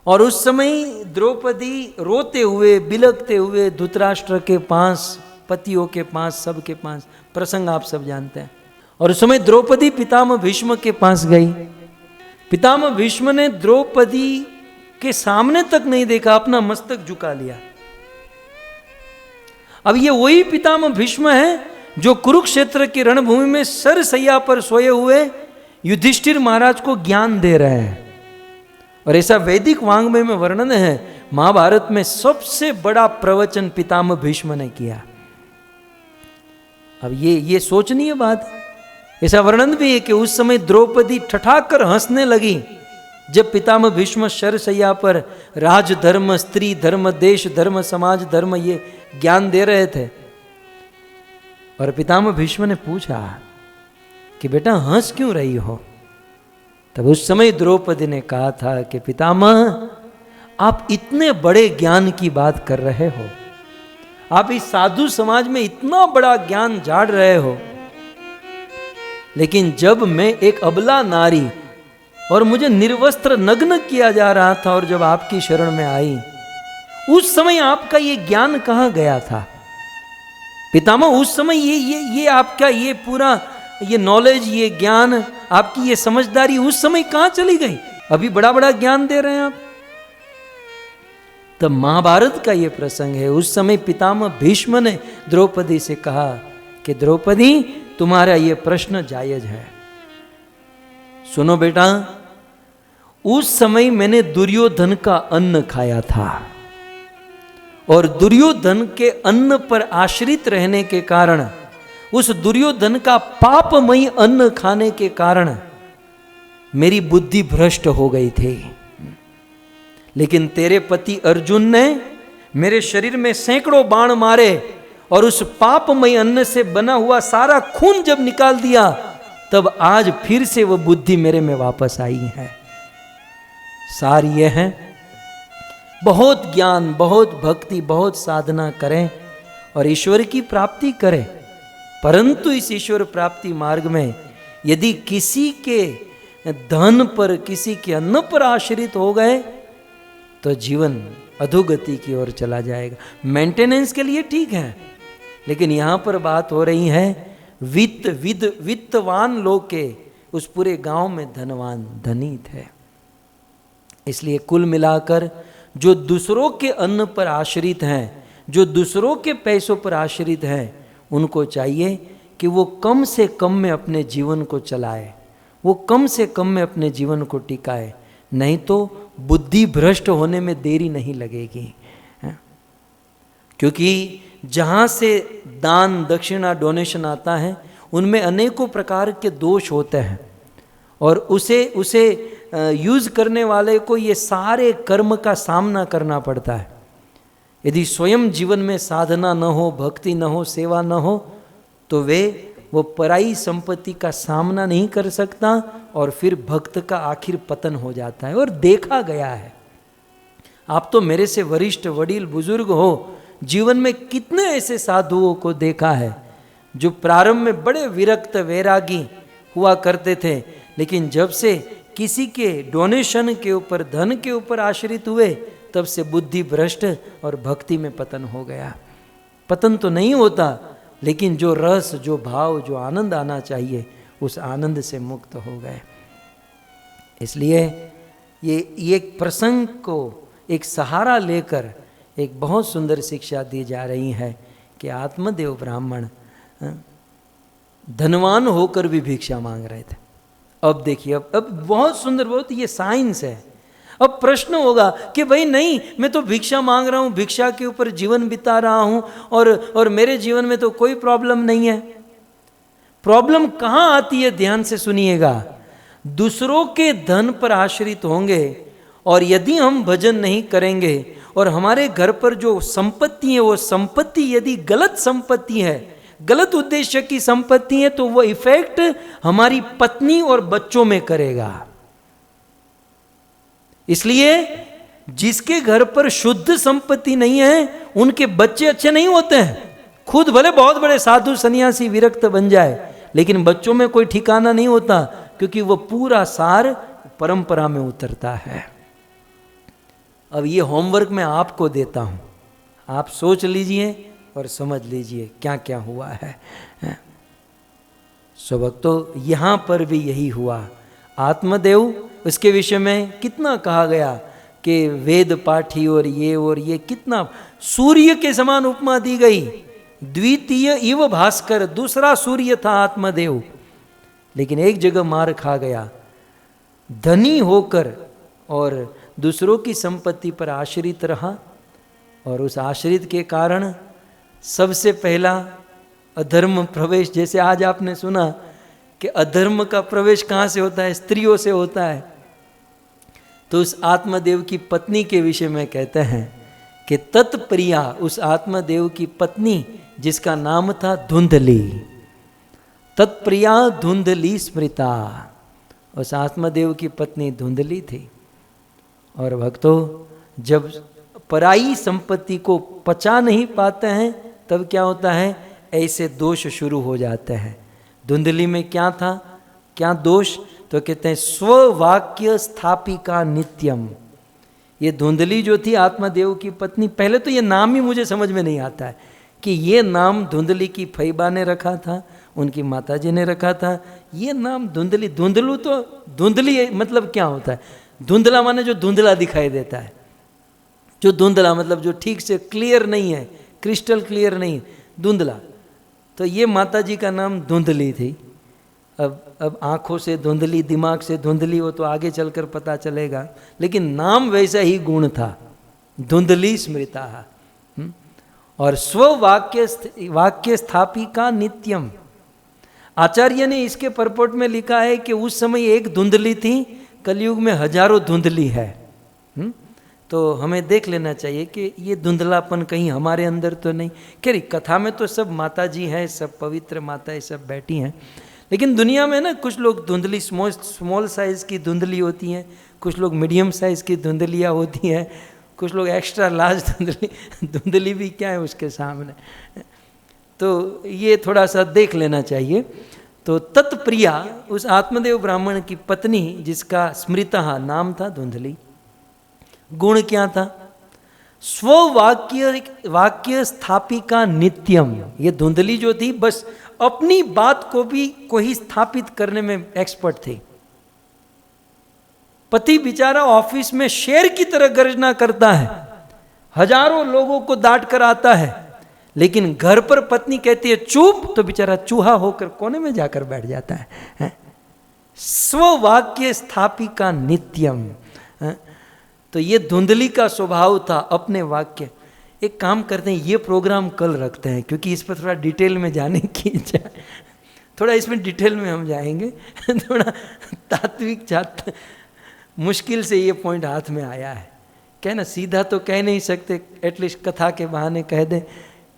और उस समय द्रौपदी रोते हुए बिलखते हुए धृतराष्ट्र के पास, पतियों के पास, सबके पास, प्रसंग आप सब जानते हैं। और उस समय द्रौपदी पितामह भीष्म के पास गई। पितामह भीष्म ने द्रौपदी के सामने तक नहीं देखा, अपना मस्तक झुका लिया। अब ये वही पितामह भीष्म है जो कुरुक्षेत्र की रणभूमि में सरसैया पर सोए हुए युधिष्ठिर महाराज को ज्ञान दे रहे हैं। और ऐसा वैदिक वांग्मय में वर्णन है, महाभारत में सबसे बड़ा प्रवचन पितामह भीष्म ने किया। अब ये सोचनीय बात। ऐसा वर्णन भी है कि उस समय द्रौपदी ठठाकर हंसने लगी जब पितामह भीष्म शरशैया पर राजधर्म, स्त्री धर्म, देश धर्म, समाज धर्म ये ज्ञान दे रहे थे। और पितामह भीष्म ने पूछा कि बेटा हंस क्यों रही हो? तब उस समय द्रौपदी ने कहा था कि पितामह, आप इतने बड़े ज्ञान की बात कर रहे हो, आप इस साधु समाज में इतना बड़ा ज्ञान झाड़ रहे हो, लेकिन जब मैं एक अबला नारी और मुझे निर्वस्त्र नग्न किया जा रहा था और जब आपकी शरण में आई, उस समय आपका ये ज्ञान कहाँ गया था? पितामह, उस समय ये आपका ये पूरा ये नॉलेज, ये ज्ञान, आपकी ये समझदारी उस समय कहाँ चली गई? अभी बड़ा बड़ा ज्ञान दे रहे हैं आप। तब महाभारत का ये प्रसंग है। उस समय पितामह भीष्म ने द्रौपदी से कहा कि द्रौपदी, तुम्हारा ये प्रश्न जायज है। सुनो बेटा, उस समय मैंने दुर्योधन का अन्न खाया था और दुर्योधन के अन्न पर आश्रित रहने के कारण, उस दुर्योधन का पापमयी अन्न खाने के कारण मेरी बुद्धि भ्रष्ट हो गई थी। लेकिन तेरे पति अर्जुन ने मेरे शरीर में सैकड़ों बाण मारे और उस पापमयी अन्न से बना हुआ सारा खून जब निकाल दिया, तब आज फिर से वो बुद्धि मेरे में वापस आई है। सार ये है, बहुत ज्ञान, बहुत भक्ति, बहुत साधना करें और ईश्वर की प्राप्ति करें, परंतु इस ईश्वर प्राप्ति मार्ग में यदि किसी के धन पर, किसी के अन्न पर आश्रित हो गए तो जीवन अधोगति की ओर चला जाएगा। मेंटेनेंस के लिए ठीक है, लेकिन यहाँ पर बात हो रही है वित्तवान लोग के, उस पूरे गांव में धनवान धनी थे। इसलिए कुल मिलाकर जो दूसरों के अन्न पर आश्रित हैं, जो दूसरों के पैसों पर आश्रित हैं, उनको चाहिए कि वो कम से कम में अपने जीवन को चलाए, वो कम से कम में अपने जीवन को टिकाए, नहीं तो बुद्धि भ्रष्ट होने में देरी नहीं लगेगी। क्योंकि जहाँ से दान दक्षिणा डोनेशन आता है उनमें अनेकों प्रकार के दोष होते हैं, और उसे यूज़ करने वाले को ये सारे कर्म का सामना करना पड़ता है। यदि स्वयं जीवन में साधना न हो, भक्ति न हो, सेवा न हो, तो वो पराई संपत्ति का सामना नहीं कर सकता, और फिर भक्त का आखिर पतन हो जाता है। और देखा गया है, आप तो मेरे से वरिष्ठ वडील बुजुर्ग हो, जीवन में कितने ऐसे साधुओं को देखा है जो प्रारंभ में बड़े विरक्त वैरागी हुआ करते थे, लेकिन जब से किसी के डोनेशन के ऊपर, धन के ऊपर आश्रित हुए, तब से बुद्धि भ्रष्ट और भक्ति में पतन हो गया। पतन तो नहीं होता, लेकिन जो रस, जो भाव, जो आनंद आना चाहिए, उस आनंद से मुक्त हो गए। इसलिए ये एक प्रसंग को एक सहारा लेकर एक बहुत सुंदर शिक्षा दी जा रही है कि आत्मदेव ब्राह्मण धनवान होकर भी भिक्षा मांग रहे थे। अब देखिए, अब बहुत सुंदर, बहुत ये साइंस है। अब प्रश्न होगा कि भाई नहीं, मैं तो भिक्षा मांग रहा हूँ, भिक्षा के ऊपर जीवन बिता रहा हूँ, और मेरे जीवन में तो कोई प्रॉब्लम नहीं है। प्रॉब्लम कहाँ आती है, ध्यान से सुनिएगा। दूसरों के धन पर आश्रित होंगे, और यदि हम भजन नहीं करेंगे, और हमारे घर पर जो संपत्ति है, वो संपत्ति यदि गलत संपत्ति है, गलत उद्देश्य की संपत्ति है, तो वो इफेक्ट हमारी पत्नी और बच्चों में करेगा। इसलिए जिसके घर पर शुद्ध संपत्ति नहीं है, उनके बच्चे अच्छे नहीं होते हैं। खुद भले बहुत बड़े साधु सन्यासी विरक्त बन जाए, लेकिन बच्चों में कोई ठिकाना नहीं होता, क्योंकि वो पूरा सार परंपरा में उतरता है। अब ये होमवर्क मैं आपको देता हूं, आप सोच लीजिए और समझ लीजिए क्या क्या हुआ है। सो भक्तों, यहां पर भी यही हुआ। आत्मदेव, उसके विषय में कितना कहा गया कि वेद पाठी और ये कितना सूर्य के समान उपमा दी गई। द्वितीय इव भास्कर, दूसरा सूर्य था आत्मदेव। लेकिन एक जगह मार खा गया, धनी होकर और दूसरों की संपत्ति पर आश्रित रहा, और उस आश्रित के कारण सबसे पहला अधर्म प्रवेश। जैसे आज आपने सुना कि अधर्म का प्रवेश कहाँ से होता है, स्त्रियों से होता है। तो उस आत्मदेव की पत्नी के विषय में कहते हैं कि तत्प्रिया, उस आत्मदेव की पत्नी जिसका नाम था धुंधली, तत्प्रिया धुंधली स्मृता, उस आत्मदेव की पत्नी धुंधली थी। और भक्तों, जब पराई संपत्ति को पचा नहीं पाते हैं, तब क्या होता है, ऐसे दोष शुरू हो जाते हैं। धुंधली में क्या था, क्या दोष, तो कहते हैं स्ववाक्य स्थापिका नित्यम। ये धुंधली जो थी आत्मदेव की पत्नी, पहले तो ये नाम ही मुझे समझ में नहीं आता है कि ये नाम धुंधली की फैबा ने रखा था, उनकी माताजी ने रखा था। ये नाम धुंधली, धुंधलू तो धुंधली मतलब क्या होता है, धुंधला माने जो धुंधला दिखाई देता है, जो धुंधला मतलब जो ठीक से क्लियर नहीं है, क्रिस्टल क्लियर नहीं, धुंधला। तो ये माताजी का नाम धुंधली थी। अब आंखों से धुंधली, दिमाग से धुंधली, वो तो आगे चलकर पता चलेगा, लेकिन नाम वैसा ही गुण था, धुंधली स्मृता। और वाक्य स्थापिका नित्यम। आचार्य ने इसके परपोर्ट में लिखा है कि उस समय एक धुंधली थी, कलयुग में हजारों धुंधली है। तो हमें देख लेना चाहिए कि ये धुंधलापन कहीं हमारे अंदर तो नहीं। खैर, कथा में तो सब माता जी हैं, सब पवित्र माताएं सब बैठी हैं, लेकिन दुनिया में ना कुछ लोग धुंधली, स्मॉल साइज़ की धुंधली होती हैं, कुछ लोग मीडियम साइज़ की धुंधलियाँ होती हैं, कुछ लोग एक्स्ट्रा लार्ज धुंधली भी क्या है उसके सामने। तो ये थोड़ा सा देख लेना चाहिए। तो तत्प्रिया उस आत्मदेव ब्राह्मण की पत्नी, जिसका स्मृतः नाम था धुंधली, गुण क्या था? वाक्य स्थापिका नित्यम। ये धुंधली जो थी बस अपनी बात को ही स्थापित करने में एक्सपर्ट थी। पति बेचारा ऑफिस में शेर की तरह गर्जना करता है, हजारों लोगों को डांट कर आता है, लेकिन घर पर पत्नी कहती है चुप, तो बेचारा चूहा होकर कोने में जाकर बैठ जाता है। स्ववाक्य स्थापिका नित्यम। तो ये धुंधली का स्वभाव था, अपने वाक्य। एक काम करते हैं, ये प्रोग्राम कल रखते हैं, क्योंकि इस पर थोड़ा डिटेल में जाने की इच्छा, थोड़ा इसमें डिटेल में हम जाएंगे। थोड़ा तात्विक छात्र, मुश्किल से ये पॉइंट हाथ में आया है। कहना सीधा तो कह नहीं सकते, एटलीस्ट कथा के बहाने कह दें।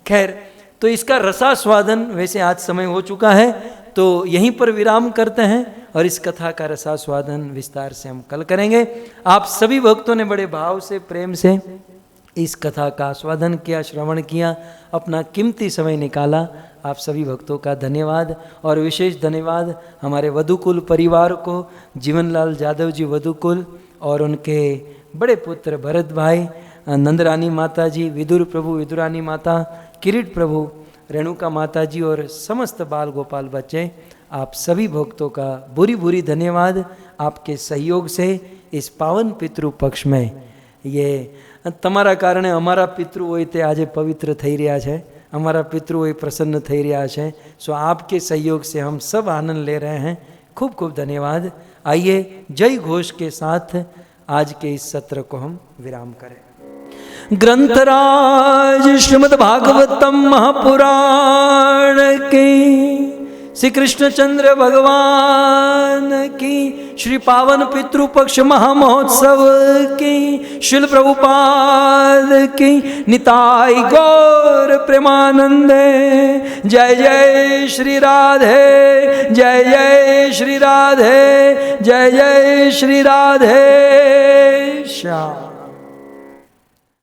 खैर, तो इसका रसास्वादन वैसे आज समय हो चुका है, तो यहीं पर विराम करते हैं और इस कथा का रसास्वादन विस्तार से हम कल करेंगे। आप सभी भक्तों ने बड़े भाव से, प्रेम से इस कथा का आस्वादन किया, श्रवण किया, अपना कीमती समय निकाला। आप सभी भक्तों का धन्यवाद। और विशेष धन्यवाद हमारे वधुकुल परिवार को, जीवनलाल जादव जी वधुकुल और उनके बड़े पुत्र भरत भाई, नंदरानी माता जी, विदुर प्रभु विदुरानी माता, किरीट प्रभु, रेणुका माता जी और समस्त बाल गोपाल बच्चे, आप सभी भक्तों का बुरी बुरी धन्यवाद। आपके सहयोग से इस पावन पितृ पक्ष में ये તમારા કારણે અમારા પિતૃ હોય તે આજે પવિત્ર થઈ રહ્યા છે, અમારા પિતૃ હોય પ્રસન્ન થઈ રહ્યા છે। सो आपके सहयोग से हम सब आनंद ले रहे हैं। खूब खूब धन्यवाद। आइए जय घोष के साथ आज के इस सत्र को हम विराम करें। ग्रंथराज श्रीमद् भागवतम महापुराण की, श्री कृष्णचंद्र भगवान की, श्री पावन पितृपक्ष महामहोत्सव की, शिल प्रभुपाद की, निताई गौर प्रेमानंदे। जय जय श्री राधे, जय जय श्री राधे, जय जय श्री राधे श्याम।